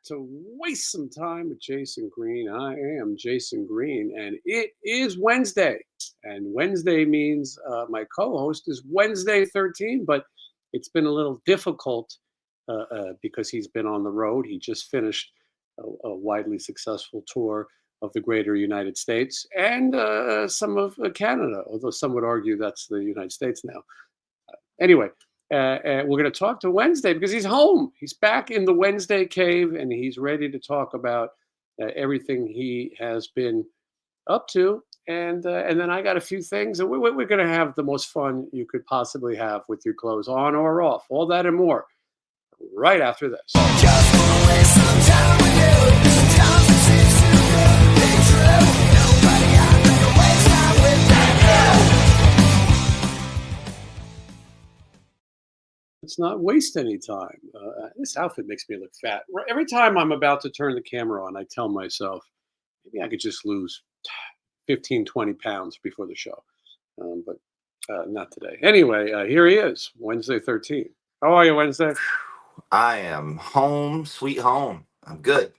to waste some time with Jason Green. I am Jason Green, and it is Wednesday. And Wednesday means my co host is Wednesday 13, but it's been a little difficult because he's been on the road. He just finished a widely successful tour of the greater United States and some of Canada, although some would argue that's the United States now. Anyway, we're going to talk to Wednesday because he's home. He's back in the Wednesday cave, and he's ready to talk about everything he has been up to. And then I got a few things, and we're going to have the most fun you could possibly have with your clothes on or off. All that and more right after this. Just wanna waste some time with you. Sometimes it seems too good to be true. Nobody out there to waste time with that. Let's not waste any time. This outfit makes me look fat. Every time I'm about to turn the camera on, I tell myself, maybe I could just lose 15, 20 pounds before the show. But not today. Anyway, here he is, Wednesday 13. How are you, Wednesday? I am home, sweet home. I'm good.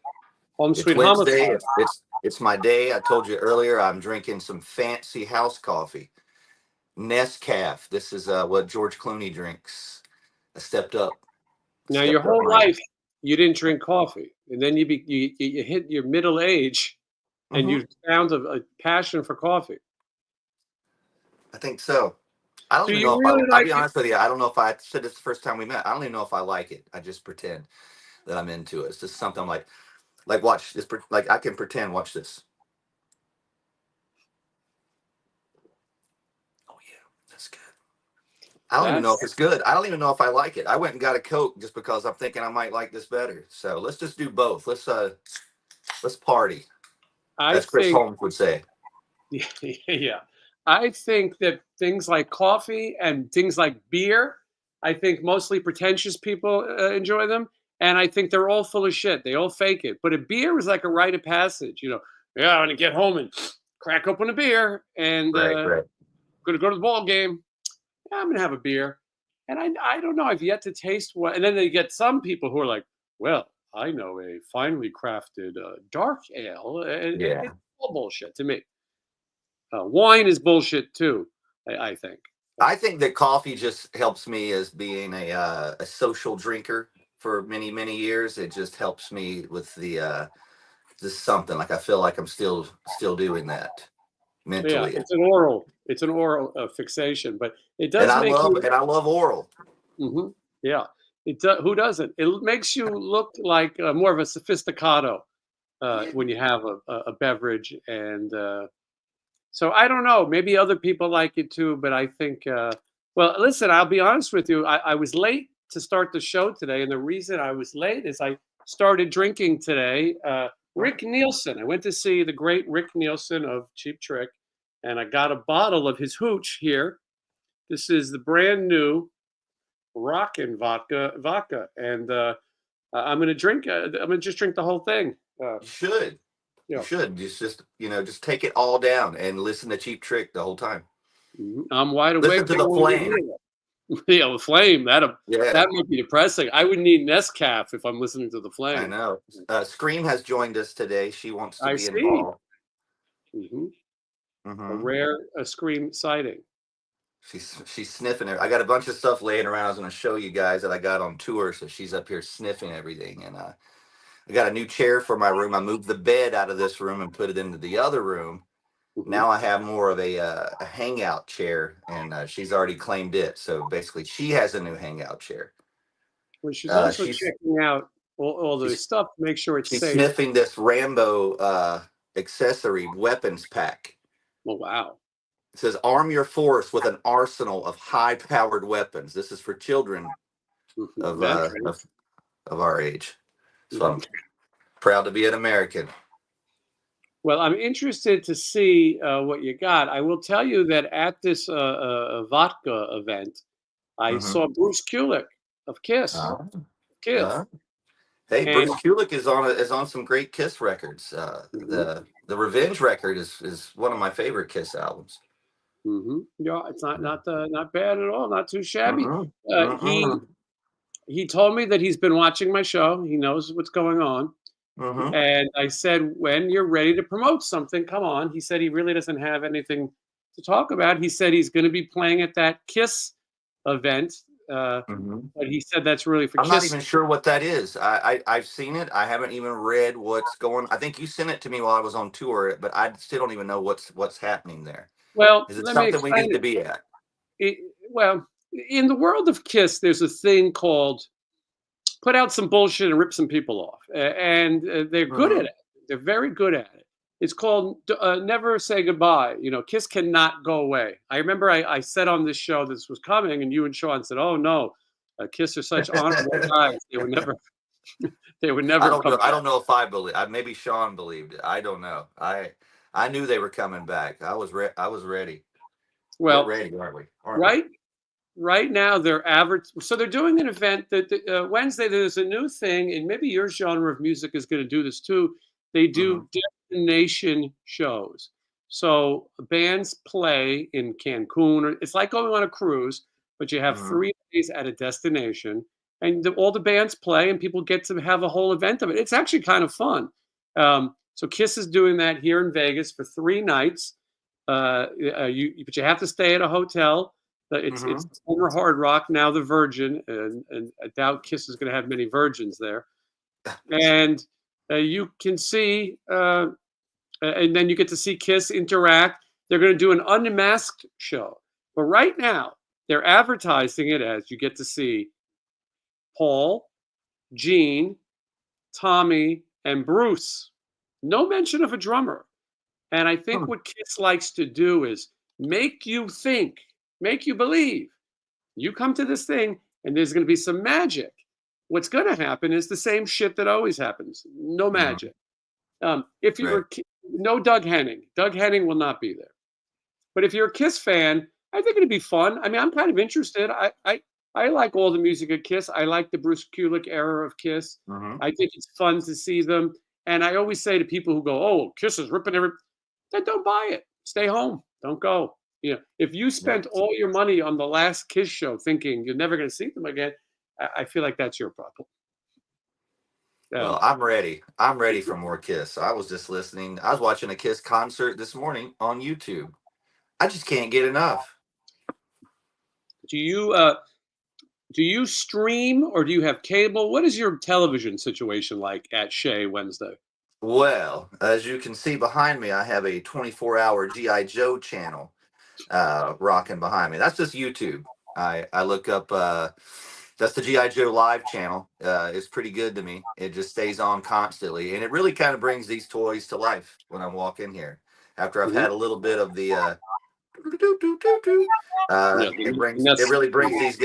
Home It's sweet Wednesday. homicide. It's my day. I told you earlier I'm drinking some fancy house coffee. Nescafe. This is what George Clooney drinks. I stepped up. Now, your Stepped up whole my- life, you didn't drink coffee, and then you hit your middle age, and Mhm. you found a passion for coffee. I think so. I don't Do even you know if really I'll like be it? honest with you. I don't know if I said this the first time we met. I don't even know if I like it. I just pretend that I'm into it. It's just something like watch this. Like I can pretend. Watch this. Oh yeah, that's good. I don't even know if That's it's good. I don't even know if I like it. I went and got a Coke just because I'm thinking I might like this better. So let's just do both. Let's party, I as Chris think Holmes would say. yeah. I think that things like coffee and things like beer, I think mostly pretentious people enjoy them. And I think they're all full of shit. They all fake it. But a beer is like a rite of passage. Yeah, I'm going to get home and crack open a beer and Right, right. going to go to the ball game. Yeah, I'm going to have a beer. And I don't know. I've yet to taste one. And then they get some people who are like, well, I know a finely crafted dark ale. Yeah. It's all bullshit to me. Wine is bullshit too, I think. I think that coffee just helps me as being a social drinker for many, many years. It just helps me with the just something like I feel like I'm still doing that Yeah, mentally. it's an oral fixation, but it And does I make love oral. Mhm, yeah. Who doesn't? It makes you look like more of a sophisticado when you have a beverage, and so I don't know. Maybe other people like it too, but I think. Well, listen, I'll be honest with you. I was late to start the show today, and the reason I was late is I started drinking today. Rick Nielsen. I went to see the great Rick Nielsen of Cheap Trick, and I got a bottle of his hooch here. This is the brand new Rockin' vodka, and I'm gonna drink. I'm gonna just drink the whole thing. You should. Yeah. You should just take it all down and listen to Cheap Trick the whole time. I'm wide Listen awake. to the flame. Yeah, the flame. That Yeah, might be depressing. I would need Nescafe if I'm listening to the flame. I know. Scream has joined us today. She wants to I be see. involved. A Mhm. rare Scream sighting. She's sniffing it. I got a bunch of stuff laying around. I was going to show you guys that I got on tour. So she's up here sniffing everything. And I got a new chair for my room. I moved the bed out of this room and put it into the other room. Now I have more of a hangout chair, and she's already claimed it. So basically, she has a new hangout chair. Well, she's also She's checking out all the she's stuff to make sure it's she's safe. sniffing this Rambo accessory weapons pack. Oh, wow. It says, "Arm your force with an arsenal of high-powered weapons." This is for children of Veterans. of our age. So I'm proud to be an American. Well, I'm interested to see what you got. I will tell you that at this vodka event, I Mhm. saw Bruce Kulick of Kiss. Kiss. Hey, And Bruce Kulick is on some great Kiss records. The Revenge record is one of my favorite Kiss albums. Yeah, it's not bad at all. Not too shabby. Mhm. He told me that he's been watching my show. He knows what's going on. Mm-hmm. And I said, when you're ready to promote something, come on. He said he really doesn't have anything to talk about. He said he's going to be playing at that Kiss event. Uh, Mm-hmm. but he said that's really for I'm not Kiss. even sure what that is. I've seen it. I haven't even read what's going. I think you sent it to me while I was on tour, but I still don't even know what's happening there. Well, Is it let me something we explain need to it. be at? Well, in the world of Kiss, there's a thing called put out some bullshit and rip some people off, and they're good at Mm-hmm. it. They're very good at it. It's called never say goodbye. You know, Kiss cannot go away. I remember I said on this show this was coming, and you and Sean said, "Oh no, Kiss are such honorable guys. They would I never don't come know. I back." don't know if I believe. Maybe Sean believed it. I don't know. I knew they were coming back. I was ready. We're Well, ready, aren't we? Aren't we? right right now they're average. So they're doing an event that Wednesday. There's a new thing, and maybe your genre of music is going to do this too. They Mm-hmm. do destination shows. So bands play in Cancun, or it's like going on a cruise, but you have Mm-hmm. 3 days at a destination, and all the bands play, and people get to have a whole event of it. It's actually kind of fun. So Kiss is doing that here in Vegas for 3 nights. But you have to stay at a hotel. It's Mm-hmm. former Hard Rock, now the Virgin, and I doubt Kiss is going to have many virgins there. And you can see, and then you get to see Kiss interact. They're going to do an unmasked show, but right now they're advertising it as you get to see Paul, Gene, Tommy, and Bruce. No mention of a drummer. And I think Hmm. what Kiss likes to do is make you think, make you believe. You come to this thing and there's going to be some magic. What's going to happen is the same shit that always happens. No Mm-hmm. magic. If you're Right. no Doug Henning. Doug Henning will not be there. But if you're a Kiss fan, I think it'd be fun. I mean, I'm kind of interested. I like all the music of Kiss. I like the Bruce Kulick era of Kiss. Mm-hmm. I think it's fun to see them. And I always say to people who go, "Oh, Kiss is ripping every," then don't buy it. Stay home. Don't go. You know, if you Yeah. spent all your money on the last Kiss show thinking you're never going to see them again, I feel like that's your problem. Well, Um, I'm ready. I'm ready for more Kiss. I was just listening. I was watching a Kiss concert this morning on YouTube. I just can't get enough. do you do you stream or do you have cable? What is your television situation like at Shea Wednesday? Well, as you can see behind me, I have a 24-hour GI Joe channel rocking behind me. That's just YouTube. I look up. That's the GI Joe live channel. It's pretty good to me. It just stays on constantly, and it really kind of brings these toys to life when I walk in here. After I've Mhm. had a little bit of the Yeah, and it that's really brings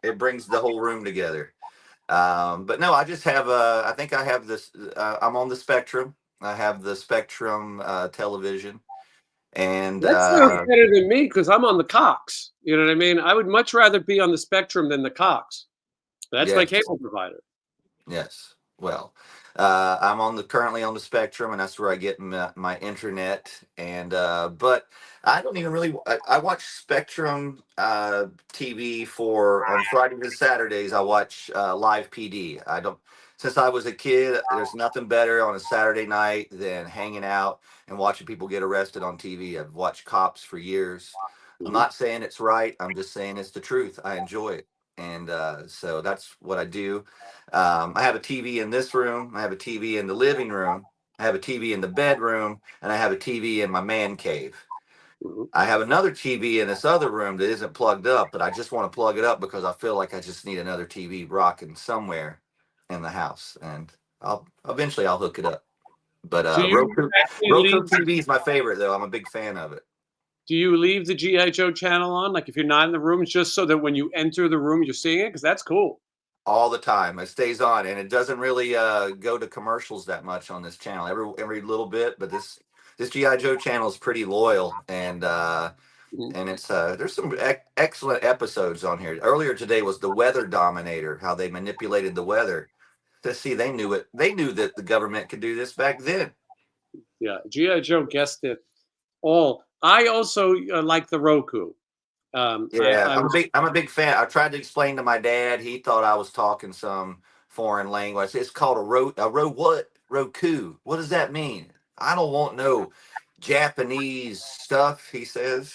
it brings the whole room together. But no, I just have I think I have this. I'm on the Spectrum. I have the Spectrum television, and that sounds better than me because I'm on the Cox. You know what I mean? I would much rather be on the Spectrum than the Cox. That's my yes, cable provider. yes. Well, I'm on the currently on the Spectrum, and that's where I get my internet. And but I don't even really. I watch Spectrum TV for on Fridays and Saturdays. I watch Live PD. I don't. Since I was a kid, there's nothing better on a Saturday night than hanging out and watching people get arrested on TV. I've watched Cops for years. I'm Mhm. not saying it's right. I'm just saying it's the truth. I enjoy it, and so that's what I do. I have a TV in this room. I have a TV in the living room. I have a TV in the bedroom, and I have a TV in my man cave. Mhm. I have another TV in this other room that isn't plugged up, but I just want to plug it up because I feel like I just need another TV rocking somewhere in the house, and I'll hook it up. But Do you actually Roku leave? TV is my favorite though. I'm a big fan of it. Do you leave the GI Joe channel on, like if you're not in the room, just so that when you enter the room, you're seeing it? Because that's cool. All the time. It stays on, and it doesn't really go to commercials that much on this channel. Every little bit, but this GI Joe channel is pretty loyal, Mhm. and it's there's some excellent episodes on here. Earlier today was the Weather Dominator, how they manipulated the weather. To see, they knew it. They knew that the government could do this back then. Yeah, GI Joe guessed it all. I also like the Roku. Yeah, I was I'm a big fan. I tried to explain to my dad. He thought I was talking some foreign language. It's called a ro what? Roku. What does that mean? I don't want no Japanese stuff, he says.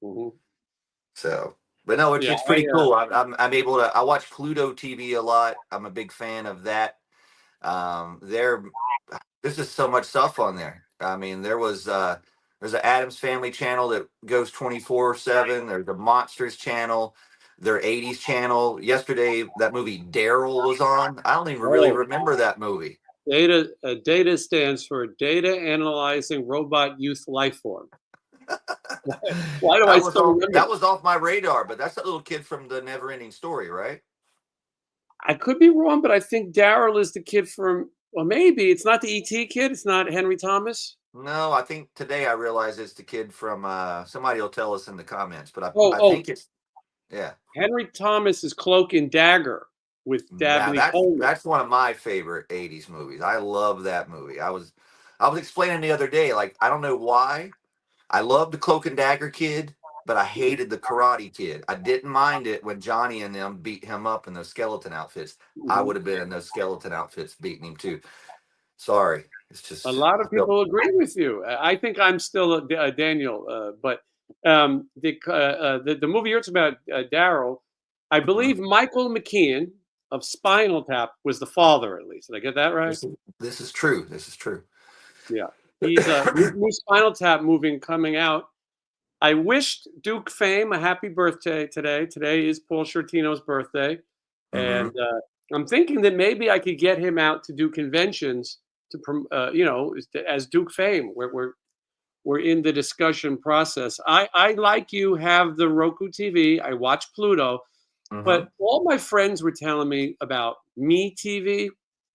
Mhm. So, but no, Yeah, it's pretty cool. I'm able to. I watch Pluto TV a lot. I'm a big fan of that. There, there's just so much stuff on there. I mean, there's an Adams Family channel that goes 24/7. There's a Monsters channel. Their 80s channel. Yesterday, that movie Daryl was on. I don't even really oh, remember that movie. data stands for Data Analyzing Robot Youth Life Form. Why do I still remember That that? was off my radar, but that's that little kid from the Never Ending Story, right? I could be wrong, but I think Daryl is the kid from, well, maybe it's not the ET kid. It's not Henry Thomas. No, I think today I realize it's the kid from somebody will tell us in the comments, but Oh, I oh, think it's yeah. Henry Thomas is Cloak and Dagger with Now Dabney Coleman. that's one of my favorite 80s movies. I love that movie. I was explaining the other day, like I don't know why. I loved the Cloak and Dagger kid, but I Mhm, hated the Karate Kid. I didn't mind it when Johnny and them beat him up in those skeleton outfits. I mhm. would have been in those skeleton outfits beating him too. Sorry. It's A just lot I of felt people agree with you. I think I'm still a Daniel, but the movie you're talking about, Daryl, I Mhm. believe Michael McKean of Spinal Tap was the father, at least. Did I get that right? this is true. This is true. Yeah. He's new Spinal Tap movie coming out. I wished Duke Fame a happy birthday today. Today is Paul Shortino's birthday, and Hmm. I'm thinking that maybe I could get him out to do conventions to, as Duke Fame. We're in the discussion process. I like you have the Roku TV. I watch Pluto, Hmm. but all my friends were telling me about Me TV,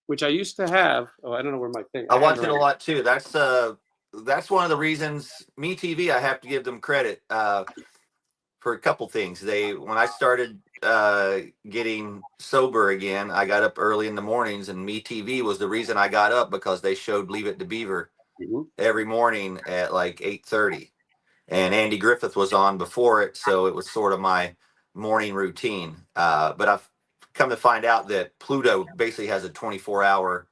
which I used to have. Oh, I don't know where my thing. I I had it watch it a around. lot too. That's one of the reasons Me TV. I have to give them credit for a couple things. They when I started getting sober again, I got up early in the mornings, and Me TV was the reason I got up because they showed Leave It to Beaver Mhm. every morning at like 8:30, and Andy Griffith was on before it, so it was sort of my morning routine. But I've come to find out that Pluto basically has a 24-hour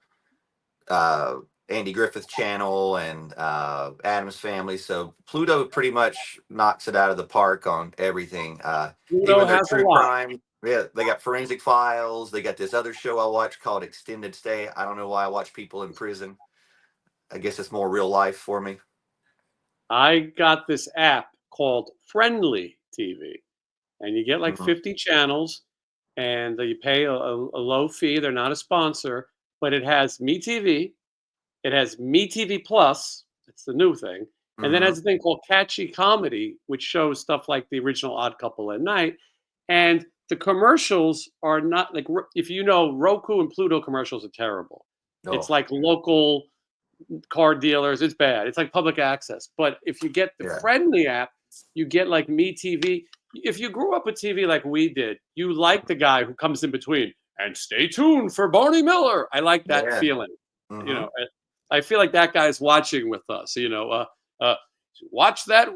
uh, Andy Griffith channel and Adam's Family. So Pluto pretty much knocks it out of the park on everything. Pluto Even their has a true lot. crime. Yeah, they got Forensic Files. They got this other show I watch called Extended Stay. I don't know why I watch people in prison. I guess it's more real life for me. I got this app called Friendly TV, and you get like Mhm. 50 channels, and you pay a low fee. They're not a sponsor, but it has MeTV, it has MeTV Plus. It's the new thing, and then it Mhm. has a thing called Catchy Comedy, which shows stuff like the original Odd Couple at Night, and the commercials are not like if you know Roku and Pluto commercials are terrible. It's Oh, like local car dealers. It's bad. It's like public access. But if you get the yeah. Friendly app, you get like Me TV. If you grew up with TV like we did, you like the guy who comes in between and stay tuned for Barney Miller. I like that Yeah. feeling. You Hmm. know, I feel like that guy's watching with us. Uh, watch that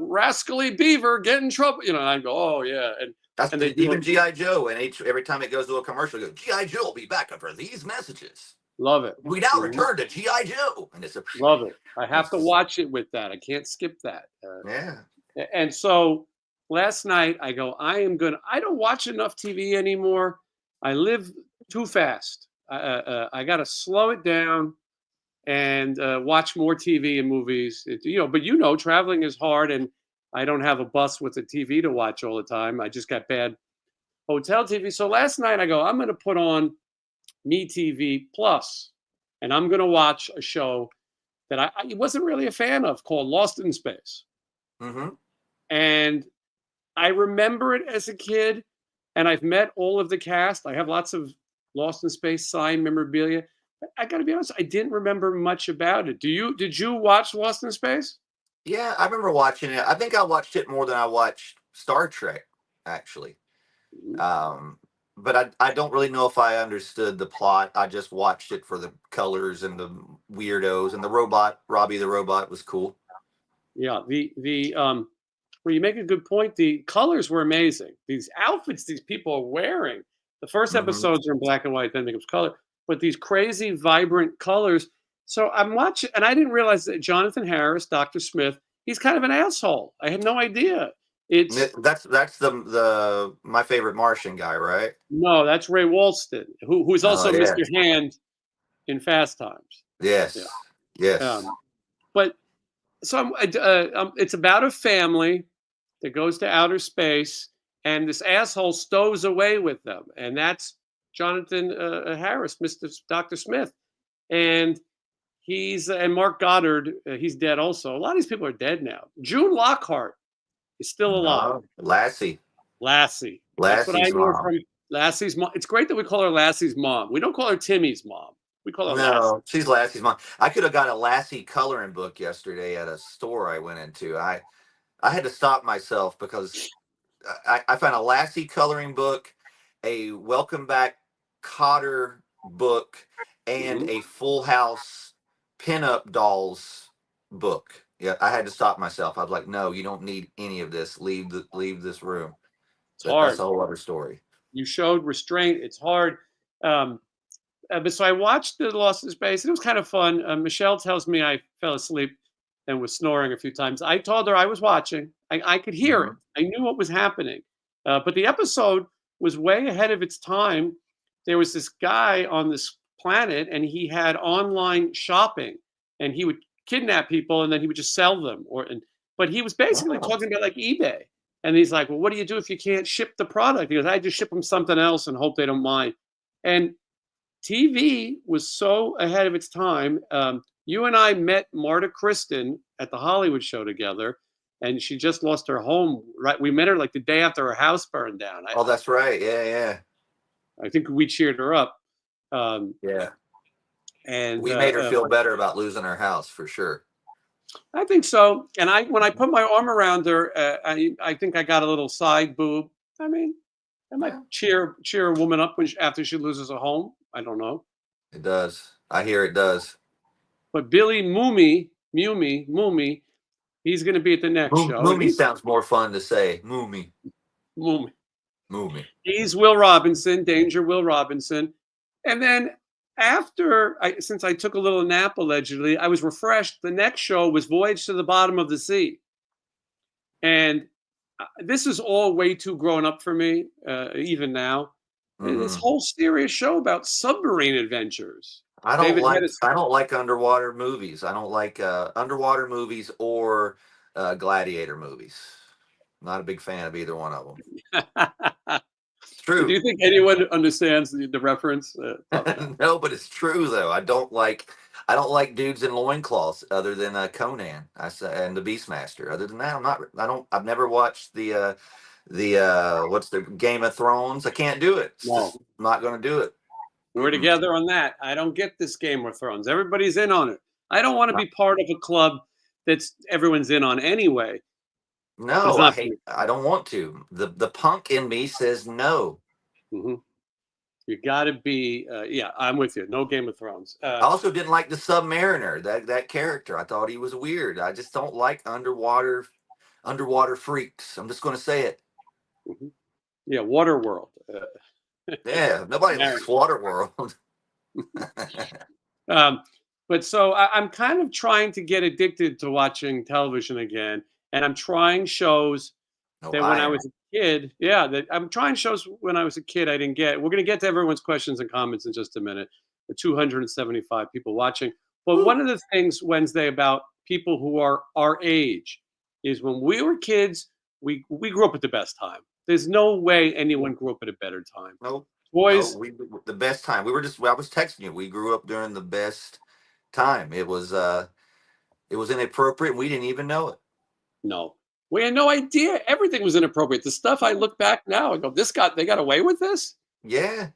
rascally beaver get in trouble. And I go, oh yeah, That's and they do it. even GI Joe, and every time it goes to a commercial, go GI Joe will be back after these messages. Love it. We now Mhm. return to GI Joe, and it's a Love it. I have it's to just watch it with that. I can't skip that. yeah. And so last night I go, I don't watch enough TV anymore. I live too fast. I got to slow it down and watch more TV and movies. But traveling is hard, and I don't have a bus with a TV to watch all the time. I just got bad hotel TV. So last night I go, I'm going to put on Me TV Plus, and I'm going to watch a show that I wasn't really a fan of called Lost in Space. Hmm. And I remember it as a kid, and I've met all of the cast. I have lots of Lost in Space signed memorabilia. I got to be honest, I didn't remember much about it. Did you watch Lost in Space? Yeah, I remember watching it. I think I watched it more than I watched Star Trek, actually. Mhm. Um, but I don't really know if I understood the plot. I just watched it for the colors and the weirdos and the robot. Robbie the robot was cool. Yeah, the where you make a good point. The colors were amazing. These outfits these people are wearing. The first Hmm. episodes are in black and white, then it becomes color. but these crazy, vibrant colors. So I'm watching, and I didn't realize that Jonathan Harris, Dr. Smith, he's kind of an asshole. I had no idea. It's That's the my favorite Martian guy, right? No, that's Ray Walston, who's Oh also yeah. Mr. Hand in Fast Times. Yeah. Yes. Yes. But so it's about a family that goes to outer space, and this asshole stows away with them, and that's Jonathan Harris, Mr. Dr. Smith, and he's and Mark Goddard, he's dead also. A lot of these people are dead now. June Lockhart is still alive. No, Lassie. Lassie, that's what I Lassie's know her mom. from. Lassie's mom. It's great that we call her Lassie's mom. We don't call her Timmy's mom. We call her Lassie. No, she's Lassie's mom. I could have got a Lassie coloring book yesterday at a store I went into. I had to stop myself because I found a Lassie coloring book, a Welcome Back Cotter book, and Mhm. a Full House pinup dolls book. Yeah, I had to stop myself. I was like, no, you don't need any of this. Leave this room. It's But that's hard. a whole other story. You showed restraint. It's hard. Um, but so I watched the Lost in Space, and it was kind of fun. Michelle tells me I fell asleep and was snoring a few times. I told her I was watching. I could hear it. Mhm. I knew what was happening. But the episode was way ahead of its time. There was this guy on this planet, and he had online shopping, and he would kidnap people, and then he would just sell them. But he was basically Oh. talking about like eBay. And he's like, "Well, what do you do if you can't ship the product?" He goes, "I just ship them something else and hope they don't mind." And TV was so ahead of its time. You and I met Marta Kristen at the Hollywood show together, and she just lost her home. Right, we met her like the day after her house burned down. Oh, that's right. Yeah, I think we cheered her up, um, yeah. and We made her feel but better about losing her house for sure. I think so. And when I put my arm around her, I think I got a little side boob. I mean, I might Yeah, cheer a woman up after she loses a home. I don't know. it does. I hear it does. But Billy Moomy, he's going to be at the next show, and Moomy sounds more fun to say. Moomy. Moomy. Moomy. He's Will Robinson, Danger Will Robinson, and then since I took a little nap allegedly, I was refreshed. The next show was Voyage to the Bottom of the Sea, and this is all way too grown up for me, even now. This Mm. whole serious show about submarine adventures. I don't David like Hedis. I don't like underwater movies. I don't like underwater movies or gladiator movies. Not a big fan of either one of them. It's Do true. you think anyone understands the reference? Tough now. No, but it's true though. I don't like dudes in loincloths other than Conan. And the Beastmaster. Other than that, I've never watched the what's the Game of Thrones. I can't do it. It's No, just not going to do it. we're Mm-mm. together on that. I don't get this Game of Thrones. Everybody's in on it. I don't want to Not- be part of a club that's everyone's in on anyway. But it's No, not for me. I don't want to. The punk in me says no. Mhm. You got to be. Yeah, I'm with you. No Game of Thrones. I also didn't like the Submariner, that character. I thought he was weird. I just don't like underwater freaks. I'm just going to say it. Mhm. Yeah, Waterworld. Yeah, nobody Mary. likes Waterworld. Um, but so I'm kind of trying to get addicted to watching television again, and I'm trying shows No, that when I I am. was a kid, yeah, that I'm trying shows when I was a kid I didn't get. We're going to get to everyone's questions and comments in just a minute. The 275 people watching. But Woo. one of the things Wednesday about people who are our age is when we were kids, we grew up at the best time. There's no way anyone grew up at a better time. No, no, Boys, we the best time. I was texting you. We grew up during the best time. It was inappropriate. We didn't even know it. no. We had no idea. Everything was inappropriate. The stuff I look back now, I go, they got away with this? Yeah.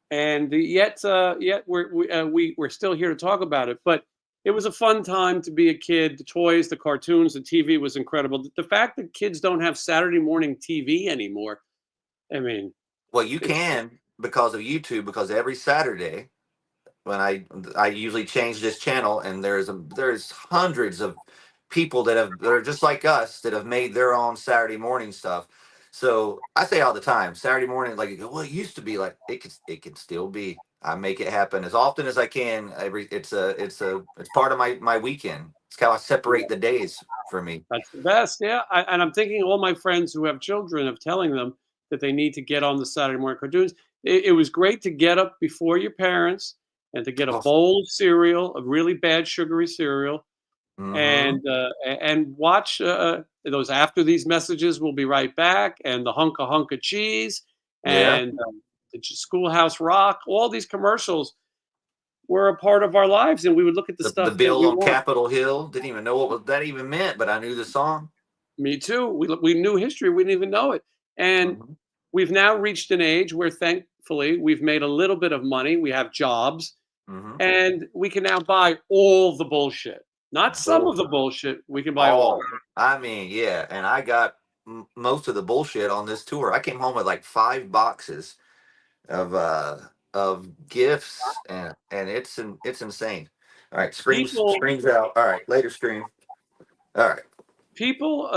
And yet we're still here to talk about it. But it was a fun time to be a kid. The toys, the cartoons, the TV was incredible. The fact that kids don't have Saturday morning TV anymore, I mean, Well, you it's can because of YouTube, because every Saturday when I usually change this channel, and there's hundreds of people that are just like us that have made their own Saturday morning stuff. So I say all the time, Saturday morning, like, well, it used to be like it can still be. I make it happen as often as I can. It's part of my weekend. It's how I separate the days for me. That's the best. Yeah. And I'm thinking all my friends who have children of telling them that they need to get on the Saturday morning cartoons. It was great to get up before your parents and to get a Oh, bowl of cereal, a really bad sugary cereal, mm-hmm. and watch those after these messages. We'll be right back, and the hunka cheese, Yeah. and the Schoolhouse Rock. All these commercials were a part of our lives, and we would look at the The stuff that bill we on want. Capitol Hill, didn't even know what that even meant, but I knew the song. Me too. We knew history. We didn't even know it, and Mm-hmm. we've now reached an age where, thankfully, we've made a little bit of money. We have jobs, Mm-hmm. and we can now buy all the bullshit. Not some of Bull. the bullshit. We can buy all All. of it. I mean, yeah, and I got most of the bullshit on this tour. I came home with like 5 boxes of gifts, and it's insane. All right, People screams out. All right, later scream. All right. people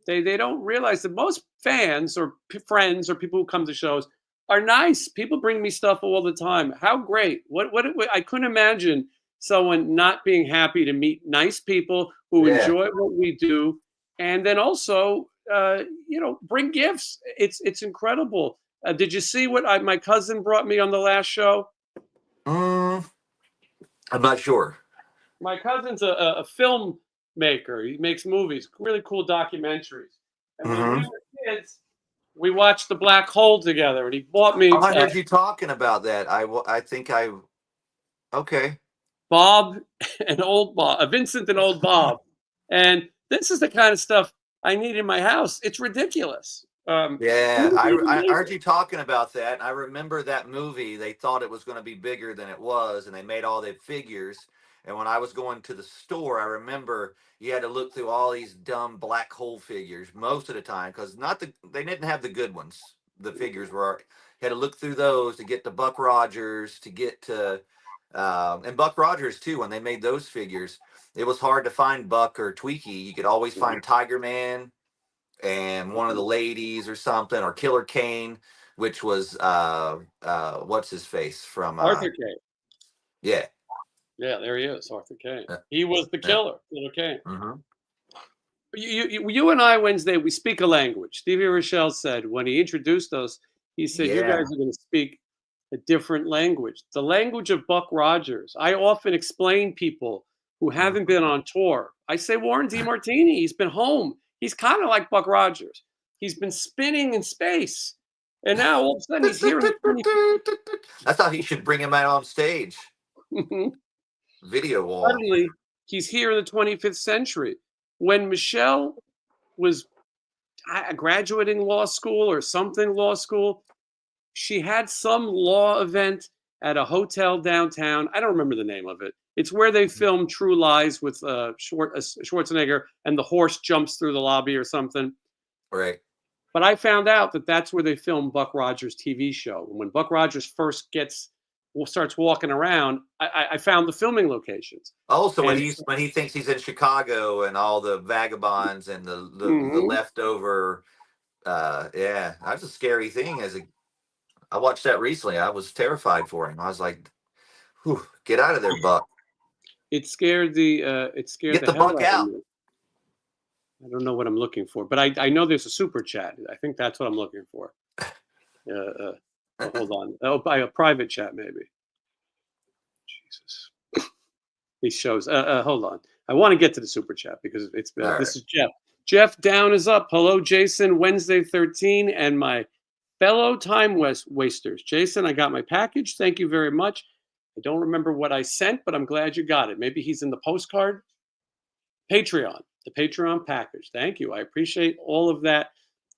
they don't realize that most fans or friends or people who come to shows are nice. People bring me stuff all the time. How great. I couldn't imagine someone not being happy to meet nice people who Yeah. enjoy what we do, and then also bring gifts. It's incredible. Did you see what my cousin brought me on the last show? Mm, I'm not sure. My cousin's a filmmaker. He makes movies, really cool documentaries. And when we Mm-hmm. were kids, we watched The Black Hole together, and he bought me Oh, I heard you talking about that. I think I okay. Bob and Old Bob, Vincent and Old Bob. And this is the kind of stuff I need in my house. It's ridiculous. Yeah, Who would I even make heard it? you talking about that. I remember that movie. They thought it was going to be bigger than it was, and they made all the figures. And when I was going to the store, I remember you had to look through all these dumb black hole figures most of the time because not they didn't have the good ones. The figures were you had to look through those to get to Buck Rogers to get to and Buck Rogers too. When they made those figures, it was hard to find Buck or Tweaky. You could always find Tiger Man and one of the ladies or something, or Killer Kane, which was what's his face from Arthur Kane. yeah. Yeah, there he is, Arthur Kane. uh, He was the yeah. killer, Killer Kane. Mm-hmm. You and I, Wednesday, we speak a language. Stevie Rochelle said when he introduced us, he said, you Yeah. guys are going to speak a different language, the language of Buck Rogers. I often explain people who haven't been on tour. I say, Warren DeMartini, he's been home. He's kind of like Buck Rogers. He's been spinning in space. And now all of a sudden he's here in the I thought he should bring him out on stage. 20th. Video wall. Suddenly he's here in the 25th century. When Michelle was graduating law school or something law school, she had some law event at a hotel downtown. I don't remember the name of it. It's where they filmed True Lies with Schwarzenegger, and the horse jumps through the lobby or something. Right. But I found out that that's where they filmed Buck Rogers' TV show. And when Buck Rogers first starts walking around, I found the filming locations. Also, And when he thinks he's in Chicago and all the vagabonds and the leftover, yeah, that's a scary thing. I watched that recently. I was terrified for him. I was like, whew, get out of there, Buck. it scared the Get the hell Buck out out. of me. I don't know what I'm looking for, but I know there's a super chat. I think that's what I'm looking for. Hold on. Oh, by a private chat, maybe. Jesus. These shows. Hold on. I want to get to the super chat because it's All this right. is Jeff. Jeff Down is up. Hello, Jason. Wednesday 13 and my fellow time wasters. Jason, I got my package. Thank you very much. I don't remember what I sent, but I'm glad you got it. Maybe he's in the postcard. Patreon, the Patreon package. Thank you. I appreciate all of that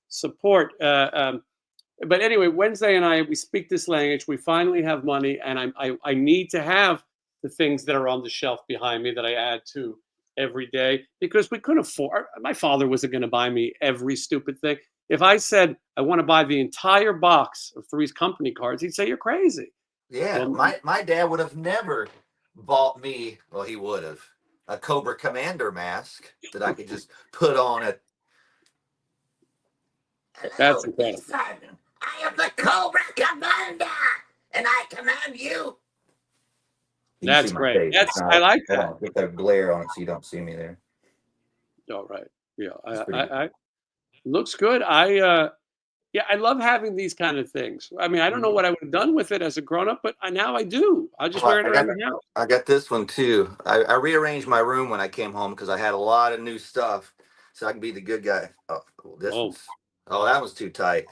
support. But anyway, Wednesday and I, we speak this language. We finally have money, and I need to have the things that are on the shelf behind me that I add to every day because we couldn't afford. My father wasn't going to buy me every stupid thing. If I said I want to buy the entire box of Three's Company cards, he'd say you're crazy. Yeah, Well, my dad would have never bought me. Well, he would have a Cobra Commander mask that I could just put on it. that's Hello, incredible. Simon. I am the Cobra Commander, and I command you. You can That's see my great. face. It's I not. like Hold that. on, get that glare on it so you don't see me there. All right. Yeah. It's pretty. I looks good. Yeah, I love having these kind of things. I mean, I don't know Mhm. what I would have done with it as a grown up, but now I do. I just Well, wear it around the house. I got this one too. I rearranged my room when I came home because I had a lot of new stuff, so I can be the good guy. Oh, well, this Oh, one's. Oh, that was too tight.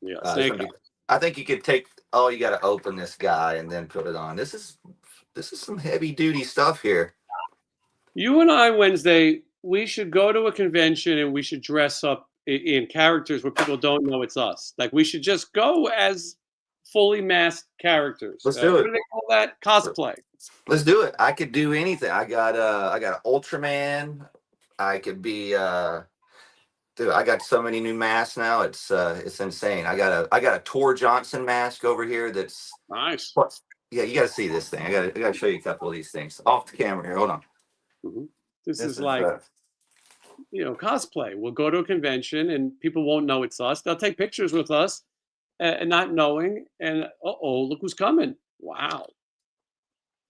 yeah, It's snake gonna be. eyes. I think you could take. Oh, you got to open this guy and then put it on. This is some heavy duty stuff here. You and I, Wednesday, we should go to a convention and we should dress up in characters where people don't know it's us. Like we should just go as fully masked characters. Let's do What it. do they call that? Cosplay. Let's do it. I could do anything. I got an Ultraman. I could be dude, I got so many new masks now. It's insane. I got a Tor Johnson mask over here that's Nice. what yeah, you gotta see this thing. I gotta show you a couple of these things. Off the camera here. Hold on. Mhm. This This is is like, cosplay. We'll go to a convention and people won't know it's us. They'll take pictures with us and not knowing. And look who's coming. Wow.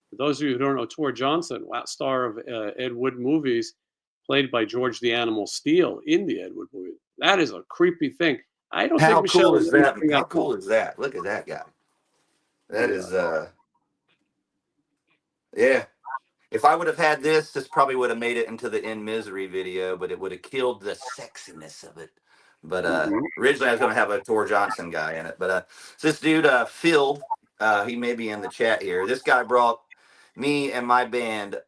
For those of you who don't know, Tor Johnson, wow, star of Ed Wood movies, played by George the Animal Steele in the Ed Wood movie. That is a creepy thing. I don't think how Michelle cool would is let me that? bring How that up. cool is that? Look at that guy. That Yeah. is yeah. If I would have had this probably would have made it into the In Misery video, but it would have killed the sexiness of it. But Mhm. originally I was gonna have a Tor Johnson guy in it. But so this dude, Phil, he may be in the chat here. This guy brought me and my band.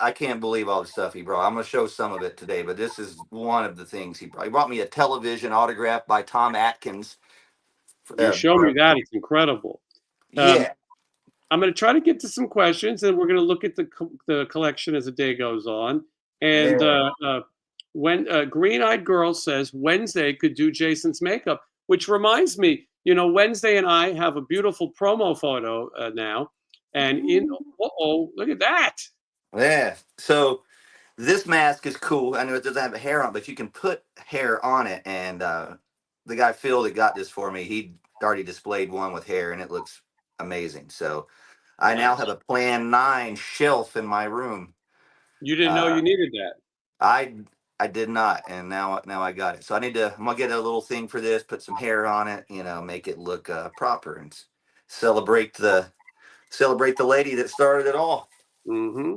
I can't believe all the stuff he brought. I'm gonna show some of it today, but this is one of the things he brought. He brought me a television autographed by Tom Atkins. You show me that. It's incredible. Um, Yeah, I'm going to try to get to some questions, and we're going to look at the collection as the day goes on. And yeah. when Green Eyed Girl says Wednesday could do Jason's makeup, which reminds me, Wednesday and I have a beautiful promo photo now, and look at that. Yeah. So this mask is cool. I know it doesn't have a hair on, but you can put hair on it. And the guy Phil that got this for me, he already displayed one with hair, and it looks amazing. So I now Nice. have a Plan 9 shelf in my room. You didn't know Uh, you needed that. I I did not, and now I got it. So I'm gonna get a little thing for this, put some hair on it, make it look proper and celebrate the celebrate the lady that started it all. Hmm.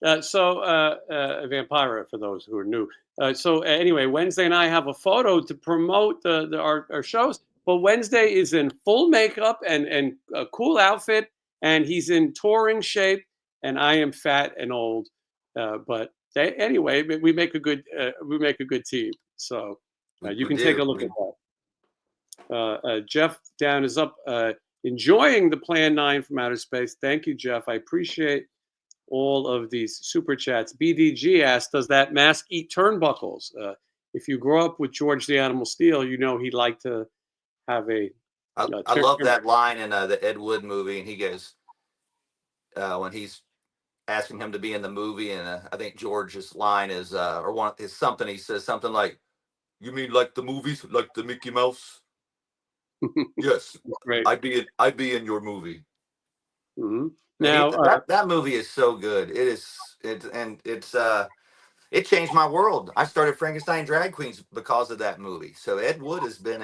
Vampira, for those who are new. Anyway, Wednesday and I have a photo to promote our shows. But Wednesday is in full makeup and a cool outfit, and he's in touring shape, and I am fat and old. Anyway, we make a good team. So you We can take a do. look at that. Jeff Down is up, enjoying the Plan 9 from outer space. Thank you, Jeff. I appreciate all of these super chats. BDG asked, "Does that mask eat turnbuckles?" If you grow up with George the Animal Steele, he'd like to have a I love that line in the Ed Wood movie, and he goes when he's asking him to be in the movie, and I think George's line is or one is something. He says something like, "You mean like the movies, like the Mickey Mouse?" Yes, great. I'd be in your movie. Hmm. And Now, that movie is so good. It changed my world. I started Frankenstein drag queens because of that movie. So Ed Wood has been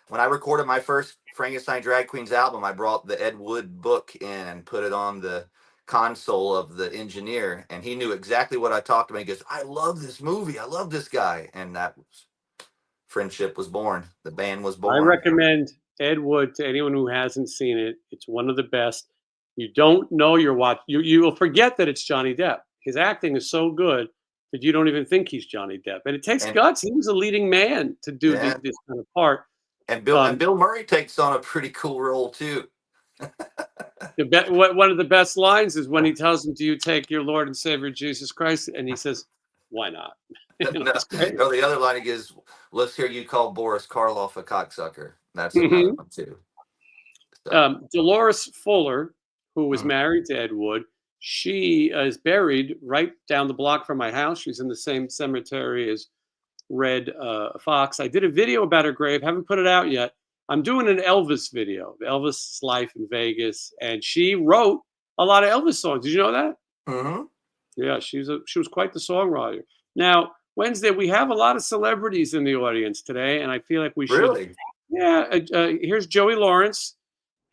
when I recorded my first Frankenstein drag queens album, I brought the Ed Wood book in and put it on the console of the engineer, and he knew exactly what I talked about. He goes, "I love this movie. I love this guy," and friendship was born. The band was I born. recommend Ed Wood to anyone who hasn't seen it. It's one of the best. You don't know you're watching. You will forget that it's Johnny Depp. His acting is so good that you don't even think he's Johnny Depp. And it takes And guts. He was a leading man to do yeah, this kind of part. and Um, Bill Murray takes on a pretty cool role too. one of the best lines is when he tells him, "Do you take your Lord and Savior Jesus Christ?" And he says, "Why not?" No, It's great. or the other line is, "Let's hear you call Boris Karloff a cocksucker." That's another Mhm. one too. So, Dolores Fuller, who was mm. married to Ed Wood, she is buried right down the block from my house. She's in the same cemetery as Red Fox. I did a video about her grave, haven't put it out yet. I'm doing an Elvis video, Elvis' life in Vegas, and she wrote a lot of Elvis songs. Did you know that? Mm-hmm. Yeah, she was quite the songwriter. Now, Wednesday, we have a lot of celebrities in the audience today, and I feel like we should. Really? Yeah, here's Joey Lawrence.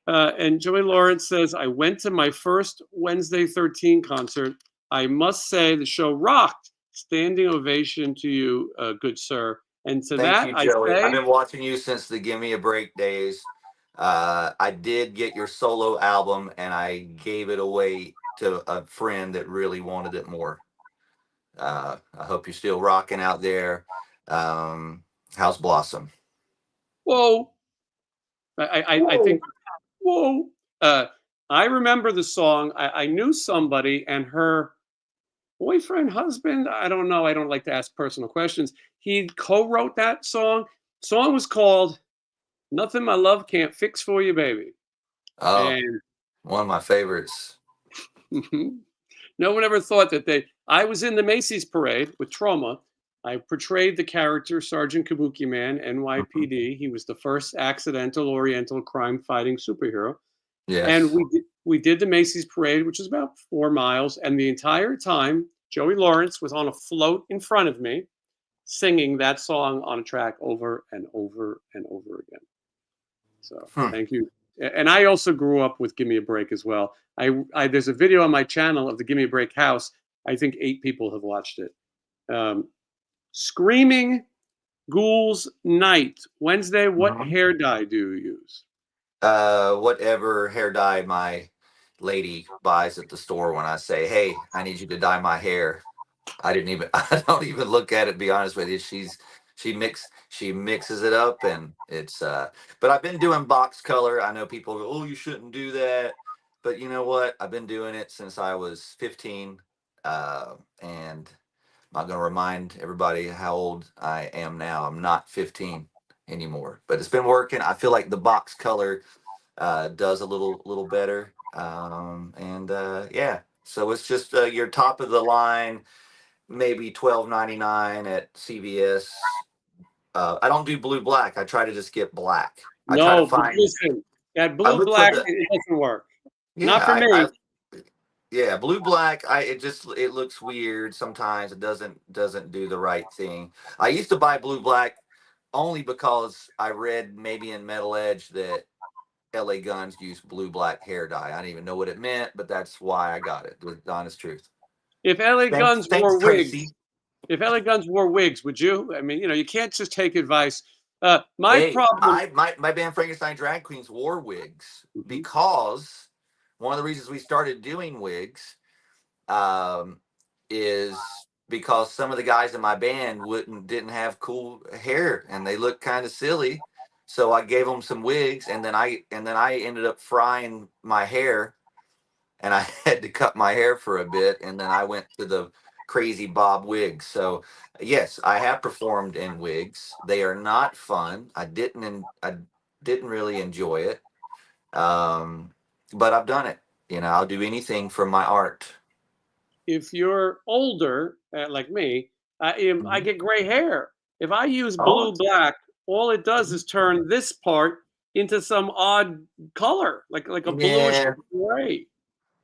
And Joey Lawrence says, I went to my first Wednesday 13 concert. I must say the show rocked. Standing ovation to you, good sir. And to Thank that, you, I Joey. I've say, been watching you since the Give Me a Break days. I did get your solo album, and I gave it away to a friend that really wanted it more. I hope you're still rocking out there. How's Blossom? whoa. I think, whoa. Uh, I remember the song. I knew somebody and her boyfriend, husband, I don't know. I don't like to ask personal questions. He co-wrote that song. Song was called Nothing My Love Can't Fix for You, Baby. Oh, And one of my favorites. no one ever thought that I was in the Macy's parade with Trauma. I portrayed the character Sergeant Kabuki Man, Mhm. NYPD. He was the first accidental Oriental crime fighting superhero. And Yes. we did the Macy's parade, which is about 4 miles. And the entire time, Joey Lawrence was on a float in front of me, singing that song on a track over and over and over again. So Hmm. thank you. And I also grew up with Give Me a Break as well. There's a video on my channel of the Give Me a Break house. I think 8 people have watched it. Screaming Ghouls Night. Wednesday, what Mhm. hair dye do you use? Whatever hair dye my lady buys at the store when I say, "Hey, I need you to dye my hair." I didn't even I don't even look at it, be honest with you. She mixes it up, and it's but I've been doing box color. I know people go, "Oh, you shouldn't do that." But you know what? I've been doing it since I was 15. And I'm not going to remind everybody how old I am now. I'm not 15 anymore, but it's been working. I feel like the box color does a little better. And yeah, so it's just your top of the line, maybe 12.99 at CVS. I don't do blue black. I try to just get black. I try to No, but find. listen, that I blue look for black, the it doesn't work. Not yeah. for I me. yeah, blue black. It looks weird sometimes. It doesn't do the right thing. I used to buy blue black only because I read maybe in Metal Edge that LA Guns use blue black hair dye. I didn't even know what it meant, but that's why I got it. The honest truth. If LA Guns Thanks, wore Tracy. wigs, if LA Guns wore wigs, would you? I mean, you can't just take advice. My Hey, problem. my band Frankenstein Drag Queens wore wigs Mhm. because one of the reasons we started doing wigs um, is because some of the guys in my band didn't have cool hair and they looked kind of silly. So I gave them some wigs, and then I ended up frying my hair, and I had to cut my hair for a bit, and then I went to the crazy bob wigs. So yes, I have performed in wigs. They are not fun. I didn't really enjoy it. Um, but I've done it. I'll do anything for my art. If you're older, like me, I Mhm. get gray hair. If I use Oh, blue black, all it does is turn this part into some odd color, like a bluish yeah, gray.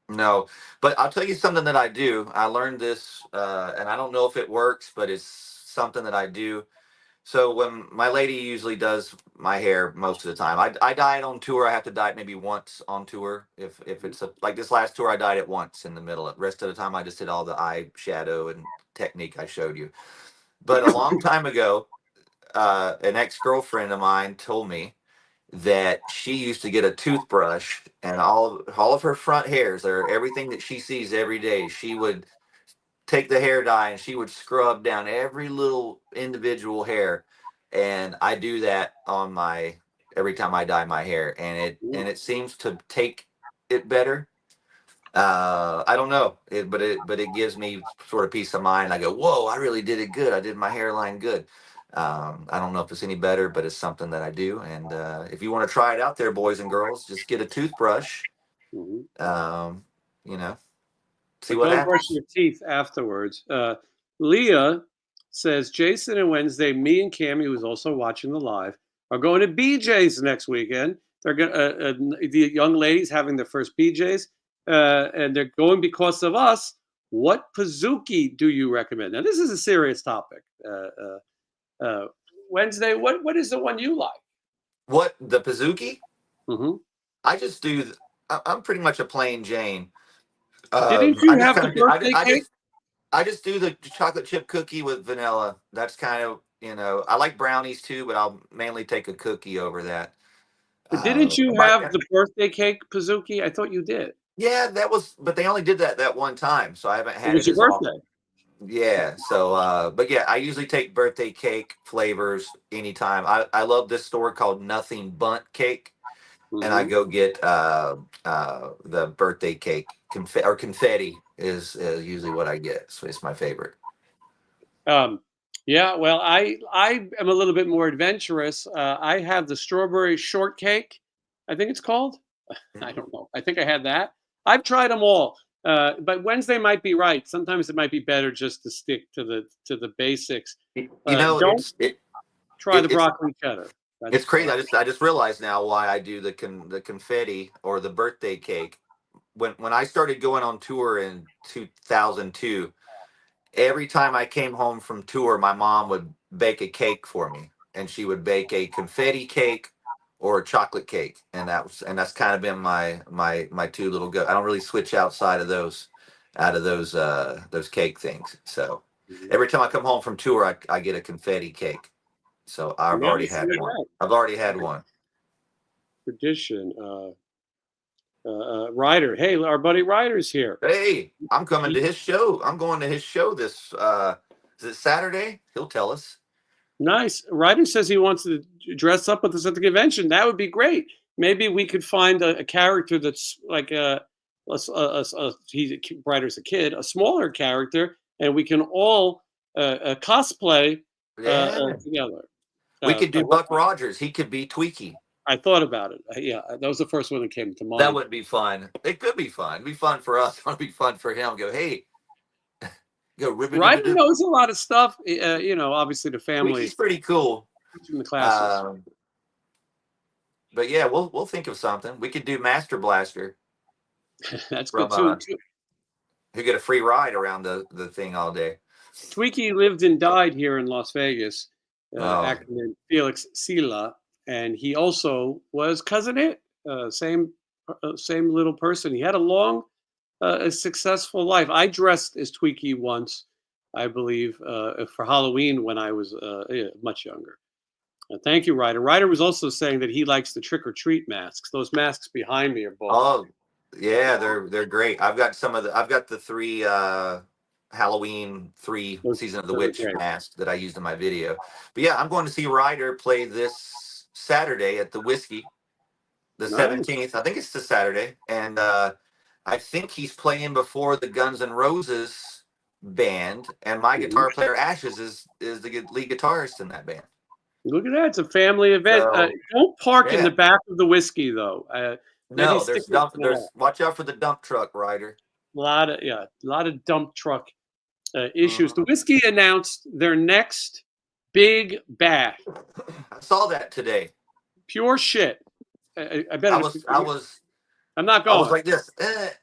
no, but I'll tell you something that I do. I learned this, and I don't know if it works, but it's something that I do. So when my lady usually does my hair most of the time, I dye it on tour. I have to dye it maybe once on tour. If it's like this last tour, I dyed it once in the middle. The rest of the time, I just did all the eye shadow and technique I showed you. But a long time ago, an ex girlfriend of mine told me that she used to get a toothbrush, and all of her front hairs, or everything that she sees every day, she would take the hair dye and she would scrub down every little individual hair. And I do that on my every time I dye my hair, and it seems to take it better. I don't know it, but it gives me sort of peace of mind. I go, whoa, I really did it good. I did my hairline good. I don't know if it's any better, but it's something that I do. And if you want to try it out there, boys and girls, just get a toothbrush. Mhm. Um, you know, see But what don't brush happens. your teeth afterwards. Leah says, Jason and Wednesday, me and Cammy, who's also watching the live, are going to BJ's next weekend. They're going the young ladies having their first BJ's, and they're going because of us. What Pizookie do you recommend? Now, this is a serious topic. Wednesday, what is the one you like? What, the Pizookie? Hmm. I just do. I'm pretty much a plain Jane. Didn't I you just have kind the of birthday cake? I just do the chocolate chip cookie with vanilla. That's kind of, I like brownies too, but I'll mainly take a cookie over that. But didn't you But have the birthday cake Pizookie? I thought you did. yeah, but they only did that one time, so I haven't It had was it your as often. birthday. Yeah, so but yeah, I usually take birthday cake flavors anytime. I love this store called Nothing Bunt Cake, and I Hmm. go get the birthday cake confetti is usually what I get. So it's my favorite. Um, yeah, well, I am a little bit more adventurous. I have the strawberry shortcake. I think it's called. I Mhm. don't know. I think I had that. I've tried them all, but Wednesday might be right. Sometimes it might be better just to stick to the basics. You know, Don't try the it's broccoli cheddar. it's That's crazy. I just realized now why I do the confetti or the birthday cake. When I started going on tour in 2002, every time I came home from tour, my mom would bake a cake for me, and she would bake a confetti cake or a chocolate cake, and that's kind of been my two little go. I don't really switch outside of those cake things. So mhm. every time I come home from tour, I get a confetti cake. So I've already Nice. had Look one. at I've already had that. one. Tradition. Ryder. Hey, our buddy Ryder's here. Hey, I'm coming to He, his show. I'm going to his show this is it Saturday? He'll tell us. nice. Ryder says he wants to dress up with us at the convention. That would be great. Maybe we could find a character that's like Ryder's a kid, a smaller character, and we can all cosplay Yeah. together. We could do I Buck Rogers. He could be Tweaky. I thought about it. Yeah, that was the first one that came to That mind. would be fun. It could be fun. It'd be fun for us. It'd be fun for him. Go, hey, go ribbity Ryder doo. knows a lot of stuff. Obviously the Tweaky's family pretty cool. in the classes. Um, but yeah, we'll think of something. We could do Master Blaster That's good from too. who get a free ride around the thing all day. Tweaky lived and died here in Las Vegas, Oh, actor named Felix Sila, and he also was Cousin It, same little person. He had a successful life. I dressed as Tweaky once, I believe, for Halloween when I was much younger. Thank you, Ryder. Ryder was also saying that he likes the trick or treat masks. Those masks behind me are both. oh, yeah, they're great. I've got the three Halloween 3 Those, season of the those are witch great. mask that I used in my video. But yeah, I'm going to see Ryder play this Saturday at the Whiskey, the Nice. 17th. I think it's the Saturday, and I think he's playing before the Guns N' Roses band, and my Mhm. guitar player Ashes is the lead guitarist in that band. Look at that. It's a family event. So Don't park in yeah, the back of the Whiskey, though. Maybe no, stick it in the there's wall. watch out for the dump truck, Ryder. A lot of dump truck issues. The Mhm. Whiskey announced their next big bash. I saw that today. Pure shit. I I better. was I was I'm not I was going. like this, and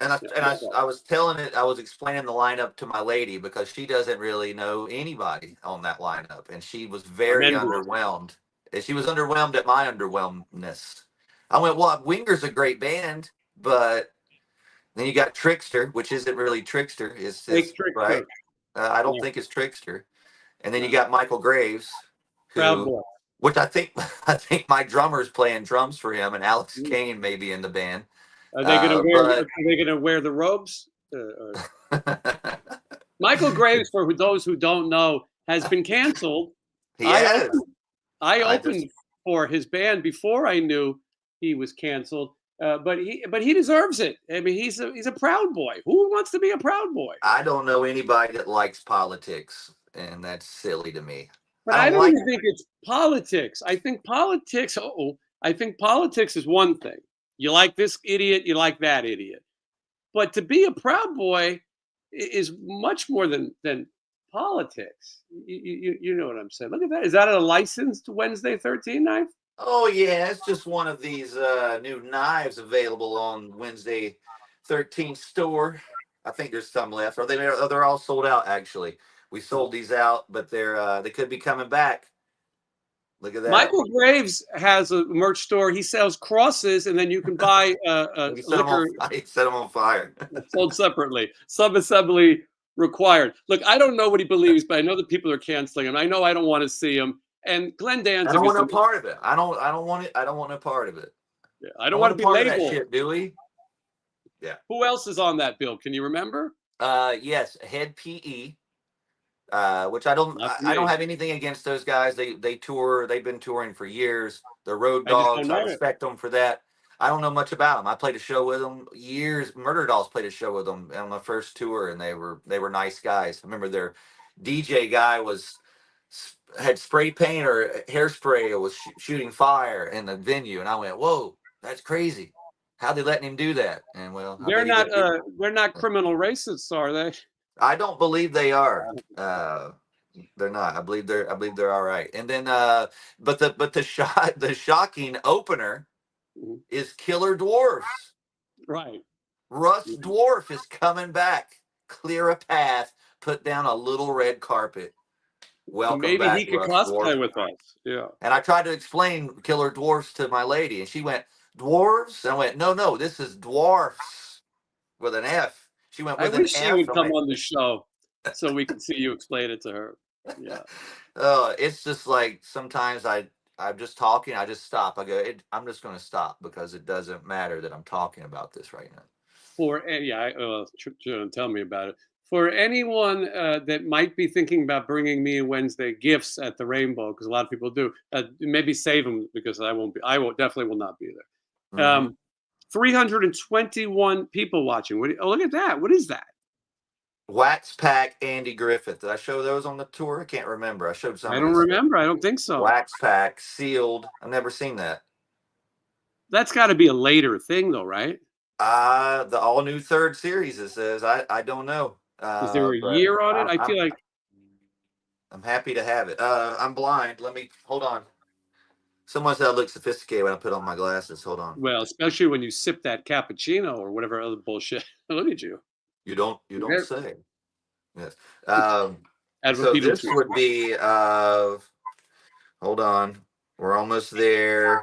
Yeah, I'm not going. I was telling it. I was explaining the lineup to my lady because she doesn't really know anybody on that lineup, and she was I'm very envious. underwhelmed. And she was underwhelmed at my underwhelmedness. I went, well, Winger's a great band, but then you got Trickster, which isn't really Trickster. Is Fake trick right. shirt. I don't Yeah, think it's Trickster. And then you no. got Michael Graves, Proud who, boy. which I think I think my drummer's playing drums for him, and Alex Mm. Kane may be in the band. Are they gonna wear? Are But they gonna wear the robes? Michael Graves, for those who don't know, has been canceled. he I has. opened I I just opened for his band before I knew he was canceled. But he deserves it. I mean, he's a proud boy. Who wants to be a proud boy? I don't know anybody that likes politics, and that's silly to me. But I I don't don't like even think it's politics. I think politics. Oh, I think politics is one thing. You like this idiot, you like that idiot. But to be a proud boy is much more than politics. You know what I'm saying? Look at that. Is that a licensed Wednesday 13 knife? Oh yeah, it's just one of these new knives available on Wednesday 13th store. I think there's some left. Or they're all sold out actually. We sold these out, but they could be coming back. Look at that. Michael Graves has a merch store. He sells crosses, and then you can buy a You set them liquor on fire. sold separately. Sub-assembly required. Look, I don't know what he believes, but I know that people are canceling him. I know I don't want to see him. And Glenn Danzig. I don't want no part of it. I don't want it. I don't want no part of it. Yeah, I don't want to be part labeled. Of that shit, do we? Yeah. Who else is on that bill? Can you remember? Yes, Head PE. Which I don't have anything against those guys. They tour. They've been touring for years. They're road dogs. I respect them for that. I don't know much about them. I played a show with them years. Murder Dolls played a show with them on my first tour, and they were nice guys. I remember their DJ guy had spray paint or hairspray or was shooting fire in the venue, and I went, "Whoa, that's crazy! How they letting him do that?" And well, they're not criminal racists, are they? I don't believe they are. They're not. I believe they're all right. And then, but the shocking opener is Killer Dwarfs. Right. Russ Dwarf is coming back. Clear a path. Put down a little red carpet. Welcome maybe back, he could Russ cosplay Dwarf. with us. Yeah. And I tried to explain Killer Dwarfs to my lady, and she went, "Dwarves?" And I went, "No, this is dwarfs with an F." She went with I wish an she F. would come on the show so we could see you explain it to her. Yeah. It's just like sometimes I'm just talking. I just stop. I go, I'm just going to stop because it doesn't matter that I'm talking about this right now. Tell me about it. For anyone that might be thinking about bringing me Wednesday gifts at the Rainbow, because a lot of people do, maybe save them because I definitely will not be there. 321 people watching. Look at that. What is that? Wax Pack Andy Griffith. Did I show those on the tour? I can't remember. I showed some. I don't remember. I don't think so. Wax Pack sealed. I've never seen that. That's got to be a later thing, though, right? The all new third series. It says. I don't know. Is there a year on it? I feel like I'm happy to have it. I'm blind. Let me hold on. Someone said I look sophisticated when I put on my glasses. Hold on. Well, especially when you sip that cappuccino or whatever other bullshit. Look at you. You don't say. Yes. So this would be hold on. We're almost there.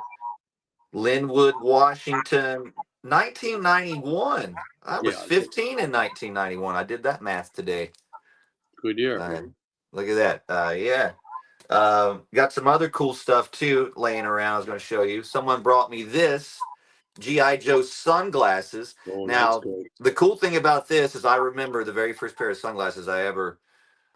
Linwood, Washington, 1991. I was 15 in 1991. I did that math today. Good year. Look at that. Yeah. Got some other cool stuff too laying around. I was going to show you. Someone brought me this G.I. Joe sunglasses. Now, the cool thing about this is I remember the very first pair of sunglasses I ever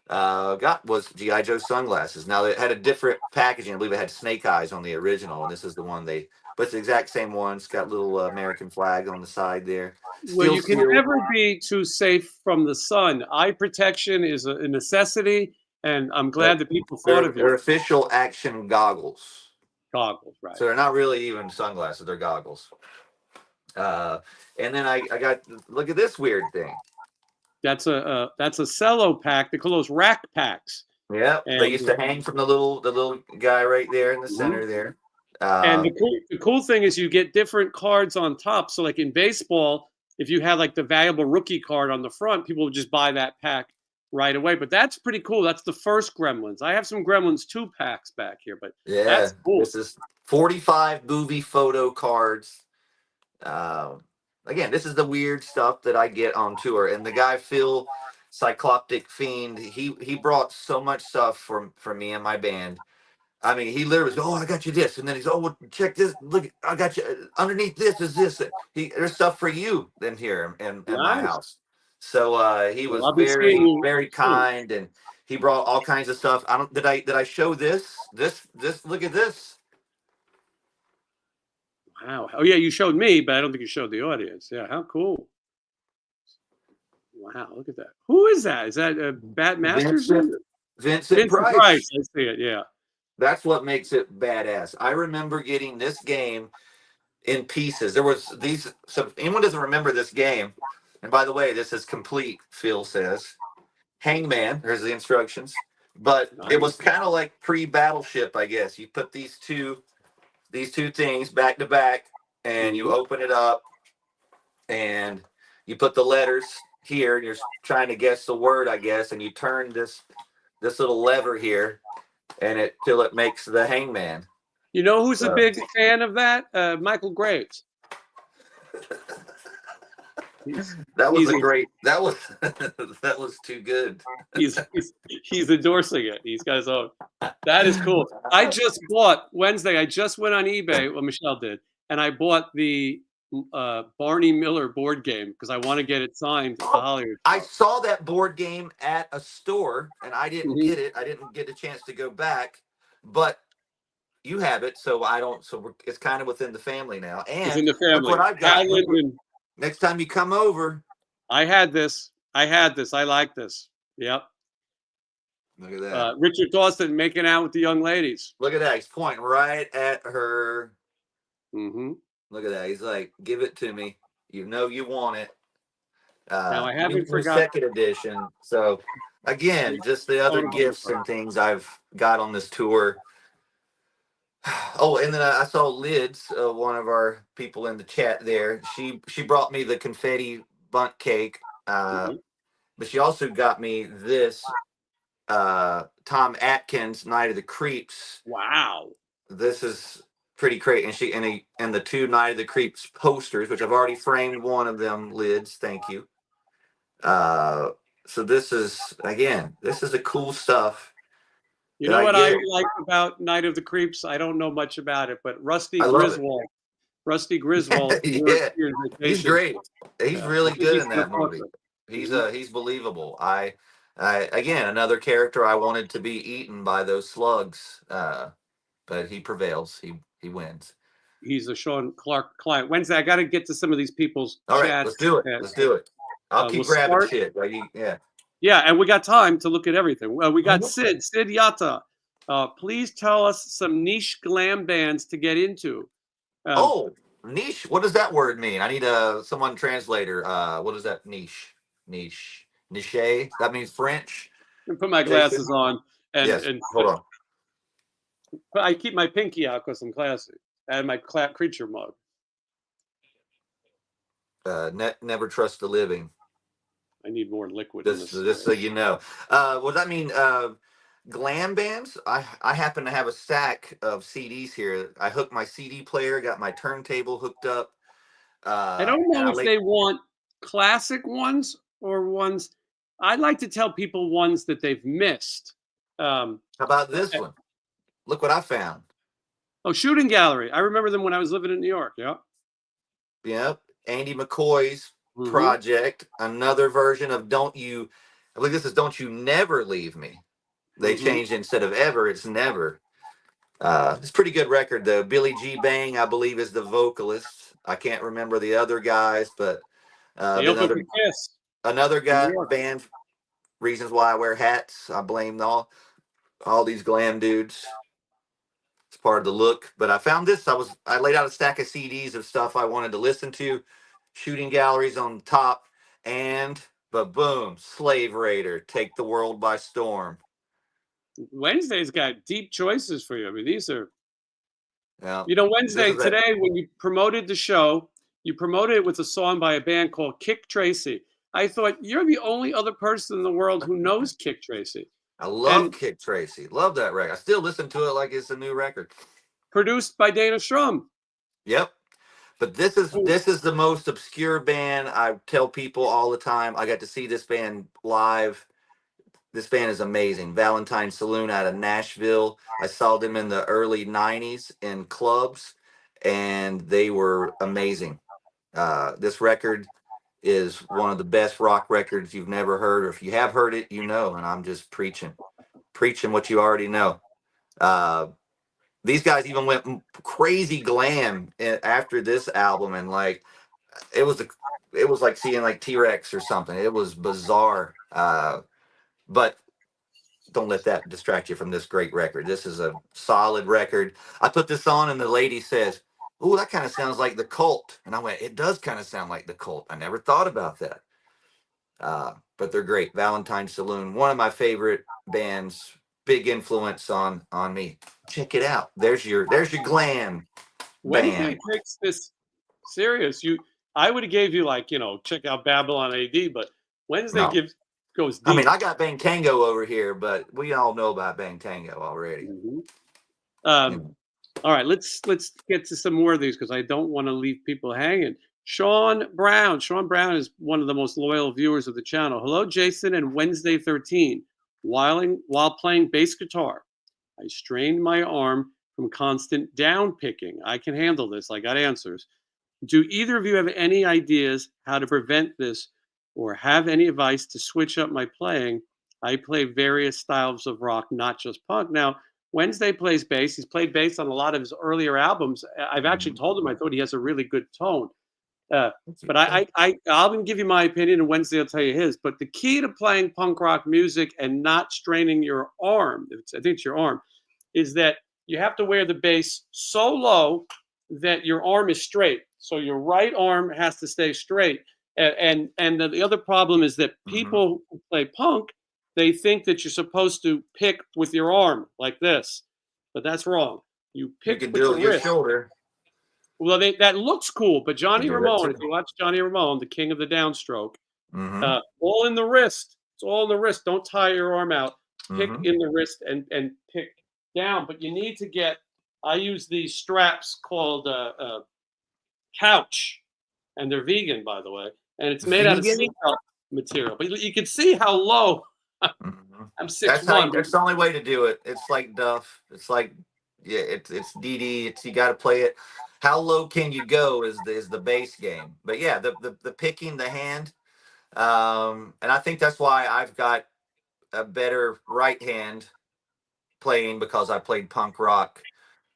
got was G.I. Joe sunglasses. Now, it had a different packaging. I believe it had snake eyes on the original, and this is the one but it's the exact same one. It's got little American flag on the side there. Well, you can never be too safe from the sun. Eye protection is a necessity, and I'm glad that people thought of you. They're official action goggles. Goggles, right. So they're not really even sunglasses. They're goggles. And then I got, look at this weird thing. That's a cello pack. They call those rack packs. Yeah, they used to hang from the little guy right there in the center there. And the cool thing is you get different cards on top. So like in baseball, if you had like the valuable rookie card on the front, people would just buy that pack right away. But that's pretty cool. That's the first Gremlins. I have some Gremlins 2 packs back here, but yeah, that's cool. This is 45 movie photo cards. Again, this is the weird stuff that I get on tour. And the guy Phil, Cycloptic Fiend, he brought so much stuff for me and my band. I mean, he literally goes, "Oh, I got you this," and then he's, "Oh, well, check this. Look, I got you underneath this. Is this?" There's stuff for you in here in my house. So he was very kind, and he brought all kinds of stuff. Did I show this? Look at this. Wow. Oh yeah, you showed me, but I don't think you showed the audience. Yeah, how cool. Wow, look at that. Who is that? Is that Bat Masters? Vincent Price. I see it. Yeah. That's what makes it badass. I remember getting this game in pieces. There was these. So anyone doesn't remember this game, and by the way, this is complete. Phil says Hangman. There's the instructions. But it was Nice. kind of like pre-battleship, I guess. You put these two things back to back, and you Mhm. open it up, and you put the letters here, and you're trying to guess the word, I guess, and you turn this little lever here, and it till it makes the hangman. You know who's a So big fan of that? Michael Graves. He's that was he's a great. That was that was too good. he's endorsing it. He's got his own. That is cool. I just bought Wednesday. I just went on eBay. Well, Michelle did, and I bought the Barney Miller board game because I want to get it signed at the Hollywood I Show. saw that board game at a store, and I didn't Mhm. get it. I didn't get a chance to go back, but you have it, so I don't. So it's kind of within the family now. It's in And the look what family. I've got. Alan and Next time you come over, I had this. I had this. I like this. Yep. look at that. Richard Dawson making out with the young ladies. Look at that. He's pointing right at her. Hmm. Look at that. He's like, "Give it to me. You know you want it." Now I New, haven't new forgot second edition. So the again, just the other photo gifts and things I've got on this tour. Oh, and then I saw Lids, one of our people in the chat there. She brought me the confetti bunt cake, Mhm. but she also got me this Tom Atkins Night of the Creeps. Wow. This is pretty great, and and the two Night of the Creeps posters, which I've already framed one of them. Lids, thank you. Uh, so this is again, this is the cool stuff You that know I what I get. like about Night of the Creeps? I don't know much about it, but I love it. Rusty Griswold from Yeah, European he's Vacation. great. He's I really think good he's in gonna that talk movie. to it. He's believable. I again another character I wanted to be eaten by those slugs, but he prevails. He wins. He's a Sean Clark client. Wednesday, I got to get to some of these people's All right, chats. let's do it. And, Let's do it. I'll we'll keep grabbing start. shit. While you, yeah. Yeah, and we got time to look at everything. Well, we got Mhm. Sid Yatta. Please tell us some niche glam bands to get into. Um, Oh, niche. What does that word mean? I need a someone translator. What is that niche? Niche. That means French. and put my Jason. glasses on, Yes. and Hold on. I keep my pinky out because I'm classy, and my creature mug. Never trust the living. I need more liquid in Just this. just so you know. What does that mean? Glam bands. I happen to have a stack of CDs here. I hooked my CD player, got my turntable hooked up. I don't And know I if they want classic ones or ones. I'd like to tell people ones that they've missed. Um, How about this one? Look what I found. oh, Shooting Gallery. I remember them when I was living in New York. Yeah. Yep. Andy McCoy's Hmm. project. Another version of Don't You. I believe this is Don't You Never Leave Me. They Hmm. changed instead of ever, it's never. It's a pretty good record though. Billy G. Bang, I believe, is the vocalist. I can't remember the other guys, but They then opened for Kiss another in New guy York. band. Reasons why I wear hats. I blame all these glam dudes. It's part of the look. But I found this. I laid out a stack of CDs of stuff I wanted to listen to. Shooting Galleries on top, and but boom, Slave Raider, Take the World by Storm. Wednesday's got deep choices for you. I mean, these are, Yeah, this Wednesday is it. today when you promoted the show, you promoted it with a song by a band called Kick Tracy. I thought you're the only other person in the world who knows Kick Tracy. I love And Kid Tracy. Love that record. I still listen to it like it's a new record. produced by Dana Strum. Yep. But this is the most obscure band. I tell people all the time. I got to see this band live. This band is amazing. Valentine Saloon out of Nashville. I saw them in the early 90s in clubs, and they were amazing. This record is one of the best rock records you've never heard, or if you have heard it, you know, and I'm just preaching what you already know. Uh, these guys even went crazy glam after this album, and like it was like seeing like T-Rex or something. It was bizarre. But don't let that distract you from this great record. This is a solid record. I put this on, and the lady says, "Oh, that kind of sounds like the Cult." And I went, "It does kind of sound like the Cult. I never thought about that." But but they're great. Valentine Saloon, one of my favorite bands, big influence on me. Check it out. There's your glam Wednesday band. takes this serious. I would have gave you like, check out Babylon AD, but Wednesday No, goes I mean deep. I got Bang Tango over here, but we all know about Bang Tango already. Mhm. You know. All right, let's get to some more of these because I don't want to leave people hanging. Sean Brown. Sean Brown is one of the most loyal viewers of the channel. Hello, Jason and Wednesday 13. While playing bass guitar, I strained my arm from constant down picking. I can handle this. I got answers. Do either of you have any ideas how to prevent this or have any advice to switch up my playing? I play various styles of rock, not just punk. Now, Wednesday plays bass. He's played bass on a lot of his earlier albums. I've actually Mhm. told him I thought he has a really good tone. Thank you. But I'll even give you my opinion, and Wednesday will tell you his. But the key to playing punk rock music and not straining your arm, I think it's your arm, is that you have to wear the bass so low that your arm is straight. So your right arm has to stay straight. And the other problem is that Mhm. people who play punk, they think that you're supposed to pick with your arm like this, but that's wrong. You You pick can with do the it with your wrist. shoulder. Well, that looks cool, but You Johnny do that Ramone, if too. you watch Johnny Ramone, the king of the downstroke, Mm-hmm. all in the wrist. It's all in the wrist. Don't tie your arm out. Pick Mm-hmm. in the wrist and pick down. But you need to get. I use these straps called Couch, and they're vegan, by the way, and it's made out of Vegan. seatbelt material. But you can see how low. Mm-hmm. I'm 6'1", but That's the only way to do it. It's like Duff. It's like yeah. It's DD. It's you got to play it. How low can you go is the base game. But yeah, the picking the hand. And I think that's why I've got a better right hand playing because I played punk rock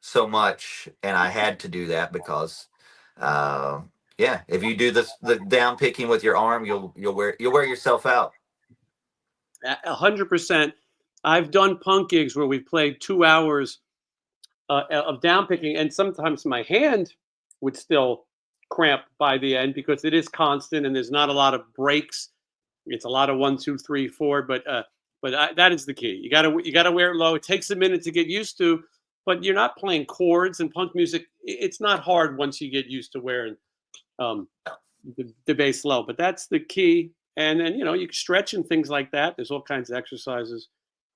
so much, and I had to do that because, uh, yeah, if you do the down picking with your arm, you'll wear yourself out. 100%. I've done punk gigs where we played 2 hours of down picking, and sometimes my hand would still cramp by the end because it is constant and there's not a lot of breaks. It's a lot of 1, 2, 3, 4, but that is the key. You gotta wear it low. It takes a minute to get used to, but you're not playing chords and punk music. It's not hard once you get used to wearing um, the bass low. But that's the key. And then you can stretch and things like that. There's all kinds of exercises.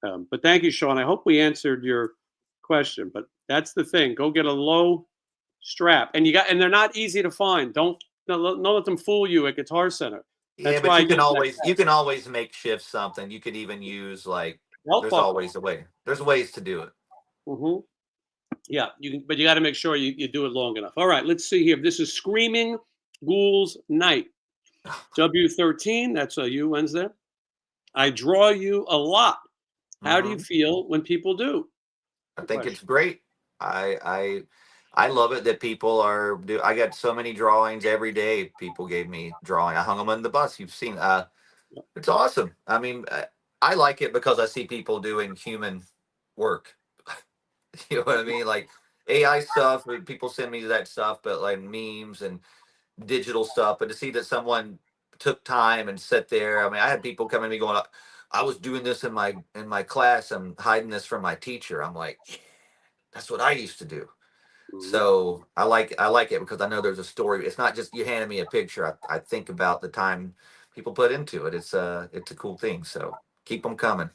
But thank you, Sean. I hope we answered your question. But that's the thing. Go get a low strap, and they're not easy to find. Don't let them fool you at Guitar Center. Yeah, That's but why I use that you can always make shift something. You could even use like belt there's buckle. always a way. There's ways to do it. Hmm. Yeah, but you got to make sure you do it long enough. All right, let's see here. This is Screaming Ghouls Night. W13, that's you, Wednesday. I draw you a lot. How do you Hmm. feel when people do? I Good think it's question. great. I love it that people are do. I got so many drawings every day. People gave me drawing. I hung them on the bus. You've seen. It's awesome. I mean, I like it because I see people doing human work. You know what I mean? Like AI stuff. People send me that stuff, but like memes and digital stuff. But to see that someone took time and sat there. I mean, I had people coming to me going, "I was doing this in my class. I'm hiding this from my teacher." I'm like, "Yeah, that's what I used to do." Mhm. So I like it because I know there's a story. It's not just you handed me a picture. I think about the time people put into it. It's a cool thing. So keep them coming.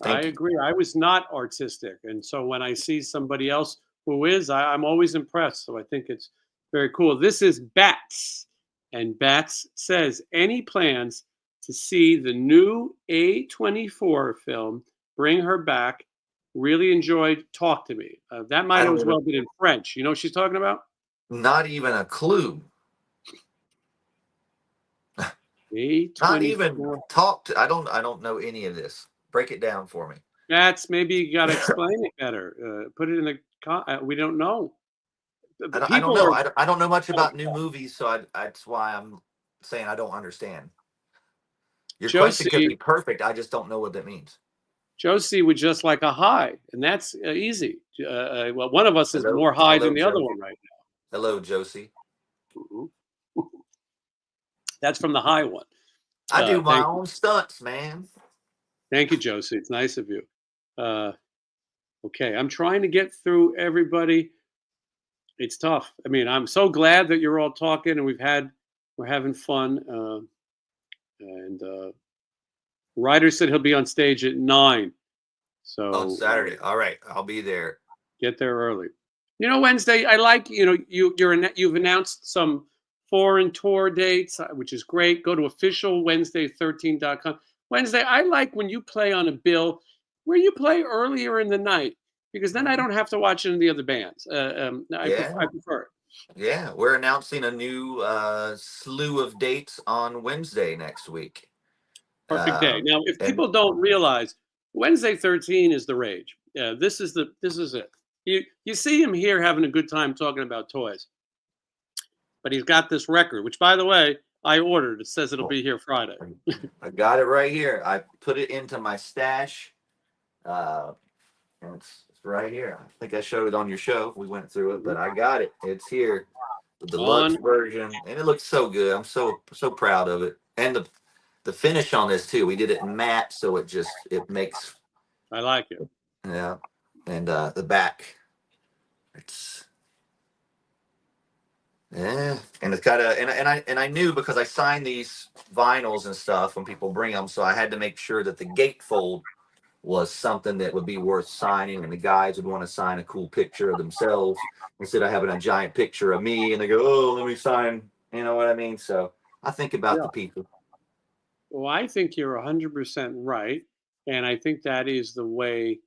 I Thank you. agree. I was not artistic, and so when I see somebody else who is, I'm always impressed. So I think it's very cool. This is Bats, and Bats says, any plans to see the new A24 film? Bring Her Back. Really enjoyed Talk to Me. That I might don't as even well be in French. You know what she's talking about? not even a clue. Not even A24. talked. I don't know any of this. Break it down for me. That's maybe you got to explain it better. Put it in the. We don't know. I don't People know. are. I don't know much about new movies, so that's why I'm saying I don't understand. Your question could Josie be perfect. I just don't know what that means. Josie would just like a high, and that's easy. Well, one of us is Hello, more high hello, than the other Joe. one right Hello, Josie. now. Mhm. That's from the high one. I do my Thank you. own stunts, man. Thank you, Josie. It's nice of you. Okay, I'm trying to get through everybody. It's tough. I mean, I'm so glad that you're all talking and we're having fun. And Ryder said he'll be on stage at 9. On So Saturday. All right, I'll be there. get there early. You know, Wednesday, I like, you've announced some foreign tour dates, which is great. Go to officialwednesday13.com. Wednesday, I like when you play on a bill where you play earlier in the night because then I don't have to watch any of the other bands. Yeah. I prefer it. Yeah, we're announcing a new slew of dates on Wednesday next week. Perfect day. Now, if And people don't realize, Wednesday 13 is the rage. This is it. You see him here having a good time talking about toys, but he's got this record, which by the way I ordered. It says it'll be here Friday. I got it right here. I put it into my stash. And it's right here. I think I showed it on your show. We went through it, but I got it. It's here, the deluxe version, and it looks so good. I'm so proud of it, and the finish on this too. We did it matte, so it makes. I like it. Yeah, and the back, it's yeah, and it's got a and I knew because I signed these vinyls and stuff when people bring them, so I had to make sure that the gatefold was something that would be worth signing, and the guys would want to sign a cool picture of themselves instead of having a giant picture of me and they go, oh, let me sign, you know what I mean? So I think about the people. Well, I think you're 100% right, and I think that is the way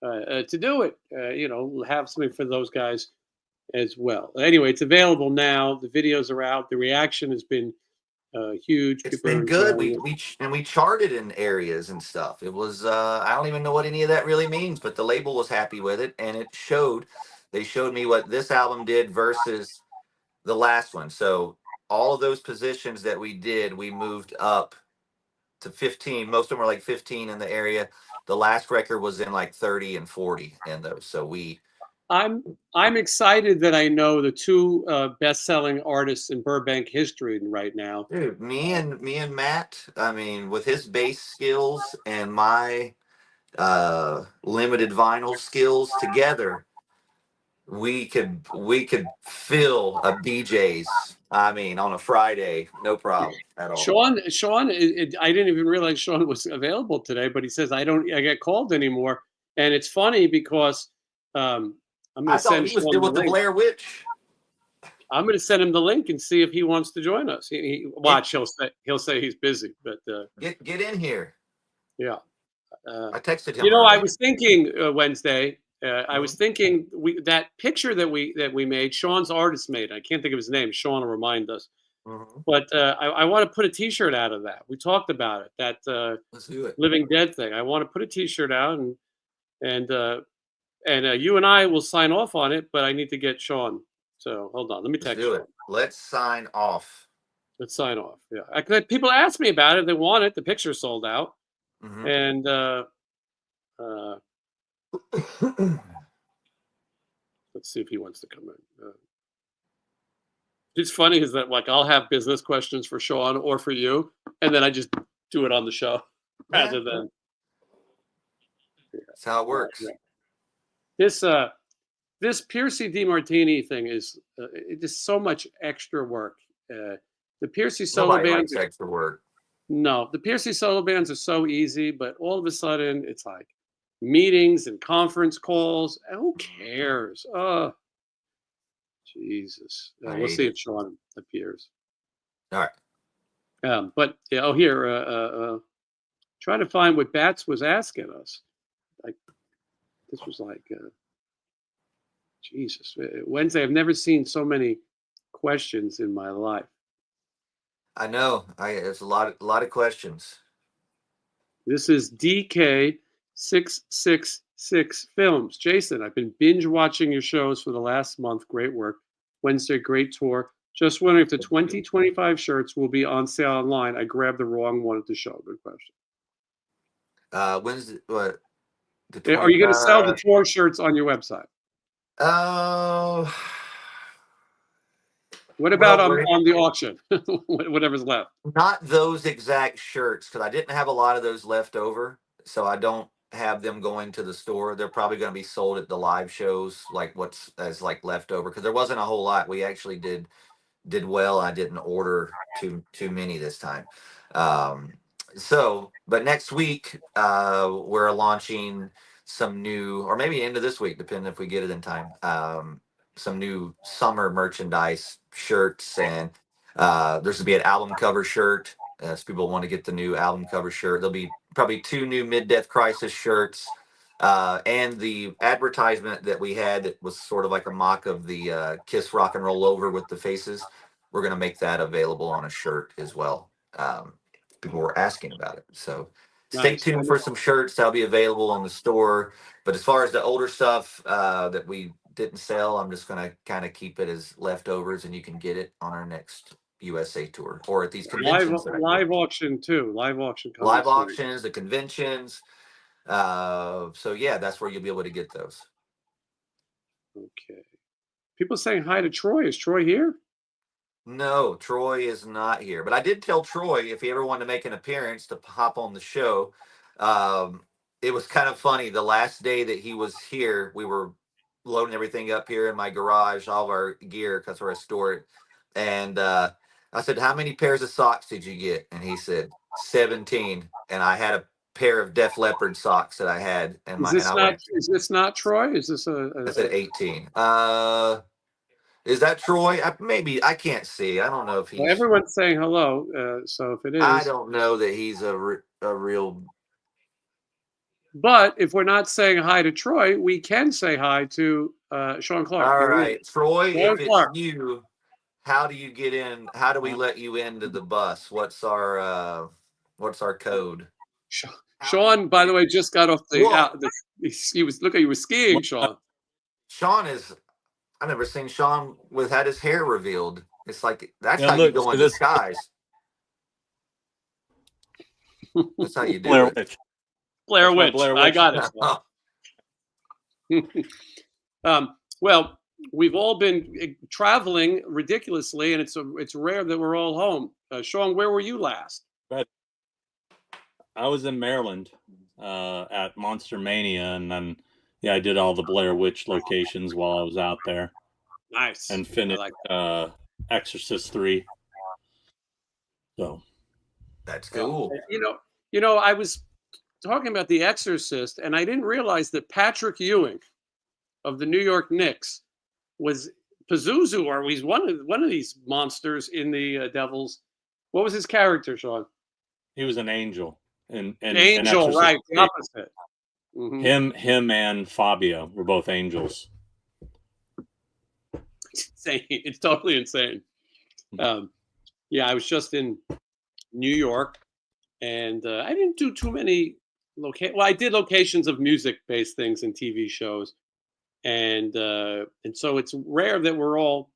to do it. Have something for those guys as well. Anyway, it's available now. The videos are out. The reaction has been huge. It's People are been good. enjoying it. We charted in areas and stuff. It was I don't even know what any of that really means, but the label was happy with it, and it showed. They showed me what this album did versus the last one. So all of those positions that we did, we moved up to 15. Most of them were like 15 in the area. The last record was in like 30 and 40 in those. So I'm excited that I know the two best-selling artists in Burbank history right now. dude, me and Matt, I mean, with his bass skills and my limited vinyl skills together, we could fill a BJ's. I mean, on a Friday, no problem at all. Sean, I didn't even realize Sean was available today, but he says I get called anymore, and it's funny because I'm going I to thought send he was Sean still the with the link. Blair Witch. I'm going to send him the link and see if he wants to join us. Watch, he'll say he's busy, but Get in here. yeah. I texted him. I earlier. was thinking Wednesday. I was thinking that picture that we made. Sean's artist made. I can't think of his name. Sean will remind us. Mhm. But I want to put a T-shirt out of that. We talked about it. That Let's do it. Living Dead thing. I want to put a T-shirt out, and you and I will sign off on it. But I need to get Sean. So hold on. Let me Let's text do Sean. it. Let's sign off. Let's sign off. Yeah. People ask me about it. They want it. The picture sold out. Mhm. And let's see if he wants to come in. It's funny is that like I'll have business questions for Sean or for you, and then I just do it on the show rather than. That's how it works. This Piercy DiMartini thing is it is so much extra work. The Piercy solo Nobody bands. likes extra work. No, the Piercy solo bands are so easy, but all of a sudden it's like meetings and conference calls. Who cares? Oh, Jesus. We'll see if Sean appears. All right. But here, trying to find what Bats was asking us. Like this was like, Jesus. Wednesday. I've never seen so many questions in my life. I know. It's a lot of questions. This is DK666 Films. Jason, I've been binge watching your shows for the last month. Great work. Wednesday, great tour. Just wondering if the 2025 shirts will be on sale online. I grabbed the wrong one at the show. Good question. When's what? Are you going to sell the tour shirts on your website? Oh, What about Well, we're on the auction? Whatever's left. not those exact shirts because I didn't have a lot of those left over, so I don't have them going to the store. They're probably going to be sold at the live shows, like what's as like leftover because there wasn't a whole lot. We actually did well. I didn't order too many this time. Um, but next week we're launching some new, or maybe into this week, depending if we get it in time. Some new summer merchandise shirts, and there's gonna be an album cover shirt. So people want to get the new album cover shirt. There'll be probably 2 new Mid-Death Crisis shirts. And the advertisement that we had that was sort of like a mock of the Kiss Rock and Roll Over with the faces, we're going to make that available on a shirt as well. People were asking about it. So stay Nice. tuned for some shirts that'll be available on the store. But as far as the older stuff that we didn't sell, I'm just going to kind of keep it as leftovers, and you can get it on our next USA tour or at these conventions. Live auction too. Live auction coming Live soon. auctions, the conventions. So yeah, that's where you'll be able to get those. Okay. People saying hi to Troy. Is Troy here? No, Troy is not here. But I did tell Troy if he ever wanted to make an appearance to hop on the show. It was kind of funny. The last day that he was here, we were loading everything up here in my garage, all of our gear, because where I store it. And I said, "How many pairs of socks did you get?" And he said, 17. And I had a pair of Def Leppard socks that I had. And Is this not Troy? Is this I said 18. Is that Troy? Maybe I can't see. I don't know if well, he's. everyone's saying hello. So if it is, I don't know that he's a real. But if we're not saying hi to Troy, we can say hi to Sean Clark. All Here he right, is. Troy. Sean If it's Clark. you, how do you get in? How do we let you into the bus? What's our code? Sean, by the way, just got off Whoa. he was he was skiing, Sean. Sean is. I've never seen Sean with had his hair revealed. It's like that's Yeah, how look, you go so in this- disguise. That's how you do Blair it. Witch. Blair That's my Witch. Blair I Witch. got it. Well, we've all been traveling ridiculously, and it's rare that we're all home. Sean, where were you last? I was in Maryland at Monster Mania, and then I did all the Blair Witch locations while I was out there, Nice. and finished Exorcist 3. So That's cool. I was talking about The Exorcist, and I didn't realize that Patrick Ewing of the New York Knicks was Pazuzu, or he's one of these monsters in the Devils. What was his character, Sean? he was an angel, and Angel, right? The opposite. Mm-hmm. Him and Fabio were both angels. It's insane. It's totally insane. I was just in New York, and I didn't do too many Well, I did locations of music-based things and TV shows, and so it's rare that we're all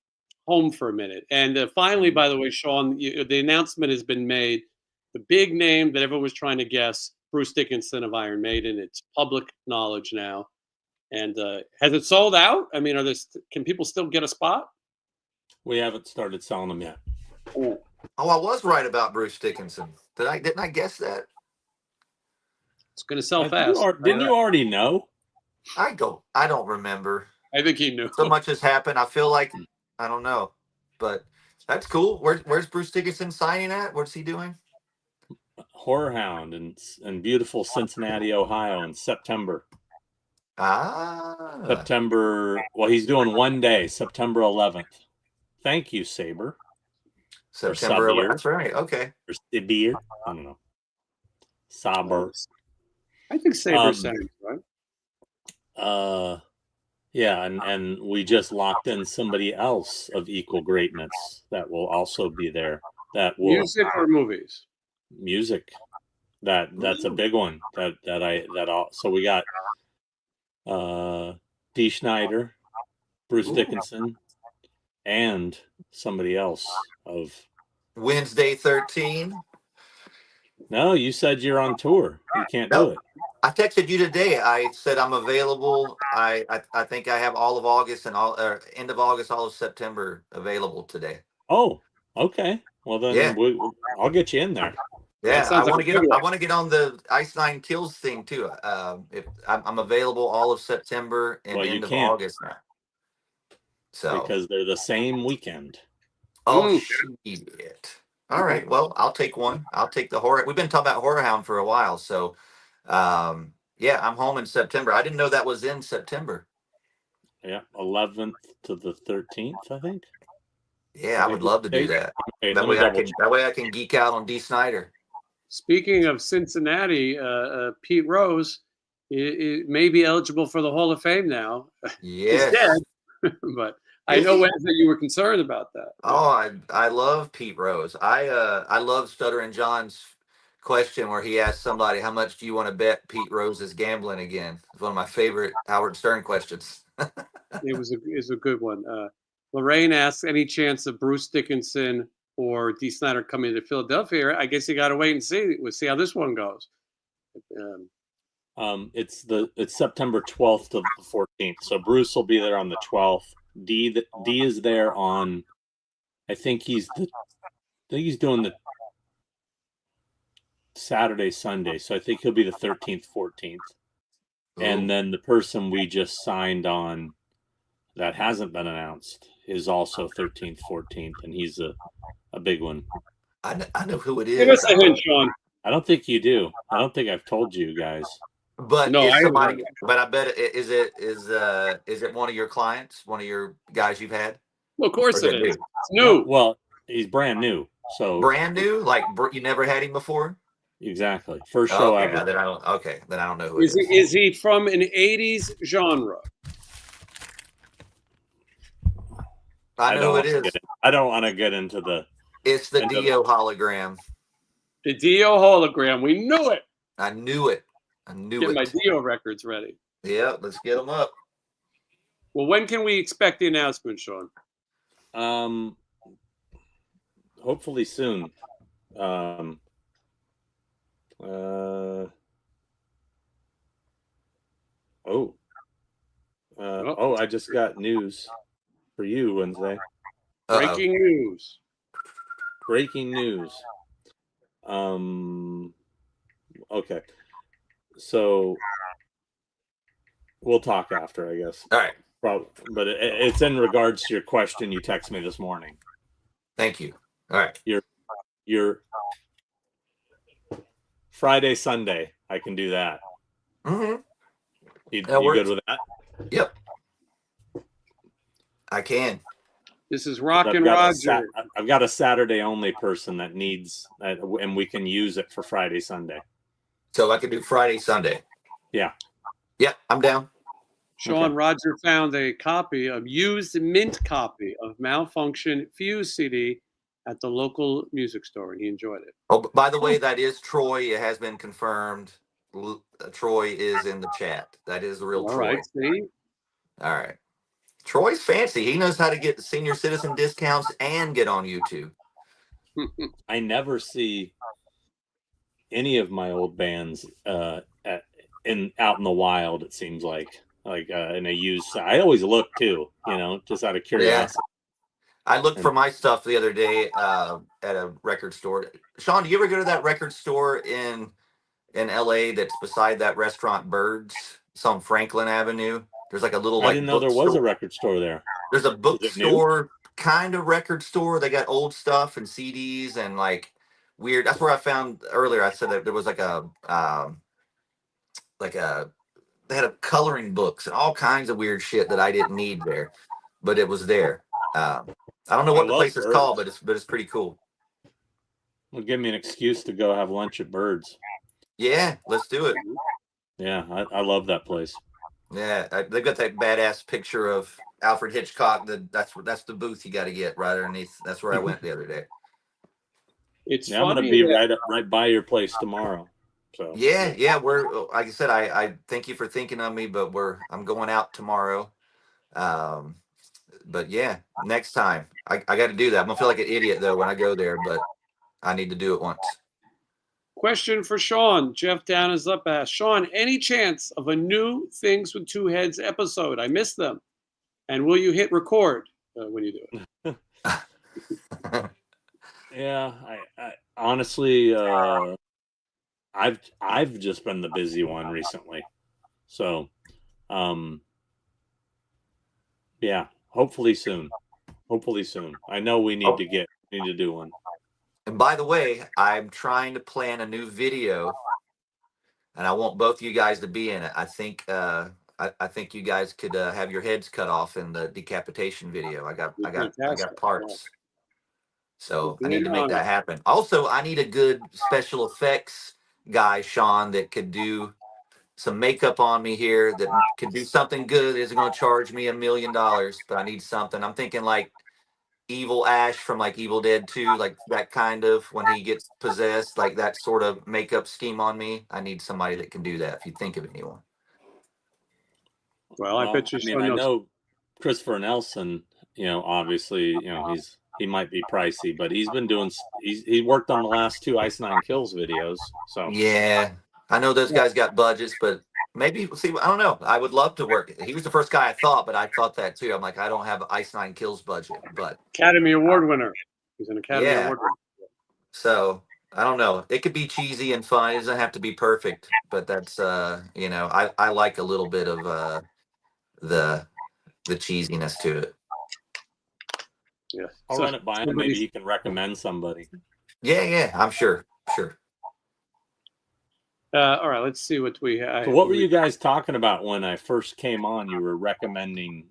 home for a minute. And finally, by the way, Sean, the announcement has been made. The big name that everyone was trying to guess, Bruce Dickinson of Iron Maiden. It's public knowledge now. And has it sold out? I mean, can people still get a spot? We haven't started selling them yet. Oh, I was right about Bruce Dickinson. Didn't I guess that? It's going to sell fast. Didn't you already know? I don't remember. I think he knew. So much has happened. I feel like I don't know, but that's cool. Where's Bruce Dickinson signing at? What's he doing? Horror Hound in beautiful Cincinnati, Ohio, in September. September. Well, he's doing one day, September 11th. Thank you, Saber. September 11th. That's right. Okay. Or Sabir. I don't know. Saber. I think Saber sounds right. Yeah, and we just locked in somebody else of equal greatness that will also be there. That will music or movies? Music. That's a big one. So we got Dee Snider, Bruce Dickinson, and somebody else of Wednesday 13. No, you said you're on tour. You can't do it. I texted you today. I said I'm available. I think I have all of August and end of August, all of September available today. Oh, okay. Well then, Yeah. I'll get you in there. Yeah, I sounds like want a to good get. I one. want to get on the Ice Nine Kills thing too. If I'm available all of September and Well, you end of can't August now. So, because they're the same weekend. oh Mm. shit. All right. Well, I'll take one. I'll take the horror. We've been talking about Horror Hound for a while, so yeah, I'm home in September. I didn't know that was in September. Yeah, 11th to the 13th, I think. Yeah, I would love to do that. Okay, That let me way I double can. check. That way I can geek out on D. Snyder. Speaking of Cincinnati, Pete Rose may be eligible for the Hall of Fame now. He's Yes. dead, but I Is know he? Wednesday you were concerned about that. Oh, I love Pete Rose. I love Stuttering John's question where he asked somebody, "How much do you want to bet Pete Rose is gambling again?" It's one of my favorite Howard Stern questions. It was a good one. Lorraine asks, any chance of Bruce Dickinson or Dee Snider coming to Philadelphia? I guess you got to wait and see. We'll see how this one goes. It's September 12th to the 14th. So Bruce will be there on the 12th. D is there on. I think he's doing the Saturday, Sunday. So I think he'll be the 13th, 14th. And Ooh. then the person we just signed on that hasn't been announced is also 13th, 14th, and he's a big one. I know who it Give is. us a hint, Sean. I don't think you do. I don't think I've told you guys. But No, is I haven't somebody? heard. But I bet is it one of your clients? One of your guys you've had? Well, of Or course is it it is. new? It's No, new. well, he's brand new. So Brand new? Like you never had him before? exactly. First show Okay, ever. then I don't. Okay, then I don't know who it Is is. he, is he from an 80s genre? I know who it is. I don't want to get into the. It's the End of- Dio hologram. The Dio hologram. We knew it. I knew it. I knew Get it. my Dio records ready. Yeah, let's get them up. Well, when can we expect the announcement, Sean? Hopefully soon. Oh, I just got news for you, Wednesday. Breaking news. Breaking news. Okay. So we'll talk after, I guess. All right. Probably, but it's in regards to your question you texted me this morning. Thank you. All right. Your Friday, Sunday, I can do that. Mm-hmm. You good with that? Yep. I can. This is Rockin' Roger. I've got a Saturday only person that needs, and we can use it for Friday, Sunday. So I can do Friday, Sunday. Yeah. Yep, I'm down. Sean, Okay. Roger found a copy of used mint copy of Malfunction Fuse CD at the local music store, and he enjoyed it. Oh, by the way, that is Troy. It has been confirmed. Troy is in the chat. That is the real All Troy. right, see? All right. Troy's fancy. He knows how to get senior citizen discounts and get on YouTube. I never see any of my old bands out in the wild. It seems like in a used. I always look too, just out of curiosity. Yeah. I looked for my stuff the other day at a record store. Sean, do you ever go to that record store in LA that's beside that restaurant Birds? It's on Franklin Avenue. There's like a little I didn't know there was a record store there. There's a bookstore kind of record store. They got old stuff and CDs and like weird. That's where I found earlier. I said that there was like they had a coloring books and all kinds of weird shit that I didn't need there, but it was there. I don't know what the place is called, but it's pretty cool. Well, give me an excuse to go have lunch at Birds. Yeah, let's do it. Yeah, I love that place. Yeah, they've got that badass picture of Alfred Hitchcock. That's the booth you got to get right underneath. That's where I went the other day. It's I'm going to be right by your place tomorrow. So yeah, we're like I said. I thank you for thinking of me, but I'm going out tomorrow. But yeah, next time I got to do that. I'm gonna feel like an idiot though when I go there, but I need to do it once. Question for Sean. Jeff Down is up asked, Sean, any chance of a new Things with Two Heads episode? I missed them. And will you hit record when you do it? Yeah, I honestly, I've just been the busy one recently. So, um, yeah, hopefully soon. Hopefully soon. I know we need to do one. And by the way, I'm trying to plan a new video, and I want both you guys to be in it. I think I think you guys could have your heads cut off in the decapitation video. I got Fantastic. parts. So I Be need in to make on that it. happen. Also, I need a good special effects guy, Sean, that could do some makeup on me here, that could do something good. Isn't going to charge me $1 million, but I need something. I'm thinking like Evil Ash from like Evil Dead 2, like that kind of, when he gets possessed, like that sort of makeup scheme on me. I need somebody that can do that. If you think of anyone. Well, I Well, bet you I mean, Sean I knows. know Christopher Nelson. Obviously, he might be pricey, but he's been doing. He worked on the last 2 Ice Nine Kills videos. So Yeah, I know those guys got budgets, but maybe see. I don't know. I would love to work. He was the first guy I thought, but I thought that too. I'm like, I don't have Ice Nine Kills budget, but Academy uh, Award winner. He's an Academy yeah. Award winner. So I don't know. It could be cheesy and fun. It doesn't have to be perfect, but that's I like a little bit of the cheesiness to it. Yeah. I'll run it by him. Maybe he can recommend somebody. Yeah, I'm sure. All right, let's see what we have. So, what were you guys talking about when I first came on? You were recommending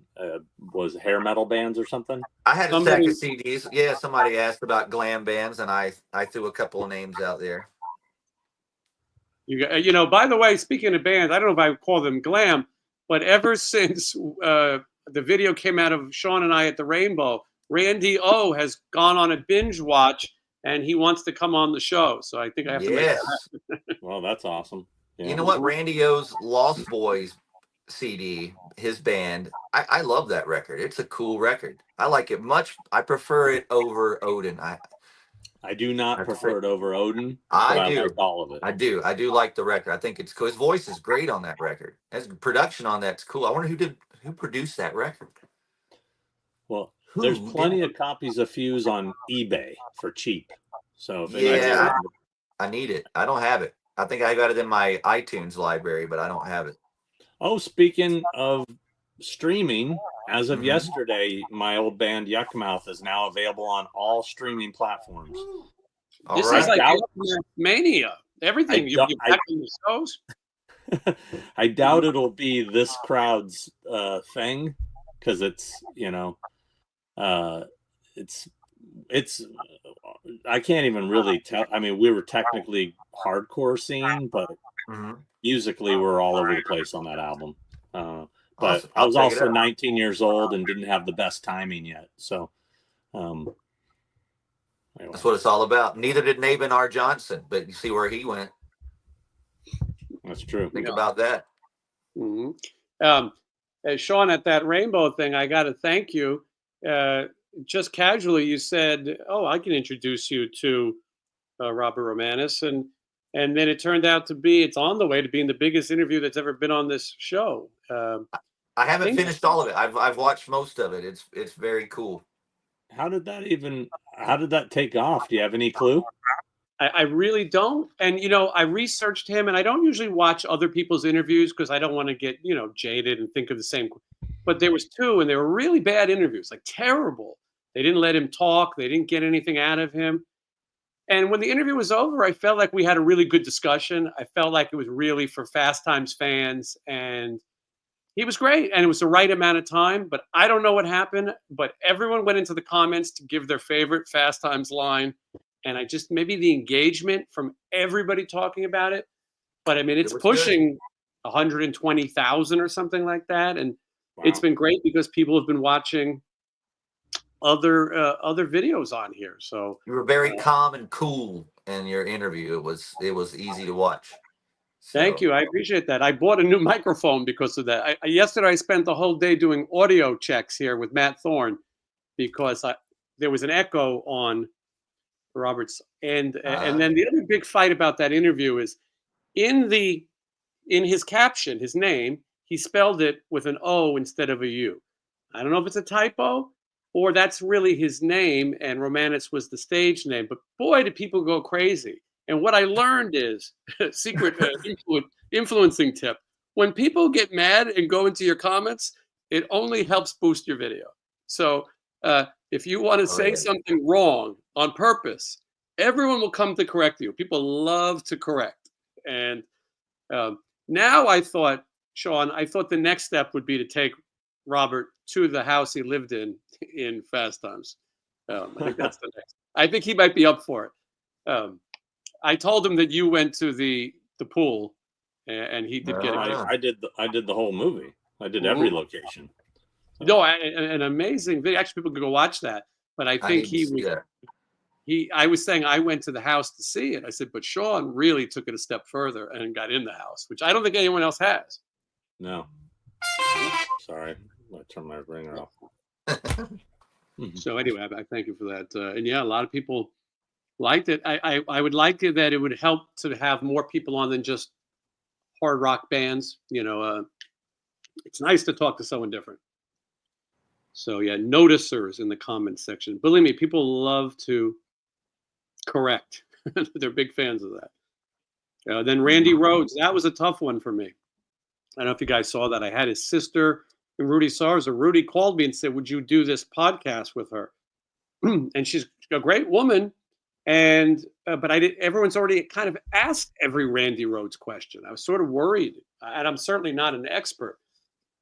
was hair metal bands or something? I had a stack of CDs. Yeah, somebody asked about glam bands, and I threw a couple of names out there. By the way, speaking of bands, I don't know if I would call them glam, but ever since the video came out of Sean and I at the Rainbow, Randy O has gone on a binge watch, and he wants to come on the show. So I think I have to make that happen. Well, that's awesome. Yeah. You know what? Randy O's Lost Boys CD, his band, I love that record. It's a cool record. I like it much. I prefer it over Odin. I do not prefer it over Odin. I do. Like all of it. I do like the record. I think it's cool. His voice is great on that record. His production on that's cool. I wonder who produced that record. Well, there's plenty of copies of Fuse on eBay for cheap. So if I need it. I don't have it. I think I got it in my iTunes library, but I don't have it. Oh, speaking of streaming, as of yesterday, my old band Yuckmouth is now available on all streaming platforms. This is like mania. Everything you back in the shows. I doubt it'll be this crowd's thing, because it's it's I can't even really tell. I mean, we were technically hardcore scene, but musically we're all over the place on that album. But I was also 19 years old and didn't have the best timing yet. So anyway. That's what it's all about. Neither did Nabin R. Johnson, but you see where he went. That's true. Think about that. Sean, at that Rainbow thing, I got to thank you. Just casually, you said, "Oh, I can introduce you to Robert Romanus," and then it turned out to be it's on the way to being the biggest interview that's ever been on this show. I haven't finished all of it. I've watched most of it. It's very cool. How did that take off? Do you have any clue? I really don't. And, I researched him, and I don't usually watch other people's interviews because I don't want to get, jaded and think of the same. But there was 2, and they were really bad interviews, like terrible. They didn't let him talk. They didn't get anything out of him. And when the interview was over, I felt like we had a really good discussion. I felt like it was really for Fast Times fans, and he was great, and it was the right amount of time. But I don't know what happened, but everyone went into the comments to give their favorite Fast Times line. And maybe the engagement from everybody talking about it. But I mean, it's pushing 120,000 or something like that. And it's been great because people have been watching other videos on here. So you were very calm and cool in your interview. It was easy to watch. So. Thank you. I appreciate that. I bought a new microphone because of that. Yesterday, I spent the whole day doing audio checks here with Matt Thorne because there was an echo on Roberts. And then the other big fight about that interview is in his caption, his name, he spelled it with an O instead of a U. I don't know if it's a typo or that's really his name and Romanus was the stage name. But boy, did people go crazy. And what I learned is secret influencing tip. When people get mad and go into your comments, it only helps boost your video. So if you want to say something wrong on purpose, everyone will come to correct you. People love to correct. And now I thought, Sean, the next step would be to take Robert to the house he lived in Fast Times. I think that's the next. I think he might be up for it. I told him that you went to the pool, and he did get it. I did the whole movie. I did every location. So. No, an amazing video. Actually, people could go watch that. But I think I was saying I went to the house to see it. I said, but Sean really took it a step further and got in the house, which I don't think anyone else has. No. Sorry, I turned my ringer off. So anyway, I thank you for that. And yeah, a lot of people liked it. I would like it that it would help to have more people on than just hard rock bands. It's nice to talk to someone different. So yeah, noticers in the comments section. Believe me, people love to correct. They're big fans of that. Then Randy Rhoads, that was a tough one for me. I don't know if you guys saw that. I had his sister and Rudy Sarza. Rudy called me and said, would you do this podcast with her? And she's a great woman. And but everyone's already kind of asked every Randy Rhoads question. I was sort of worried, and I'm certainly not an expert,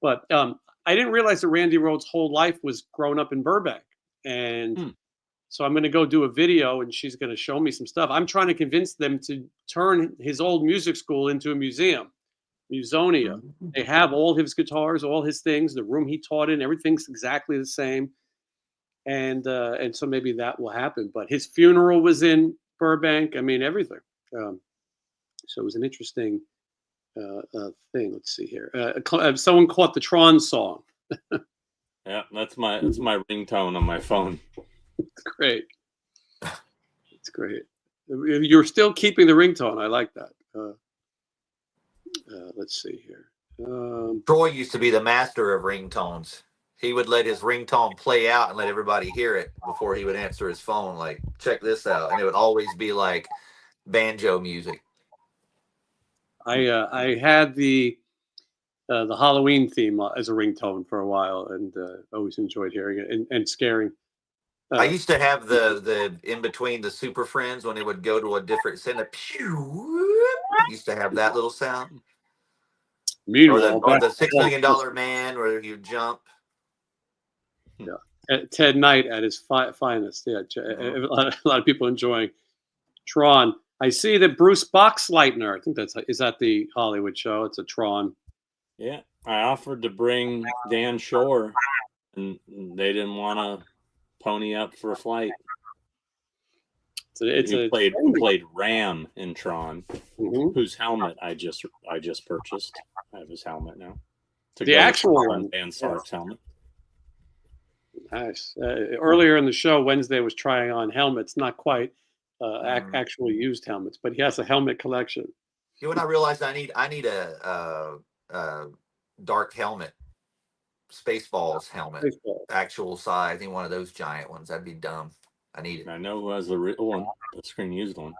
but I didn't realize that Randy Rhoads' whole life was growing up in Burbank. And so I'm going to go do a video, and she's going to show me some stuff. I'm trying to convince them to turn his old music school into a museum, Musonia. They have all his guitars, all his things, the room he taught in, everything's exactly the same. And so maybe that will happen. But his funeral was in Burbank. I mean, everything. So it was an interesting thing. Let's see here. Someone caught the Tron song. Yeah, that's my ringtone on my phone. It's great. It's great. You're still keeping the ringtone. I like that. Let's see here. Troy used to be the master of ringtones. He would let his ringtone play out and let everybody hear it before he would answer his phone. Like, check this out, and it would always be like banjo music. I had the Halloween theme as a ringtone for a while, and always enjoyed hearing it and scaring. I used to have the in between the Super Friends when it would go to a different send a pew. Used to have that little sound. Meanwhile, or the $6 Million Man where you jump. Yeah, Ted Knight at his finest. Yeah, a lot of people enjoying Tron. I see that Bruce Boxleitner. I think is that the Hollywood show. It's a Tron. Yeah, I offered to bring Dan Shore, and they didn't want to pony up for a flight. He played Ram in Tron, whose helmet I just purchased. I have his helmet now. The actual one, Dan Sark's helmet. Nice. Earlier in the show, Wednesday was trying on helmets, not quite actually used helmets, but he has a helmet collection. You know what I realized? I need a dark helmet, Spaceballs helmet, actual size. I need one of those giant ones. That'd be dumb. I need it. I know who has the real one, the screen used one.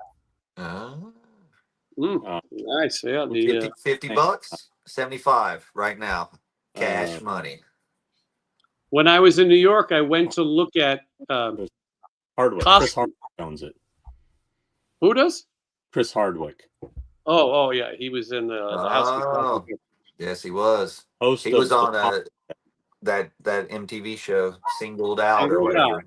Nice. Yeah, 50 bucks, 75 right now, cash money. When I was in New York, I went to look at Hardwick. Chris Hardwick owns it. Who does? Chris Hardwick. Oh, yeah. He was in the house. Yes, he was. He was on that MTV show, Singled Out or whatever.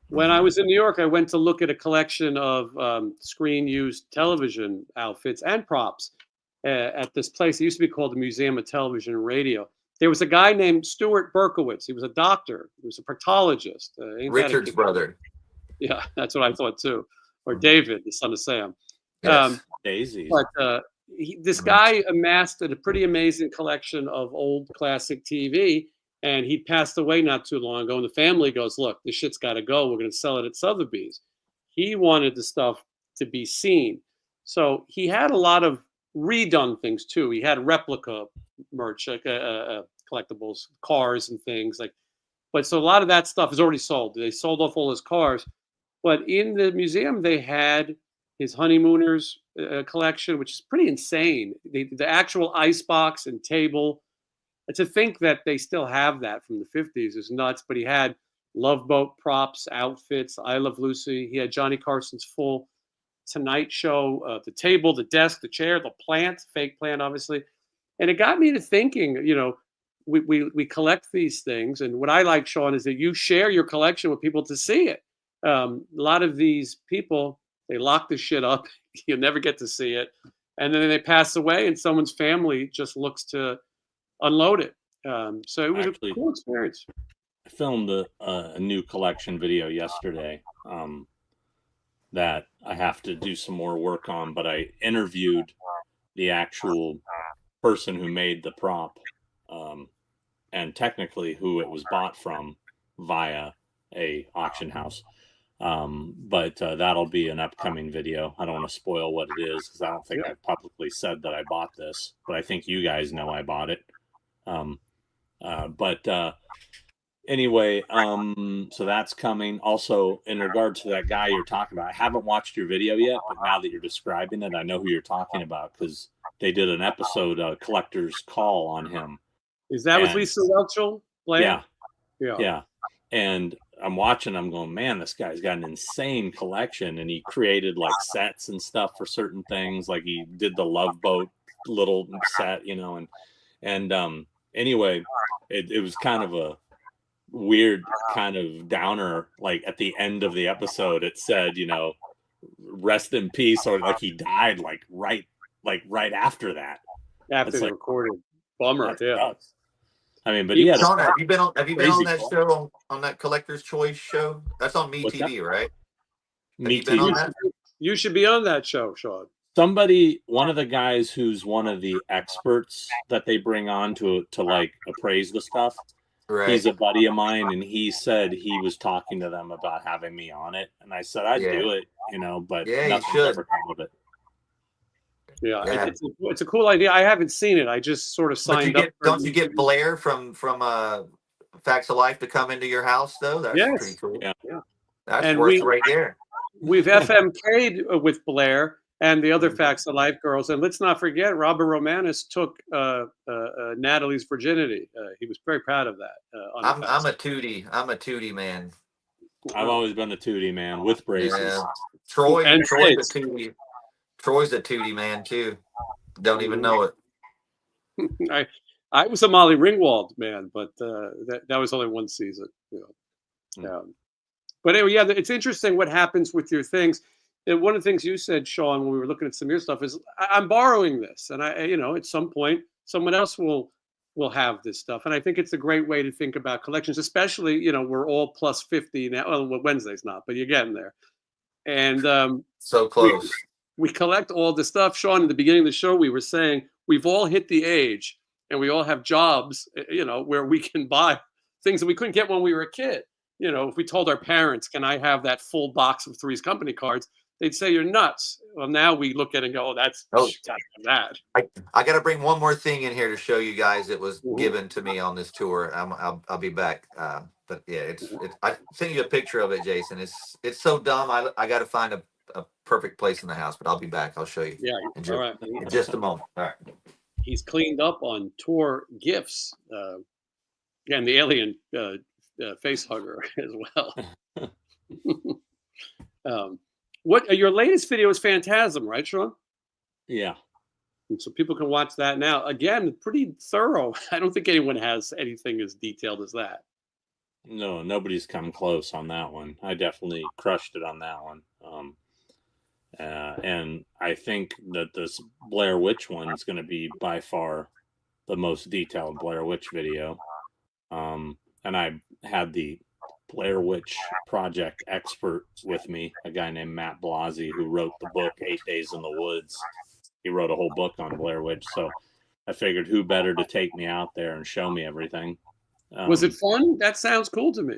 When I was in New York, I went to look at a collection of screen-used television outfits and props at this place. It used to be called the Museum of Television and Radio. There was a guy named Stuart Berkowitz. He was a doctor. He was a proctologist. Richard's brother. Yeah, that's what I thought too. Or David, the son of Sam. Yes. Daisy. But this guy amassed a pretty amazing collection of old classic TV. And he passed away not too long ago. And the family goes, look, this shit's got to go. We're going to sell it at Sotheby's. He wanted the stuff to be seen. So he had a lot of redone things, too. He had replica merch, like collectibles, cars and things. Like But so a lot of that stuff is already sold. They sold off all his cars. But in the museum, they had his honeymooners collection, which is pretty insane. The actual ice box and table. To think that they still have that from the 50s is nuts. But he had Love Boat props, outfits, I Love Lucy. He had Johnny Carson's full Tonight Show, the table, the desk, the chair, the plant, fake plant, obviously. And it got me to thinking, we collect these things. And what I like, Sean, is that you share your collection with people to see it. A lot of these people, they lock the shit up. You'll never get to see it. And then they pass away and someone's family just looks to unload it. So it was Actually, a cool experience. I filmed a new collection video yesterday that I have to do some more work on, but I interviewed the actual person who made the prop, and technically who it was bought from via a auction house. But that'll be an upcoming video. I don't want to spoil what it is because I don't think I've publicly said that I bought this, but I think you guys know I bought it. Anyway, so that's coming. Also, in regards to that guy you're talking about, I haven't watched your video yet, but now that you're describing it, I know who you're talking about because they did an episode, Collector's Call, on him. Is that with Lisa Whelchel? Yeah. And I'm watching, I'm going, man, this guy's got an insane collection. And he created like sets and stuff for certain things. Like he did the Love Boat little set, anyway, it was kind of a weird kind of downer. Like at the end of the episode, it said, rest in peace, or like he died right after that. After they recorded. Bummer, yeah. Nuts. I mean, but yeah. Sean, have you been on that show, on that Collector's Choice show? That's on MeTV, right? MeTV. You should be on that show, Sean. One of the guys who's one of the experts that they bring on to like appraise the stuff. Right. He's a buddy of mine, and he said he was talking to them about having me on it, and I said I'd do it, but nothing's ever come of it. Yeah. It's a cool idea. I haven't seen it. I just sort of signed up. Don't you get Blair from Facts of Life to come into your house though? That's pretty cool. Yeah. That's worth right there. We've FMK'd with Blair and the other Facts of Life girls, and let's not forget Robert Romanus took Natalie's virginity. He was very proud of that. I'm a Tootie man. I've always been a Tootie man with braces. Yeah. Troy's a Tootie. Troy's a Tootie man too. Don't even know it. I was a Molly Ringwald man, but that was only one season. But anyway, it's interesting what happens with your things. And one of the things you said, Sean, when we were looking at some of your stuff, is I'm borrowing this, and at some point someone else will have this stuff. And I think it's a great way to think about collections, especially we're all plus 50 now. Well, Wednesday's not, but you're getting there. And so close. We collect all the stuff. Sean, at the beginning of the show, we were saying we've all hit the age and we all have jobs, where we can buy things that we couldn't get when we were a kid. If we told our parents, can I have that full box of Three's Company cards? They'd say you're nuts. Well, now we look at it and go, that's that. I got to bring one more thing in here to show you guys. It was given to me on this tour. I'll be back. But yeah, I sent you a picture of it, Jason. It's so dumb. I got to find a perfect place in the house, but I'll be back. I'll show you. Yeah. In just a moment. All right. He's cleaned up on tour gifts. And the alien face hugger as well. What your latest video is Phantasm, right, Sean? Yeah. And so people can watch that now. Again, pretty thorough. I don't think anyone has anything as detailed as that. No, nobody's come close on that one. I definitely crushed it on that one. And I think that this Blair Witch one is going to be by far the most detailed Blair Witch video. And I had the Blair Witch Project expert with me, a guy named Matt Blasey, who wrote the book 8 Days in the Woods. He wrote a whole book on Blair Witch, so I figured who better to take me out there and show me everything. Was it fun? That sounds cool to me.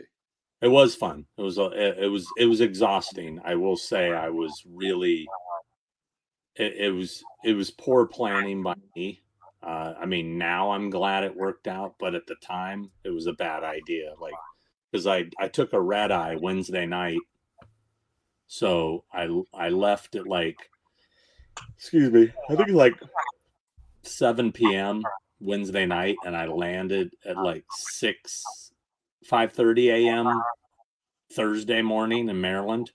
It was fun. It was exhausting. I will say I was really. It was poor planning by me. I mean, now I'm glad it worked out, but at the time it was a bad idea. Like because I took a red eye Wednesday night. So I left at like, excuse me, I think like 7 p.m. Wednesday night, and I landed at like 5:30 a.m. Thursday morning in Maryland.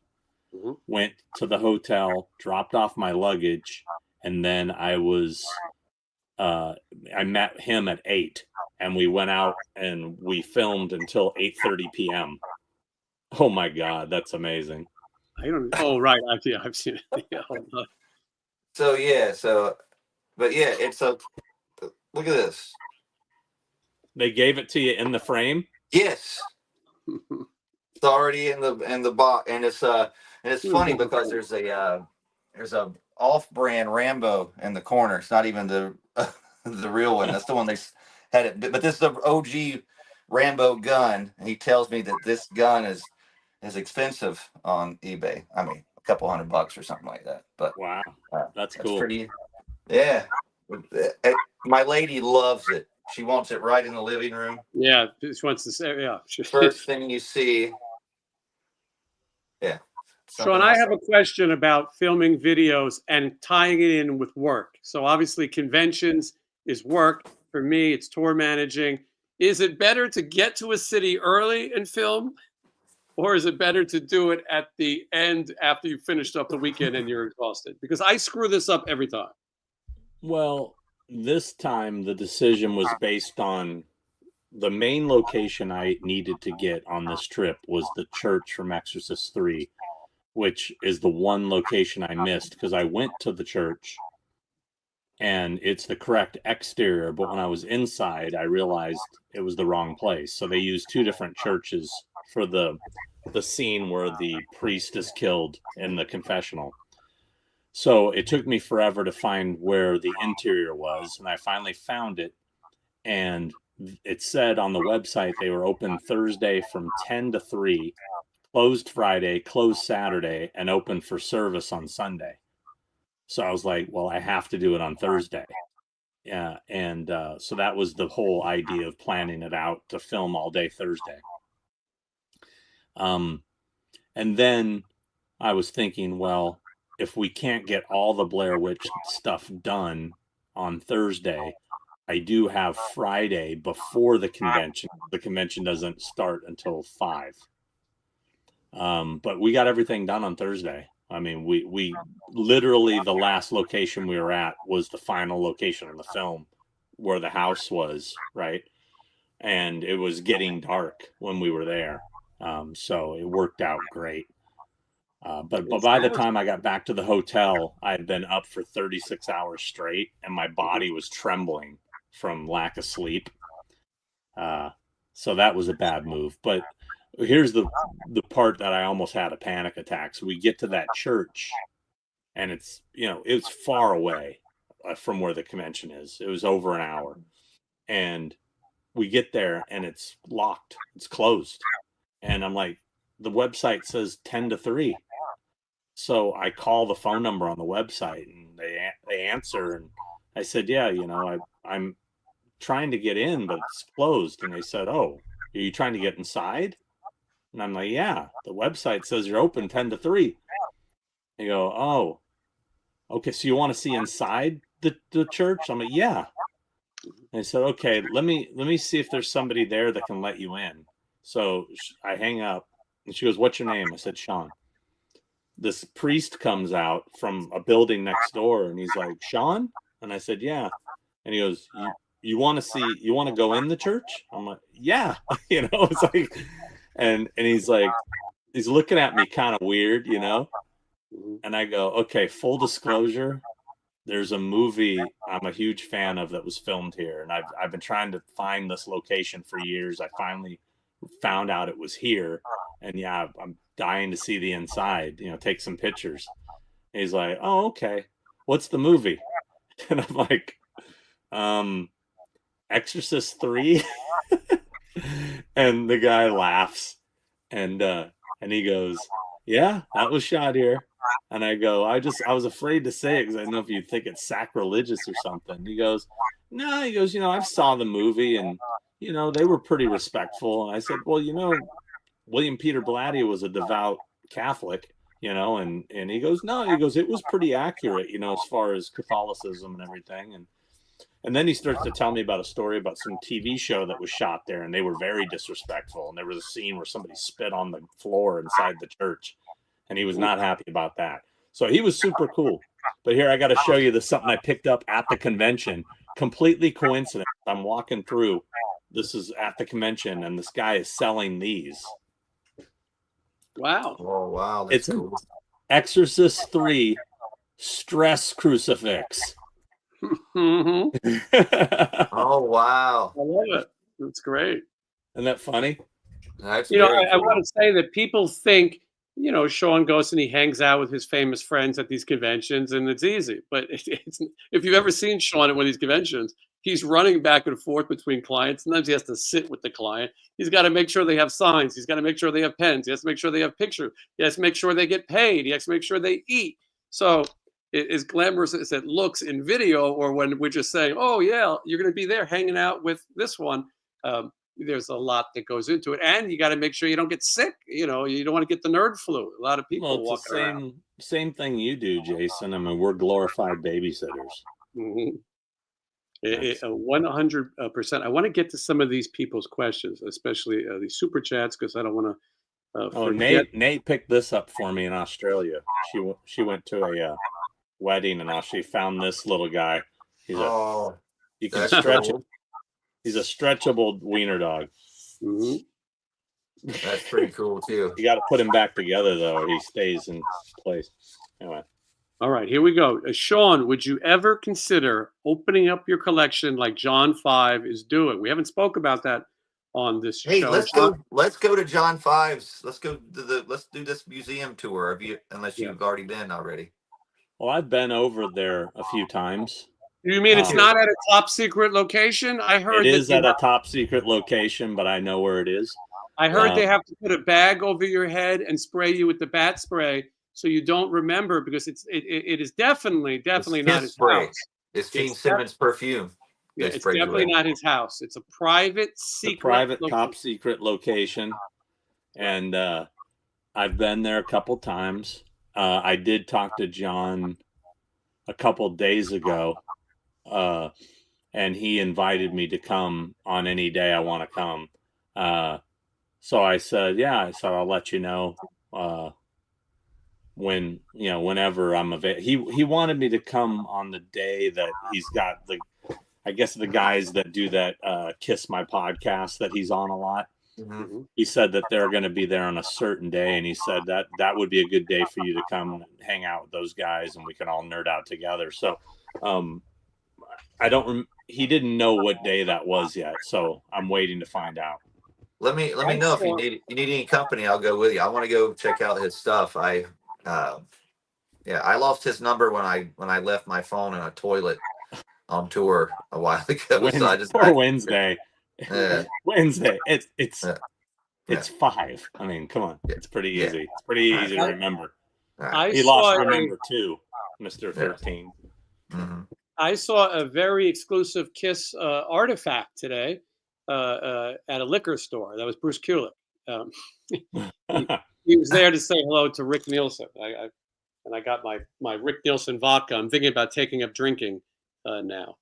Mhm. Went to the hotel, dropped off my luggage, and then I met him at 8, and we went out and we filmed until 8:30 p.m. Oh my God, that's amazing. I don't. Oh, right. I've seen it. Yeah, hold on. So yeah, but yeah, it's a look at this. They gave it to you in the frame. Yes, it's already in the box, and it's funny because there's a off-brand Rambo in the corner. It's not even the the real one. That's the one they had it. But this is the OG Rambo gun, and he tells me that this gun is expensive on eBay. I mean, a couple $100 or something like that. But Wow, that's cool. pretty. Yeah, my lady loves it. She wants it right in the living room. Yeah, just wants to say, yeah. First thing you see. Yeah. Sean, I have a question about filming videos and tying it in with work. So obviously conventions is work. For me, it's tour managing. Is it better to get to a city early and film? Or is it better to do it at the end after you've finished up the weekend and you're exhausted? Because I screw this up every time. Well, this time the decision was based on the main location I needed to get on this trip was the church from Exorcist 3, which is the one location I missed because I went to the church and it's the correct exterior, but when I was inside, I realized it was the wrong place. So they used two different churches for the scene where the priest is killed in the confessional. So it took me forever to find where the interior was, and I finally found it. And it said on the website they were open Thursday from 10 to 3, closed Friday, closed Saturday, and open for service on Sunday. So I was like, well, I have to do it on Thursday. Yeah, and so that was the whole idea of planning it out to film all day Thursday. And then I was thinking, well, if we can't get all the Blair Witch stuff done on Thursday, I do have Friday before the convention. The convention doesn't start until 5. But we got everything done on Thursday. I mean, we literally, the last location we were at was the final location of the film where the house was, right? And it was getting dark when we were there. So it worked out great. But by the time I got back to the hotel, I had been up for 36 hours straight and my body was trembling from lack of sleep. So that was a bad move. But here's the part that I almost had a panic attack. So we get to that church and it's far away from where the convention is. It was over an hour. And we get there and it's locked. It's closed. And I'm like, the website says 10 to 3. So I call the phone number on the website and they answer. And I said, yeah, I'm trying to get in, but it's closed. And they said, oh, are you trying to get inside? And I'm like, yeah, the website says you're open 10 to 3. They go, oh, okay. So you want to see inside the church? I'm like, yeah. And I said, okay, let me see if there's somebody there that can let you in. So I hang up and she goes, what's your name? I said, Sean. This priest comes out from a building next door and he's like, Sean? And I said, yeah. And he goes, you want to go in the church? I'm like, yeah. It's like, and he's like, he's looking at me kind of weird, and I go, okay, full disclosure. There's a movie I'm a huge fan of that was filmed here. And I've been trying to find this location for years. I finally found out it was here. And yeah, I'm dying to see the inside, take some pictures. And he's like, oh, okay. What's the movie? And I'm like, Exorcist 3. And the guy laughs and he goes, yeah, that was shot here. And I go, I was afraid to say it because I don't know if you'd think it's sacrilegious or something. He goes, no, I saw the movie and, they were pretty respectful. And I said, well, William Peter Blatty was a devout Catholic, and he goes, no, he goes, it was pretty accurate, as far as Catholicism and everything. And then he starts to tell me about a story about some TV show that was shot there, and they were very disrespectful. And there was a scene where somebody spit on the floor inside the church, and he was not happy about that. So he was super cool. But here, I got to show you something I picked up at the convention. Completely coincidence. I'm walking through. This is at the convention, and this guy is selling these. Wow. Oh, wow. That's It's cool. Exorcist 3 stress crucifix. Mm-hmm. Oh, wow. I love it. That's great. Isn't that funny? That's You know, very I cool. want to say that people think, Sean goes and he hangs out with his famous friends at these conventions, and it's easy. But it's if you've ever seen Sean at one of these conventions, he's running back and forth between clients. Sometimes he has to sit with the client. He's got to make sure they have signs. He's got to make sure they have pens. He has to make sure they have pictures. He has to make sure they get paid. He has to make sure they eat. So as glamorous as it looks in video, or when we're just saying, oh, yeah, you're going to be there hanging out with this one, there's a lot that goes into it. And you got to make sure you don't get sick. You don't want to get the nerd flu. A lot of people Well, it's walking the around. same thing you do, Jason. I mean, we're glorified babysitters. Mhm. 100%. I want to get to some of these people's questions, especially these super chats, because I don't want to Oh, forget. Nate picked this up for me in Australia. She went to a wedding, and she found this little guy. You can that's stretch cool. it. He's a stretchable wiener dog. Mhm. That's pretty cool, too. You got to put him back together, though, or he stays in place. Anyway. All right, here we go. Sean, would you ever consider opening up your collection like John 5 is doing? We haven't spoke about that on this Hey, show. let's go to John 5's. Let's do this museum tour unless Yeah. you've already been already. Well, I've been over there a few times. You mean it's Um, not at a top secret location? I heard It is that at a top secret location, but I know where it is. I heard they have to put a bag over your head and spray you with the bat spray so you don't remember, because it is definitely not his spray. house. It's Gene Simmons perfume. Yeah, They it's sprayed you definitely with. not his house. It's a private secret. The private location. top secret location, and I've been there a couple times. I did talk to John a couple days ago, and he invited me to come on any day I want to come. So I said, yeah. I said, I'll let you know whenever I'm available. He wanted me to come on the day that he's got I guess the guys that do that Kiss My podcast that he's on a lot. Mm-hmm. He said that they're going to be there on a certain day, and he said that would be a good day for you to come and hang out with those guys, and we can all nerd out together. So he didn't know what day that was yet, so I'm waiting to find out. Let me know if you need any company. I'll go with you. I want to go check out his stuff. I lost his number when I left my phone in a toilet on tour a while ago. Wednesday. Wednesday. It's 5. I mean, come on. It's pretty easy. It's pretty easy to remember. He lost remember too, Mr. 13. Mm-hmm. I saw a very exclusive Kiss artifact today at a liquor store. That was Bruce Kulick. He was there to say hello to Rick Nielsen. I got my Rick Nielsen vodka. I'm thinking about taking up drinking now.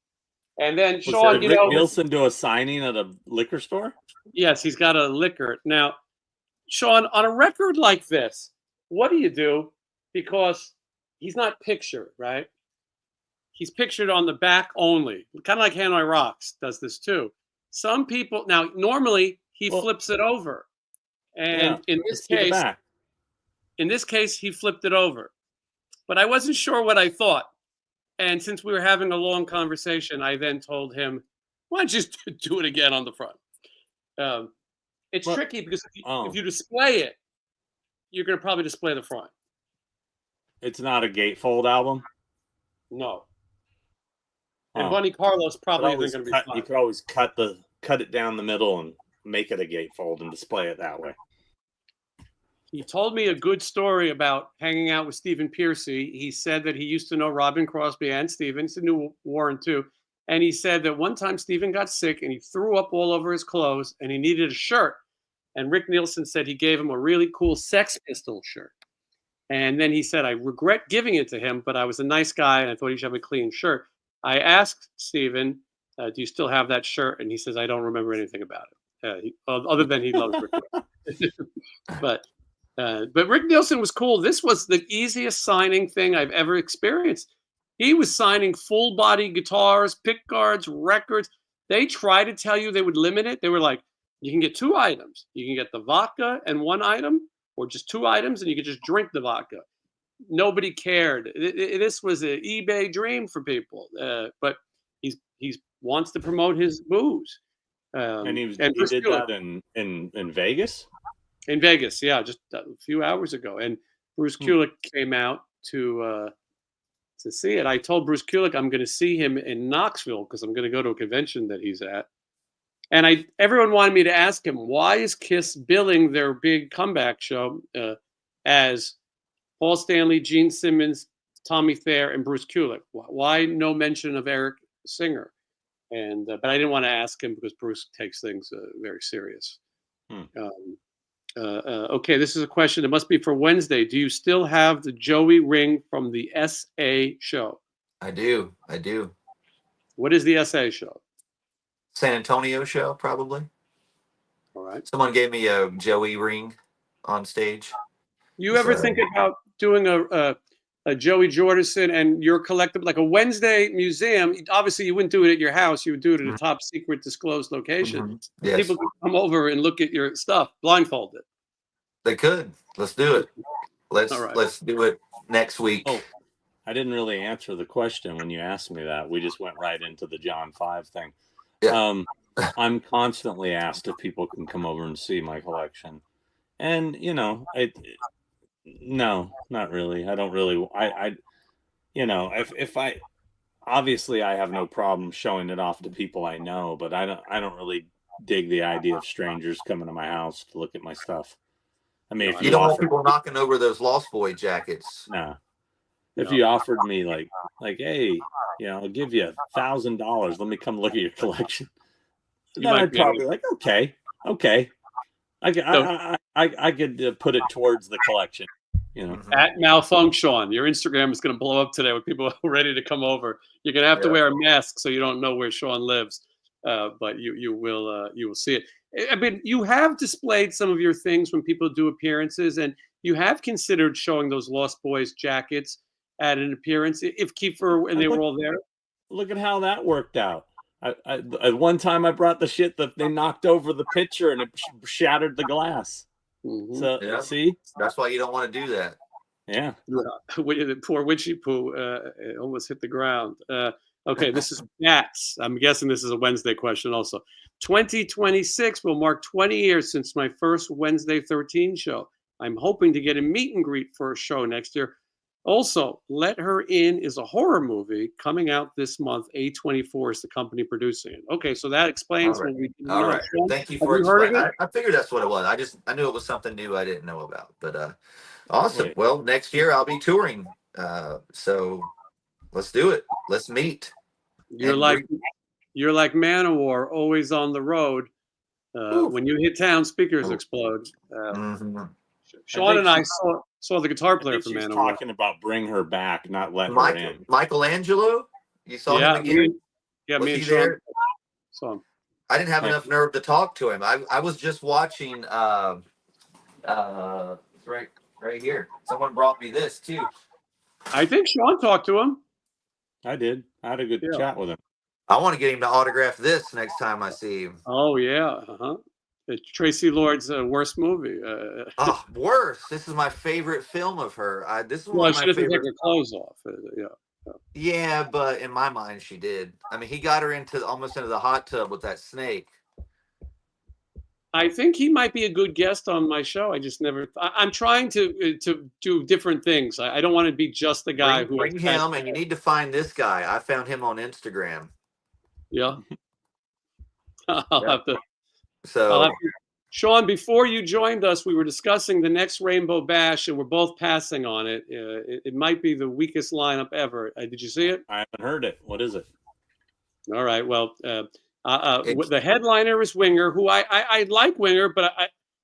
And then Sean, Rick Nielsen do a signing at a liquor store? Yes, he's got a liquor. Now, Sean, on a record like this, what do you do? Because he's not pictured, right? He's pictured on the back only. Kind of like Hanoi Rocks does this too. Some people, now normally he flips it over. And in this case, he flipped it over. But I wasn't sure what I thought. And since we were having a long conversation, I then told him, why don't you just do it again on the front? It's tricky because if you display it, you're going to probably display the front. It's not a gatefold album? No. And Bunny Carlos probably isn't going to be fun. You could always cut it down the middle and make it a gatefold and display it that way. He told me a good story about hanging out with Stephen Pearcy. He said that he used to know Robin Crosby and Stephen. He knew Warren too. And he said that one time Stephen got sick and he threw up all over his clothes and he needed a shirt. and Rick Nielsen said he gave him a really cool Sex Pistol shirt. And then he said, I regret giving it to him, but I was a nice guy and I thought he should have a clean shirt. I asked Steven, do you still have that shirt? And he says, I don't remember anything about it. Other than he loves Rick Nielsen. But Rick Nielsen was cool. This was the easiest signing thing I've ever experienced. He was signing full body guitars, pick guards, records. They tried to tell you they would limit it. They were like, you can get 2 items. You can get the vodka and 1 item, or just 2 items, and you could just drink the vodka. Nobody cared. This was an eBay dream for people. But he wants to promote his booze. And he did that in Vegas? In Vegas, yeah, just a few hours ago. And Bruce Kulick came out to see it. I told Bruce Kulick I'm going to see him in Knoxville because I'm going to go to a convention that he's at. And everyone wanted me to ask him, why is Kiss billing their big comeback show as Paul Stanley, Gene Simmons, Tommy Thayer, and Bruce Kulick? Why no mention of Eric Singer? And but I didn't want to ask him because Bruce takes things very serious. Okay, this is a question. It must be for Wednesday. Do you still have the Joey ring from the SA show? I do. What is the SA show? San Antonio show, probably. All right. Someone gave me a Joey ring on stage. You ever think about doing a Joey Jordison and your collectible, like a Wednesday museum? Obviously, you wouldn't do it at your house. You would do it at a top secret disclosed location. Yes. People could come over and look at your stuff blindfolded. They could. Let's do it. right. Let's do it next week. Oh, I didn't really answer the question when you asked me that. We just went right into the John 5 thing. Yeah. I'm constantly asked if people can come over and see my collection. And, no, not really. I don't really, if I, obviously I have no problem showing it off to people I know, but I don't really dig the idea of strangers coming to my house to look at my stuff. I mean, if you don't want people knocking over those Lost Boy jackets. No. If you offered me like, hey, I'll give you $1,000. Let me come look at your collection. Then I'd probably like, okay. I could put it towards the collection. At Malfunction, your Instagram is going to blow up today with people ready to come over. You're going to have to wear a mask so you don't know where Sean lives, but you will see it. I mean, you have displayed some of your things when people do appearances, and you have considered showing those Lost Boys jackets at an appearance if Kiefer and they were all there. Look at how that worked out. At one time I brought the shit that they knocked over the pitcher and it shattered the glass. So see, that's why you don't want to do that. Yeah. Poor Witchy Poo almost hit the ground. Okay, this is Bats. I'm guessing this is a Wednesday question also. 2026 will mark 20 years since my first Wednesday 13 show. I'm hoping to get a meet and greet for a show next year. Also, Let Her In is a horror movie coming out this month. A24 is the company producing it. Okay, so that explains what we did. All right. Thank you for explaining. I figured that's what it was. I knew it was something new I didn't know about. But awesome. Well, next year I'll be touring. So let's do it. Let's meet. You're like Manowar, always on the road. When you hit town, speakers explode. Sean and I saw the guitar player from Manowar. Talking about bring her back, not let her in. Michelangelo, you saw him again? Me and Sean saw him. I didn't have enough nerve to talk to him. I was just watching. Right here. Someone brought me this too. I think Sean talked to him. I did. I had a good chat with him. I want to get him to autograph this next time I see him. Oh yeah. It's Tracy Lord's worst movie. Worst. This is my favorite film of her. This is one of my she doesn't favorite. take her clothes off. Yeah, but in my mind, she did. I mean, he got her almost into the hot tub with that snake. I think he might be a good guest on my show. I just never. I'm trying to do different things. I don't want to be just the guy who. Bring him, and you need to find this guy. I found him on Instagram. Yeah. I'll have to. So, Sean, before you joined us, we were discussing the next Rainbow Bash, and we're both passing on it. It might be the weakest lineup ever. Did you see it? I haven't heard it. What is it? All right. Well, the headliner is Winger, who I like Winger, but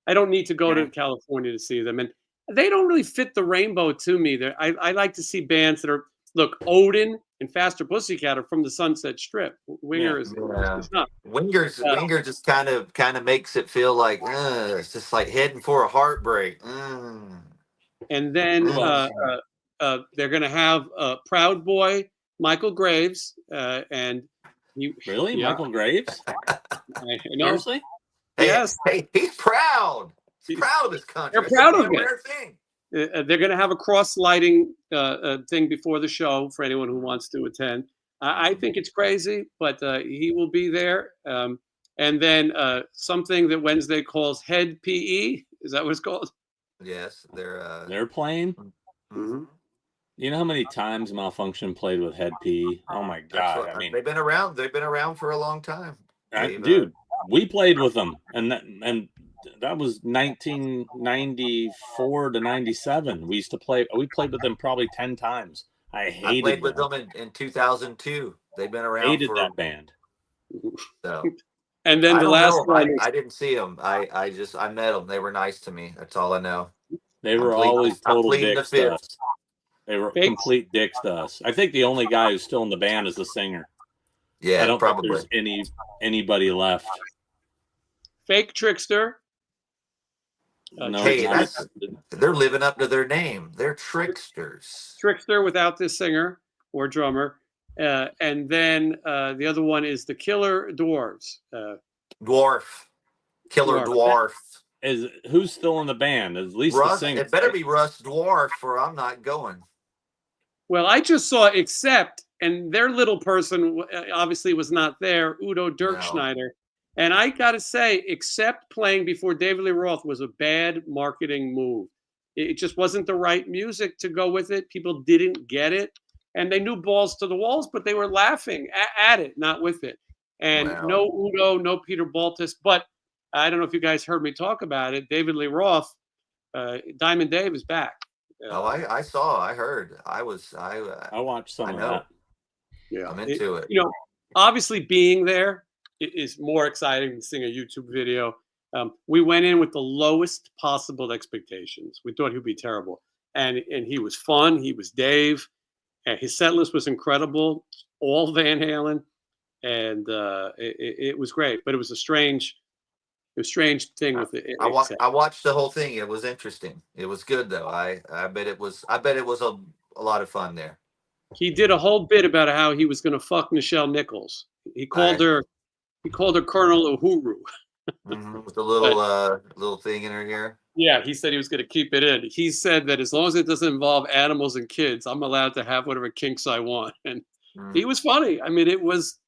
I don't need to go to Okay. California to see them, and they don't really fit the rainbow to me. I like to see bands that are look Odin and Faster Pussycat are from the Sunset Strip. Winger Yeah. is not. Uh, Winger just kind of makes it feel like it's just like heading for a heartbreak. and then Who else? they're going to have Proud Boy Michael Graves, and he, Really? yeah, Michael Graves? I know, Seriously? Hey, yes, hey, he's proud. He's he- proud of his they're country. It's a proud of damn it. rare thing. They're going to have a cross lighting thing before the show for anyone who wants to attend. I think it's crazy, but he will be there. And then something that Wednesday calls Head PE. Is that what it's called? Yes, they're. They're playing? Mhm. You know how many times Malfunction played with Head P? Oh my That's God. what I mean, they've been around. They've been around for a long time. dude, we played with them, and that was 1994 to 97. We used to play. We played with them probably 10 times. I I hated played with them. them in 2002. They've been around Hated for that band. so. And then I the don't last know them. one I is didn't see them. I met them. They were nice to me. That's all I know. They were always I'm total pleading the dicks to fifth. us. They were Fake, complete dicks to us. I think the only guy who's still in the band is the singer. I Yeah, don't think probably. there's anybody left. Fake Trickster. No, Hey, not Trickster, they're living up to their name. They're tricksters. Trickster without the singer or drummer. And then the other one is the Killer Dwarves. Dwarf, killer Dwarf. dwarf. is who's still in the band? At least the Russ, singer. it better Right? be Russ Dwarf, or I'm not going. Well, I just saw Accept, and their little person obviously was not there, Udo No. Dirkschneider. And I got to say, Accept playing before David Lee Roth was a bad marketing move. It just wasn't the right music to go with it. People didn't get it. And they knew balls to the walls, but they were laughing at it, not with it. And Wow. no Udo, no Peter Baltus. But I don't know if you guys heard me talk about it. David Lee Roth, Diamond Dave is back. Oh, I saw. I heard. I watched some of know. that. Yeah, I'm into it. You know, obviously being there is more exciting than seeing a YouTube video. We went in with the lowest possible expectations. We thought he'd be terrible, and he was fun. He was Dave. And his set list was incredible, all Van Halen, and it was great. But it was a strange thing with it. I watched the whole thing. It was interesting. It was good though. I bet it was. I bet it was a lot of fun there. He did a whole bit about how he was going to fuck Nichelle Nichols. He called her Colonel Uhuru. With the little thing in her ear. Yeah, he said he was going to keep it in. He said that as long as it doesn't involve animals and kids, I'm allowed to have whatever kinks I want. And he was funny. I mean, it was,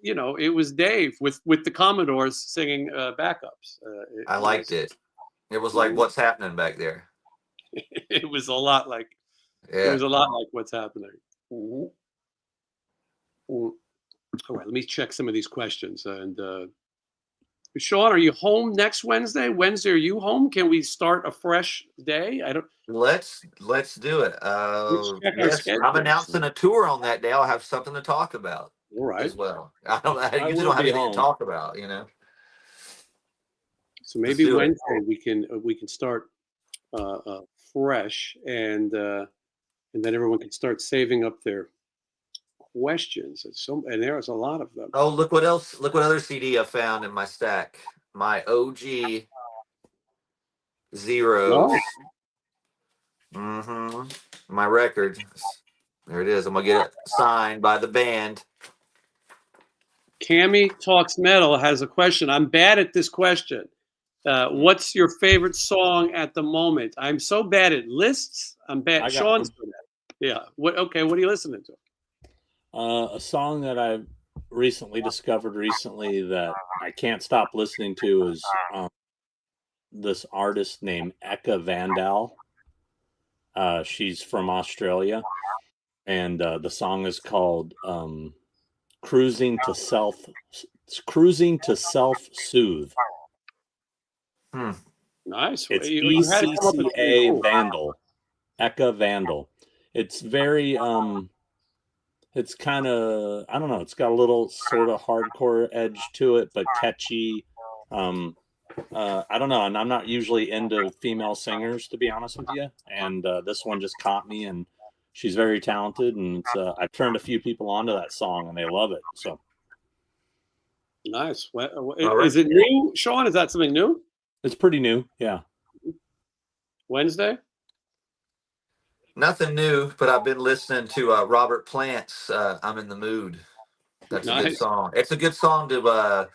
it was Dave with the Commodores singing backups. I liked it. It was like what's happening back there. It was a lot like Yeah. it was a lot like what's happening. All right, let me check some of these questions. And Sean, are you home next Wednesday? Wednesday, are you home? Can we start a fresh day? I don't. Let's do it. check our Yes, schedules. I'm announcing a tour on that day. I'll have something to talk about All right. as well. I usually will don't have be anything home. to talk about, So maybe do it. Wednesday we can start fresh, and then everyone can start saving up their questions. And there's a lot of them. Oh, look what else! Look what other CD I found in my stack. My OG Zeros. My record. There it is. I'm gonna get it signed by the band. Cammy Talks Metal has a question. I'm bad at this question. What's your favorite song at the moment? I'm so bad at lists. I'm bad. Sean's good at it. Yeah. What are you listening to? A song that I've discovered recently that I can't stop listening to is this artist named Eka Vandal. She's from Australia, and the song is called "Cruising to Self-Soothe." Nice. It's ECCA Vandal. Eka Vandal. It's very it's kind of, I don't know, it's got a little sort of hardcore edge to it, but catchy. I don't know, and I'm not usually into female singers, to be honest with you. And this one just caught me, and she's very talented. And it's, I've turned a few people onto that song, and they love it. So Nice. right. Is it new, Sean? Is that something new? it's pretty new. Yeah. Wednesday? Nothing new, but I've been listening to Robert Plant's "I'm in the Mood." That's a good Nice. song. It's a good song to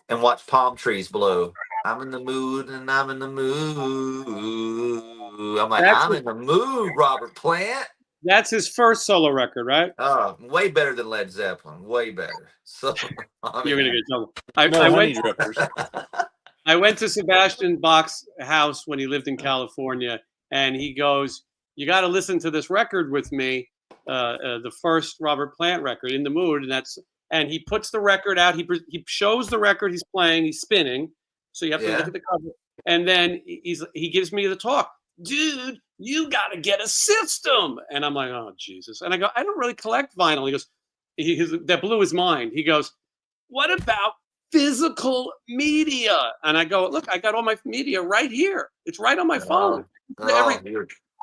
and watch palm trees blow. I'm in the mood, and I'm in the mood. I'm like, That's I'm in the mood, Robert Plant. That's his first solo record, right? Oh, way better than Led Zeppelin. Way better. So I You're mean, gonna get trouble. No honey drippers. I went to Sebastian Bach's house when he lived in California, and he goes, "You got to listen to this record with me, the first Robert Plant record, In the Mood." And he puts the record out. He shows the record he's playing. He's spinning, so you have to Yeah. look at the cover. And then he gives me the talk, dude. You got to get a system. And I'm like, oh Jesus. And I go, I don't really collect vinyl. He goes, that blew his mind. He goes, what about physical media? And I go, look, I got all my media right here. It's right on my phone. You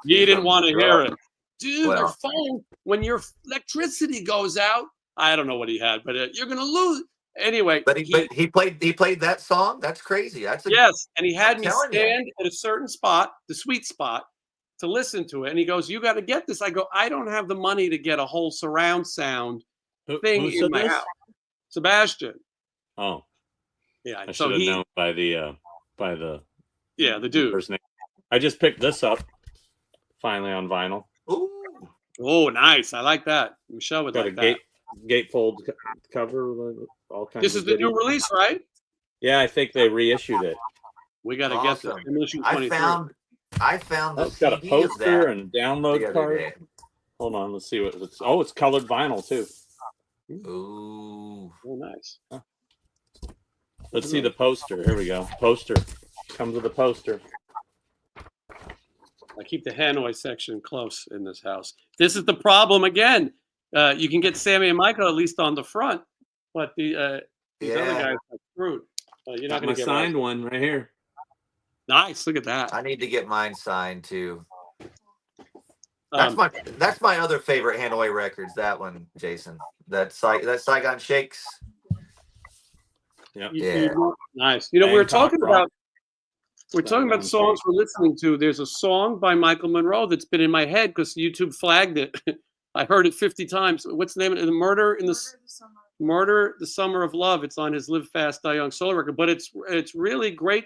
didn't want to hear it. Dude, your phone, when your electricity goes out, I don't know what he had, but you're going to lose. Anyway. But he played that song? That's crazy. Yes, and he had I'm me telling you. stand at a certain spot, the sweet spot, to listen to it. And he goes, you got to get this. I go, I don't have the money to get a whole surround sound thing Who in said my this? house. Sebastian. Oh, Yeah, I so should have known by the the dude. person name. I just picked this up finally on vinyl. Ooh. Oh, nice. I like that. Michelle would Got like a that. gatefold cover, all kinds. This is the new release, right? Yeah, I think they reissued it. We got to Awesome. get this. I found the It's got a CD of poster that and the download other card. day. Hold on, let's see what it's. Oh, it's colored vinyl too. Ooh. Oh, nice. Let's see the poster. Here we go. Poster comes with a poster. I keep the Hanoi section close in this house. This is the problem again. You can get Sammy and Michael at least on the front, but these other guys are screwed. You're not going to get signed one right here. Nice. Look at that. I need to get mine signed too. That's my other favorite Hanoi records. That one, Jason. That Saigon Shakes. Yeah. Nice. You know, we're talking about Saigon songs we're listening to. There's a song by Michael Monroe that's been in my head because YouTube flagged it. I heard it 50 times. What's the name of it? Murder the Summer of Love. It's on his Live Fast Die Young solo record, but it's really great,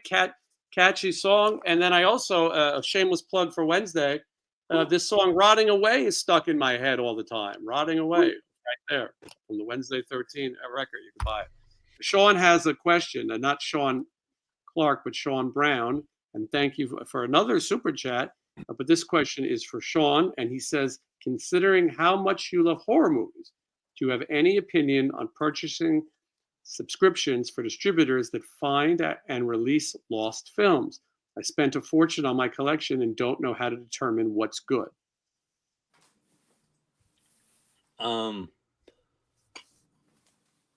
catchy song. And then I also a shameless plug for Wednesday. This song "Rotting Away" is stuck in my head all the time. "Rotting Away," right there from the Wednesday 13 record. You can buy it. Sean has a question, not Sean Clark, but Sean Brown. And thank you for another super chat. But this question is for Sean, and he says, considering how much you love horror movies, do you have any opinion on purchasing subscriptions for distributors that find and release lost films? I spent a fortune on my collection and don't know how to determine what's good.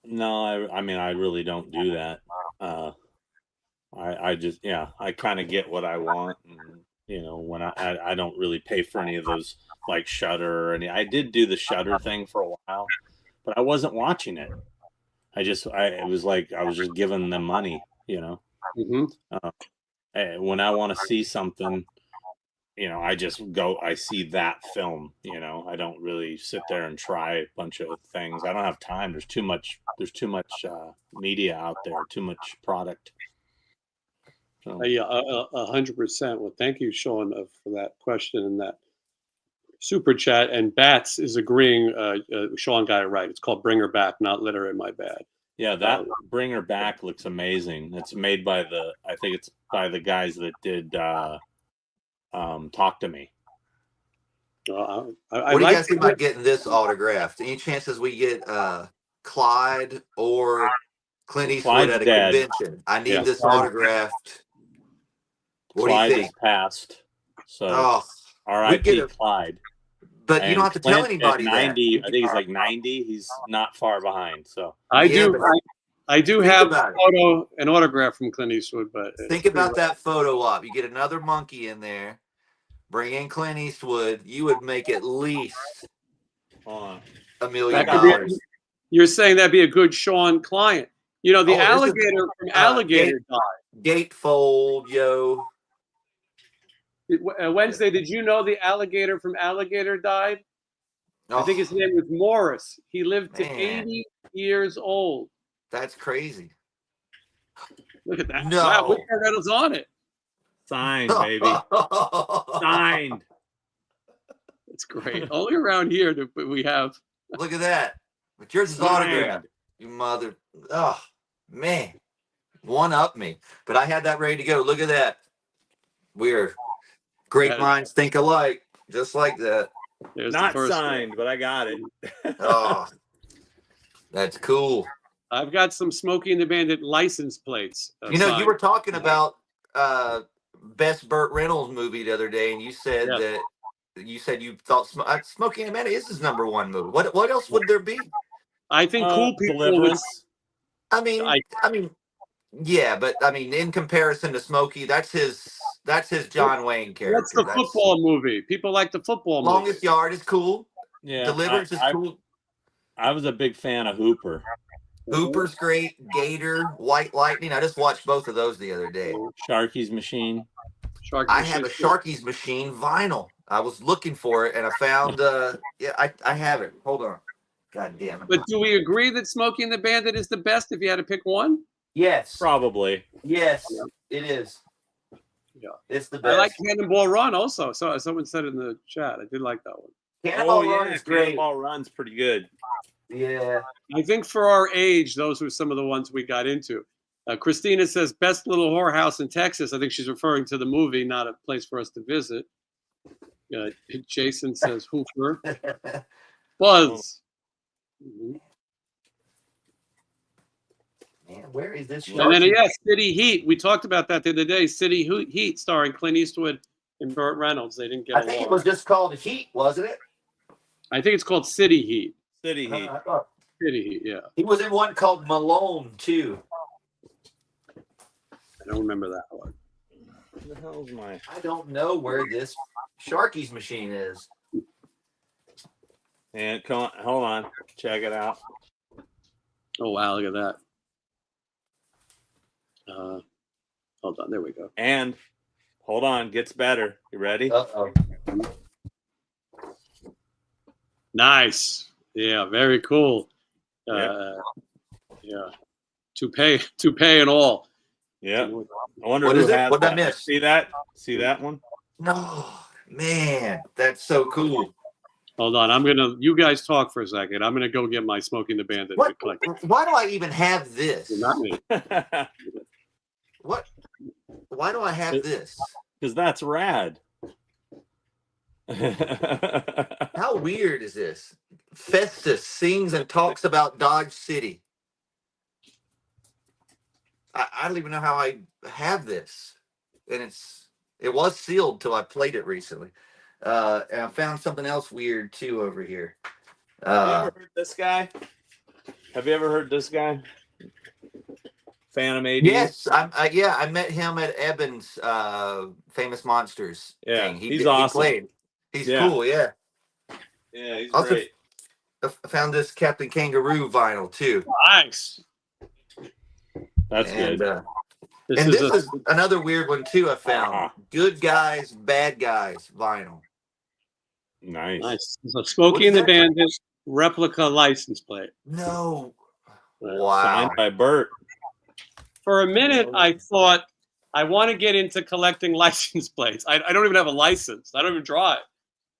No, I mean, I really don't do that. I just, I kind of get what I want. And, when I don't really pay for any of those like Shudder or any. I did do the Shudder thing for a while, but I wasn't watching it. It was like I was just giving them money, Mm-hmm. When I want to see something, I just go, I see that film, I don't really sit there and try a bunch of things. I don't have time. There's too much media out there, too much product. So. 100%. Well, thank you, Sean, for that question and that super chat. And Bats is agreeing. Sean got it right. It's called "Bring Her Back," not "Let Her in My Bed." Yeah, that "Bring Her Back" looks amazing. It's made by I think it's by the guys that did Talk to Me. What do you guys think about getting this autographed? Any chances we get Clyde or Clint Eastwood at a convention? I need this autographed. What Clyde do you think? Is passed. So R.I.P. Clyde. But and you don't have to tell anybody 90, that. I think he's like 90. He's not far behind. So I do. I do Think have about an autograph from Clint Eastwood, but Think about that photo op. You get another monkey in there, bring in Clint Eastwood, you would make at least $1 million. That could be. You're saying that'd be a good Sean client. You know, the alligator from Alligator died. Gatefold, yo. Wednesday, did you know the alligator from Alligator died? I think his name was Morris. He lived to 80 years old. That's crazy. Look at that. No. Wow, what Reynolds on it? Signed, baby. Signed. It's great. Only around here do we have. Look at that. But yours is autographed. You mother. Oh, man. One up me. But I had that ready to go. Look at that. We're great minds think alike. Just like that. There's not signed, but I got it. Oh, that's cool. I've got some Smokey and the Bandit license plates. You know, you were talking about best Burt Reynolds movie the other day, and you said that you thought Smokey and the Bandit is his #1 movie. What else would there be? I think Cool People. Deliverance. I mean, yeah, but I mean, in comparison to Smokey, that's his John Wayne character. That's the football movie. People like the football movie. Longest Yard is cool. Yeah, Deliverance is cool. I was a big fan of Hooper. Hooper's great. Gator, White Lightning. I just watched both of those the other day. Sharky's Machine. I have a Sharky's Machine vinyl. I was looking for it, and I found. I have it. Hold on. God damn it. But do we agree that Smokey and the Bandit is the best if you had to pick one? Yes. Probably. Yes, it is. Yeah. It's the best. I like Cannonball Run also. So someone said in the chat. I did like that one. Cannonball Run is great. Cannonball Run's pretty good. Yeah. I think for our age, those were some of the ones we got into. Christina says, best little whorehouse in Texas. I think she's referring to the movie, not a place for us to visit. Jason says, Hooper. Buzz. Man, where is this? And then, City Heat. We talked about that the other day. City Heat starring Clint Eastwood and Burt Reynolds. They didn't get along. I think it was just called Heat, wasn't it? I think it's called City Heat. City Heat. City Heat, yeah. He was in one called Malone, too. I don't remember that one. What the hell is my... I don't know where this Sharky's Machine is. And come on, hold on. Check it out. Oh, wow, look at that. Hold on, there we go. And hold on, gets better. You ready? Uh-oh. Nice. Yeah, very cool. Yeah. Toupee and all. Yeah. I wonder what who is it? has What did I that. miss? See that? See that one? No, man, that's so cool. Hold on, you guys talk for a second. I'm gonna go get my Smoking the Bandit. Why do I even have this? Not me. What? Why do I have this? Because that's rad. How weird is this? Festus sings and talks about Dodge City. I don't even know how I have this, and it was sealed till I played it recently. And I found something else weird too over here. Have you ever heard this guy? Have you ever heard this guy? Phantom AD? Yes, I met him at Eben's Famous Monsters. Yeah, thing. he's awesome. He's cool, yeah. Yeah, he's also, great. I found this Captain Kangaroo vinyl too. Nice. That's good. This is another weird one too. I found Good Guys, Bad Guys vinyl. Nice. So Smokey and the Bandit replica license plate. No. Wow. Signed by Burt. For a minute, I thought I want to get into collecting license plates. I don't even have a license. I don't even drive.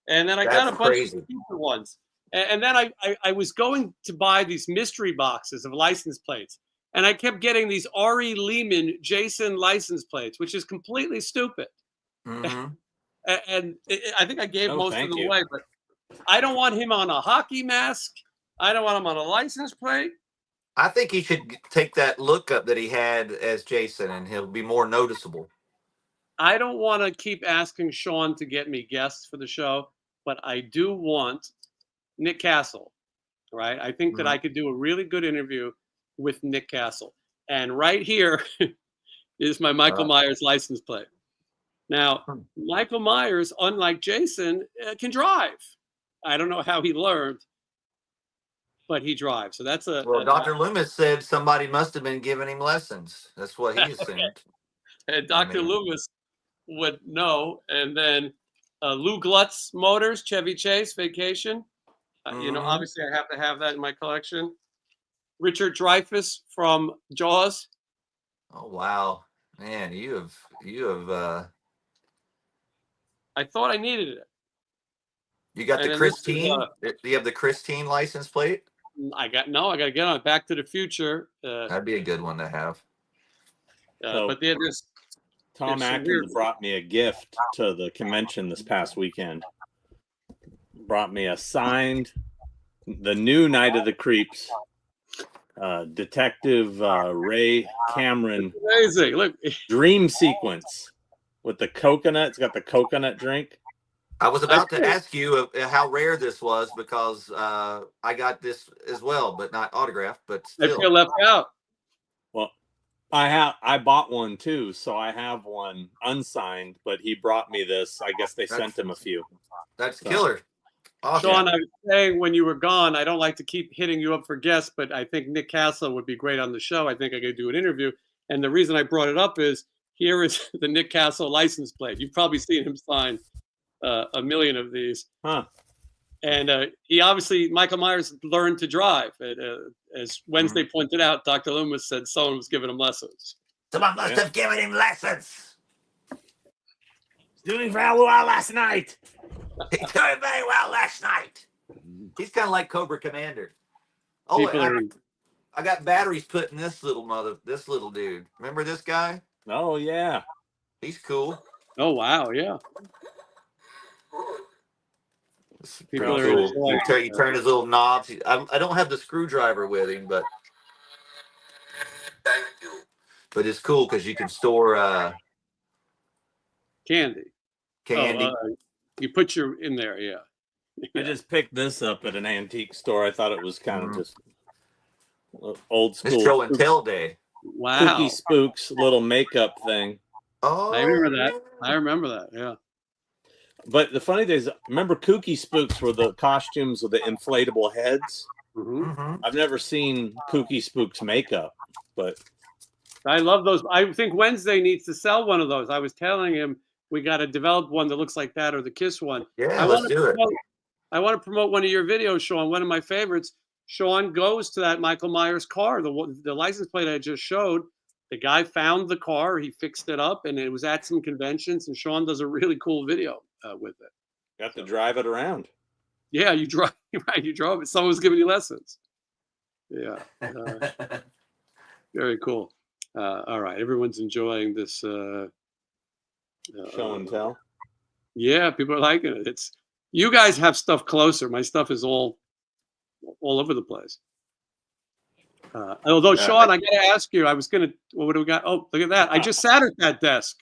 And then I got a bunch of stupid ones. And then I was going to buy these mystery boxes of license plates. And I kept getting these Ari Lehman Jason license plates, which is completely stupid. Mm-hmm. And I think I gave most of them away. But I don't want him on a hockey mask. I don't want him on a license plate. I think he should take that look up that he had as Jason, and he'll be more noticeable. I don't want to keep asking Sean to get me guests for the show, but I do want Nick Castle, right? I think that I could do a really good interview with Nick Castle. And right here is my Michael Myers license plate. Now, Michael Myers, unlike Jason, can drive. I don't know how he learned, but he drives. So that's Well, Dr. Loomis said somebody must have been giving him lessons. That's what he assumed. And Dr. Loomis would know. And then Lou Glutz Motors, Chevy Chase, Vacation. You know, obviously I have to have that in my collection. Richard Dreyfuss from Jaws. Oh wow, man, you have. I thought I needed it. You got the Christine. Do you have the Christine license plate? I got to get on Back to the Future. That'd be a good one to have. But there's Tom Atkins brought me a gift to the convention this past weekend. Brought me a signed, the new Night of the Creeps, Detective Ray Cameron. Amazing! Look, dream sequence with the coconut. It's got the coconut drink. I was about to ask you how rare this was because I got this as well, but not autographed. But still, I feel left out. Well, I bought one too, so I have one unsigned. But he brought me this. I guess they sent him a few. That's killer. Awesome. Sean, I was saying when you were gone, I don't like to keep hitting you up for guests, but I think Nick Castle would be great on the show. I think I could do an interview. And the reason I brought it up is here is the Nick Castle license plate. You've probably seen him sign a million of these. Huh. And he obviously, Michael Myers learned to drive. As Wednesday pointed out, Dr. Loomis said someone was giving him lessons. Someone must have given him lessons. Doing very well last night. He's doing very well last night. He's kind of like Cobra Commander. Oh, I got batteries put in this little dude. Remember this guy? Oh yeah, he's cool. Oh wow, yeah. People are cool. You turn his little knobs. I don't have the screwdriver with him, but it's cool because you can store candy. You put your in there, yeah. I just picked this up at an antique store. I thought it was kind of just old school. It's Show and Tell Day. Wow. Kooky Spooks little makeup thing. Oh, I remember that. Yeah. But the funny thing is, remember Kooky Spooks were the costumes with the inflatable heads? I've never seen Kooky Spooks makeup, but I love those. I think Wednesday needs to sell one of those. I was telling him we got to develop one that looks like that or the Kiss one. Yeah, let's do it. I want to promote one of your videos, Sean. One of my favorites. Sean goes to that Michael Myers car, the license plate I just showed. The guy found the car, he fixed it up, and it was at some conventions. And Sean does a really cool video with it. Got to drive it around. Yeah, you drive. Right, you drove it. Someone was giving you lessons. Yeah, very cool. All right, everyone's enjoying this. Show and tell. Yeah, people are liking it. It's you guys have stuff closer. My stuff is all over the place. Although Sean, I got to ask you. I was gonna. What do we got? Oh, look at that! I just sat at that desk.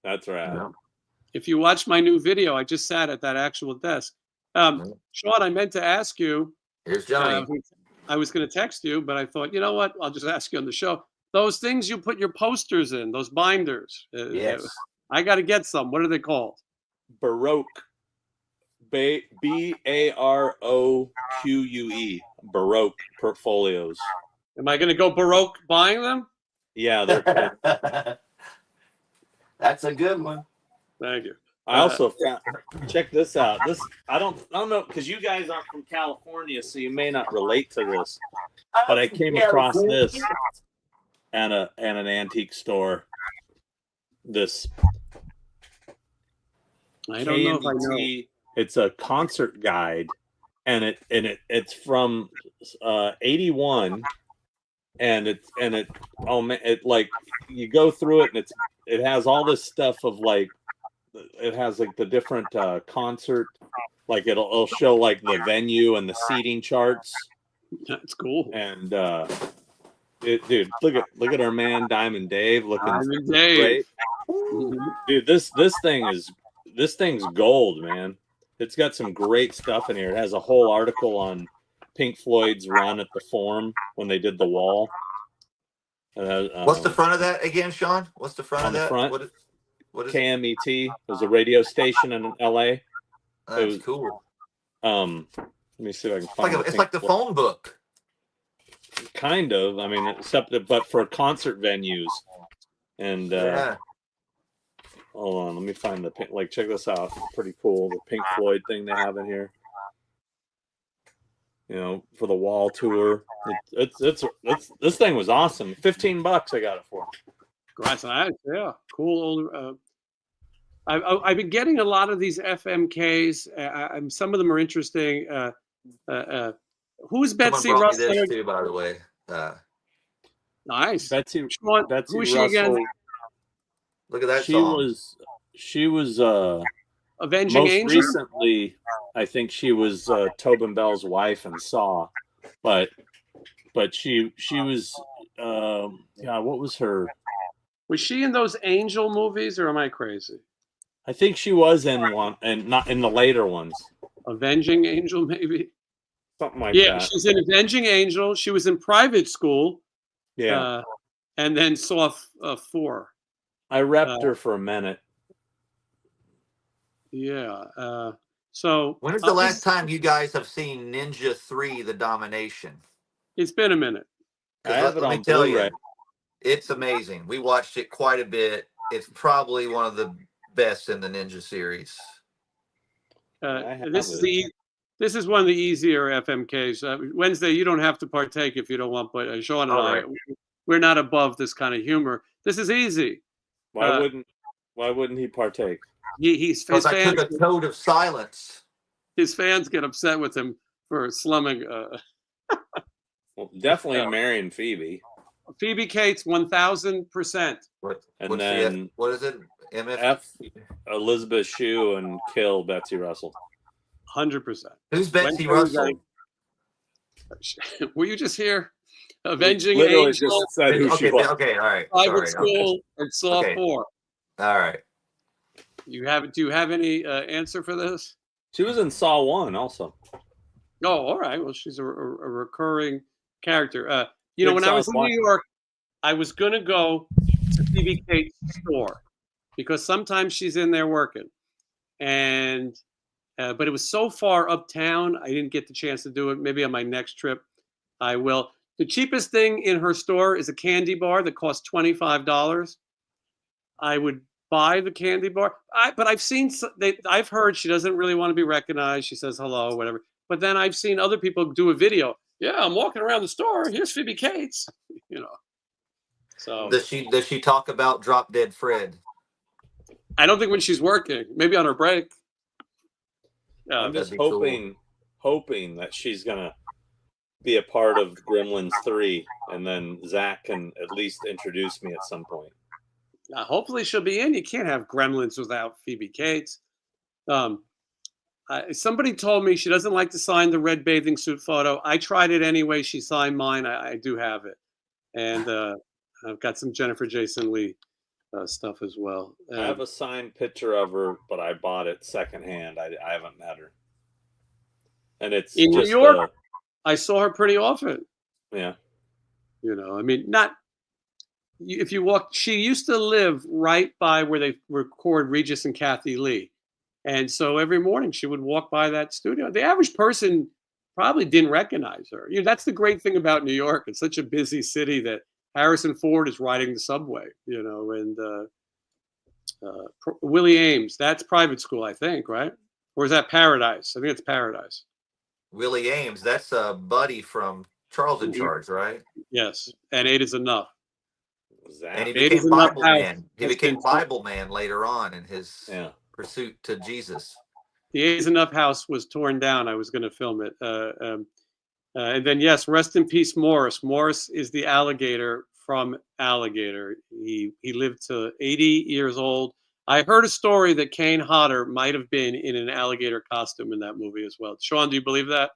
That's right. Yeah. If you watch my new video, I just sat at that actual desk. Sean, I meant to ask you. Here's Johnny. I was going to text you, but I thought, you know what? I'll just ask you on the show. Those things you put your posters in, those binders. Yes. I got to get some. What are they called? Baroque. BAROQUE. Baroque portfolios. Am I going to go Baroque buying them? Yeah, they're That's a good one. Thank you. I also found, check this out. This I don't know because you guys aren't from California, so you may not relate to this. But I came across this at an antique store. This I don't know if I know. It's a concert guide, and it's from 81, and it like you go through it and it has all this stuff of like. It has like the different concert, like it'll show like the venue and the seating charts. That's cool. And dude, look at our man Diamond Dave looking great. Dude, this thing's gold, man. It's got some great stuff in here. It has a whole article on Pink Floyd's run at the Forum when they did The Wall. What's the front of that again, Sean? What's the front On of the that? front, What is it? KMET. It was a radio station in LA. That's was- cool. Let me see if I can find It's like the phone book. Kind of. I mean, but for concert venues. And Yeah. hold on, let me find the pink. Like, check this out. Pretty cool. The Pink Floyd thing they have in here. You know, for the Wall tour. It's this thing was awesome. $15 I got it for. That's nice. Yeah, cool. Old. I've been getting a lot of these FMKs. Some of them are interesting. Who's Betsy Someone brought me Russell? this too, by the way. Nice. Betsy Who is she Russell. again? Look at that She song. was Avenging most Angel. recently, I think she was Tobin Bell's wife in Saw, but she was what was her? Was she in those Angel movies, or am I crazy? I think she was in one, and not in the later ones. Avenging Angel, maybe. Something like Yeah, that. she's in Avenging Angel. She was in Private School. Yeah, and then Saw 4. I repped her for a minute. Yeah. So When is the last time you guys have seen Ninja 3: The Domination? It's been a minute. I have it Let me on tell Blu-ray. you, it's amazing. We watched it quite a bit. It's probably one of the best in the Ninja series. This is one of the easier FMKs. Wednesday, you don't have to partake if you don't want, but Sean and I, we're not above this kind of humor. This is easy. Why wouldn't he partake? His Because I fans, took a code of silence. his fans get upset with him for slumming. Well, definitely marrying Phoebe. Phoebe Cates, 1,000%. What is it? MF? F Elizabeth Shue and kill Betsy Russell. 100%. Who's Betsy Russell? Were you just here? Avenging Literally Angel, just said who she was. Okay, all right. Private Sorry. School, and Saw 4. All right. Do you have any answer for this? She was in Saw 1 also. Oh, all right. Well, she's a recurring character. When I was in New York, I was going to go to Phoebe Cates' store because sometimes she's in there working. And but it was so far uptown, I didn't get the chance to do it. Maybe on my next trip, I will. The cheapest thing in her store is a candy bar that costs $25. I would buy the candy bar. But I've heard she doesn't really want to be recognized. She says hello, whatever. But then I've seen other people do a video. Yeah, I'm walking around the store. Here's Phoebe Cates. So does she talk about Drop Dead Fred? I don't think when she's working. Maybe on her break. I'm just hoping that she's gonna be a part of Gremlins 3, and then Zach can at least introduce me at some point. Hopefully she'll be in. You can't have Gremlins without Phoebe Cates. Somebody told me she doesn't like to sign the red bathing suit photo. I tried it anyway. She signed mine. I do have it. And I've got some Jennifer Jason Leigh stuff as well. I have a signed picture of her, but I bought it secondhand. I haven't met her. And it's in just New York. I saw her pretty often. Yeah. I mean, if you walk, she used to live right by where they record Regis and Kathy Lee. And so every morning she would walk by that studio. The average person probably didn't recognize her. That's the great thing about New York. It's such a busy city that Harrison Ford is riding the subway, and Willie Ames, that's Private School, I think, right? Or is that Paradise? I think it's Paradise. Willie Ames, that's a buddy from Charles in Charge, right? Yes, and 8 is Enough. And he became Bible man. He became Bible man later on in his pursuit to Jesus. The 8 is Enough house was torn down. I was going to film it. And then, yes, rest in peace, Morris. Morris is the alligator from Alligator. He lived to 80 years old. I heard a story that Kane Hodder might have been in an alligator costume in that movie as well. Sean, do you believe that?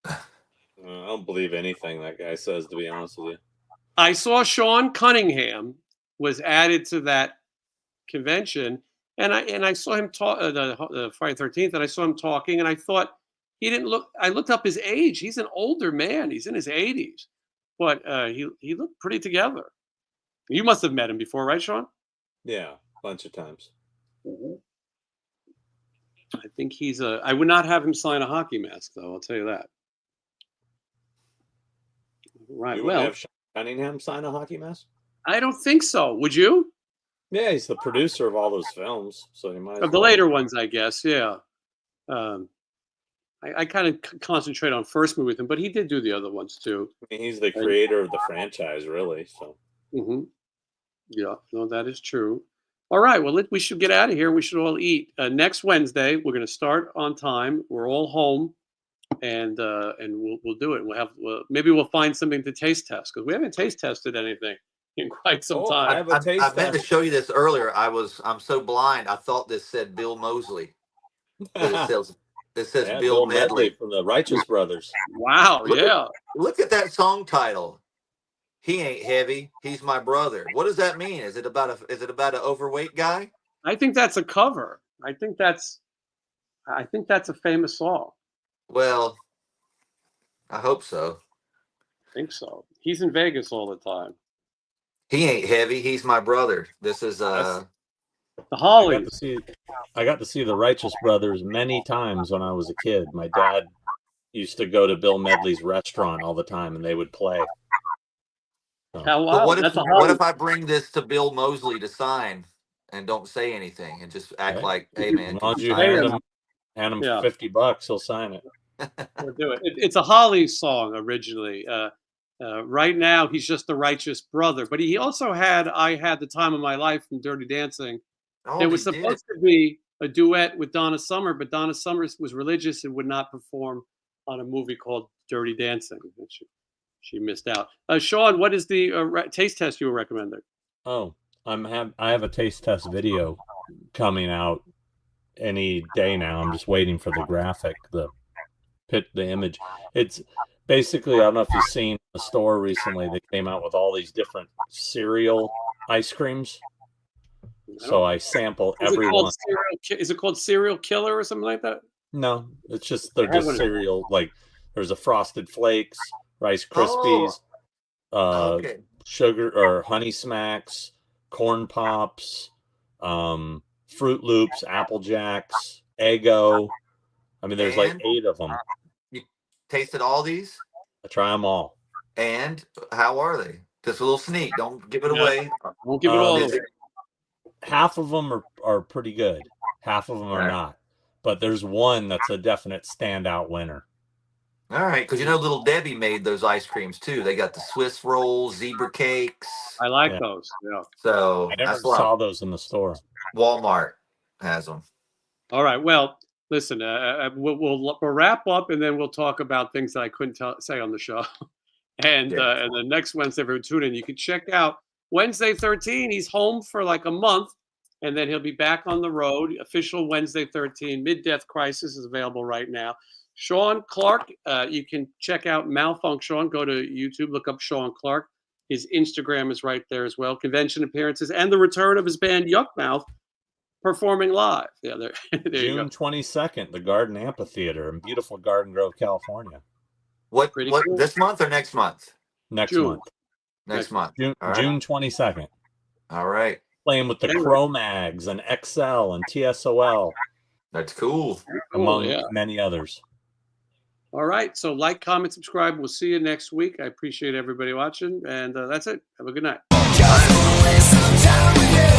I don't believe anything that guy says, to be honest with you. I saw Sean Cunningham was added to that convention, and I saw him talk the Friday 13th, and I saw him talking, and I thought he didn't look. I looked up his age. He's an older man. He's in his 80s, but he looked pretty together. You must have met him before, right, Sean? Yeah, a bunch of times. I think he's a. I would not have him sign a hockey mask, though. I'll tell you that. Right. You wouldn't Well, have Sean Cunningham sign a hockey mask? I don't think so. Would you? Yeah, he's the producer of all those films, so he might. as Of the well. later ones, I guess. Yeah. I kind of concentrate on first movie with him, but he did do the other ones too. I mean, he's the creator of the franchise, really. So. Mm-hmm. Yeah, no, that is true. All right, well, we should get out of here. We should all eat. Next Wednesday, we're going to start on time. We're all home, and we'll do it. Maybe we'll find something to taste test because we haven't taste tested anything in quite some I time. have a taste I meant to test. show you this earlier. I'm so blind. I thought this said Bill Mosley. But it says Yeah, Bill Medley. from the Righteous Brothers. Wow, yeah. Look at that song title. He ain't heavy. He's my brother. What does that mean? Is it about an overweight guy? I think that's a cover. I think that's a famous song. Well, I hope so. I think so. He's in Vegas all the time. He ain't heavy. He's my brother. This is The I Hollies. got to see the Righteous Brothers many times when I was a kid. My dad used to go to Bill Medley's restaurant all the time, and they would play. So, How But wild. what That's a if Hollies. bring this to Bill Mosley to sign and don't say anything and just act Okay. like, hey man, as long as you sign hand him Yeah. $50, he'll sign it. We'll do it. It's a Hollies song originally. Right now, he's just the righteous brother. But he also had "I Had the Time of My Life" from Dirty Dancing. Oh, There was he did. supposed to be a duet with Donna Summer, but Donna Summer was religious and would not perform on a movie called Dirty Dancing. She missed out. Sean, what is the taste test you were recommending? Oh, I have a taste test video coming out any day now. I'm just waiting for the graphic, the image. It's basically, I don't know if you've seen the store recently. They came out with all these different cereal ice creams. So I sample every one. Is it called Serial Killer or something like that? No, it's just they're just cereal. Like there's a Frosted Flakes, Rice Krispies, Okay. sugar or Honey Smacks, Corn Pops, Fruit Loops, Apple Jacks, Eggo. I mean, there's like And? 8 of them. You tasted all these? I try them all. And how are they? Just a little sneak. Don't give it Yeah. away. Won't give it all is away. Half of them are pretty good. Half of them are Right. not. But there's one that's a definite standout winner. All right, because Little Debbie made those ice creams too. They got the Swiss rolls, zebra cakes. I like Yeah. those. Yeah. So I never that's why saw those in the store. Walmart has them. All right. Well, listen, we'll wrap up and then we'll talk about things that I couldn't say on the show. And the next Wednesday, if you tune in, you can check out Wednesday 13. He's home for like a month, and then he'll be back on the road. Official Wednesday 13 Mid-Death Crisis is available right now. Sean Clark, you can check out Malfunction. Go to YouTube, look up Sean Clark. His Instagram is right there as well. Convention appearances and the return of his band Yuckmouth performing live. Yeah, there you go. June 22nd, the Garden Amphitheater in beautiful Garden Grove, California. What Pretty cool. this month or next month? Next June. month. Next month. June, All right. June 22nd. All right. Playing with the Anyway. Cro-Mags and XL and TSOL, That's cool. Cool, among yeah. many others. All right. So like, comment, subscribe. We'll see you next week. I appreciate everybody watching. And that's it. Have a good night. Just wanna waste some time with you.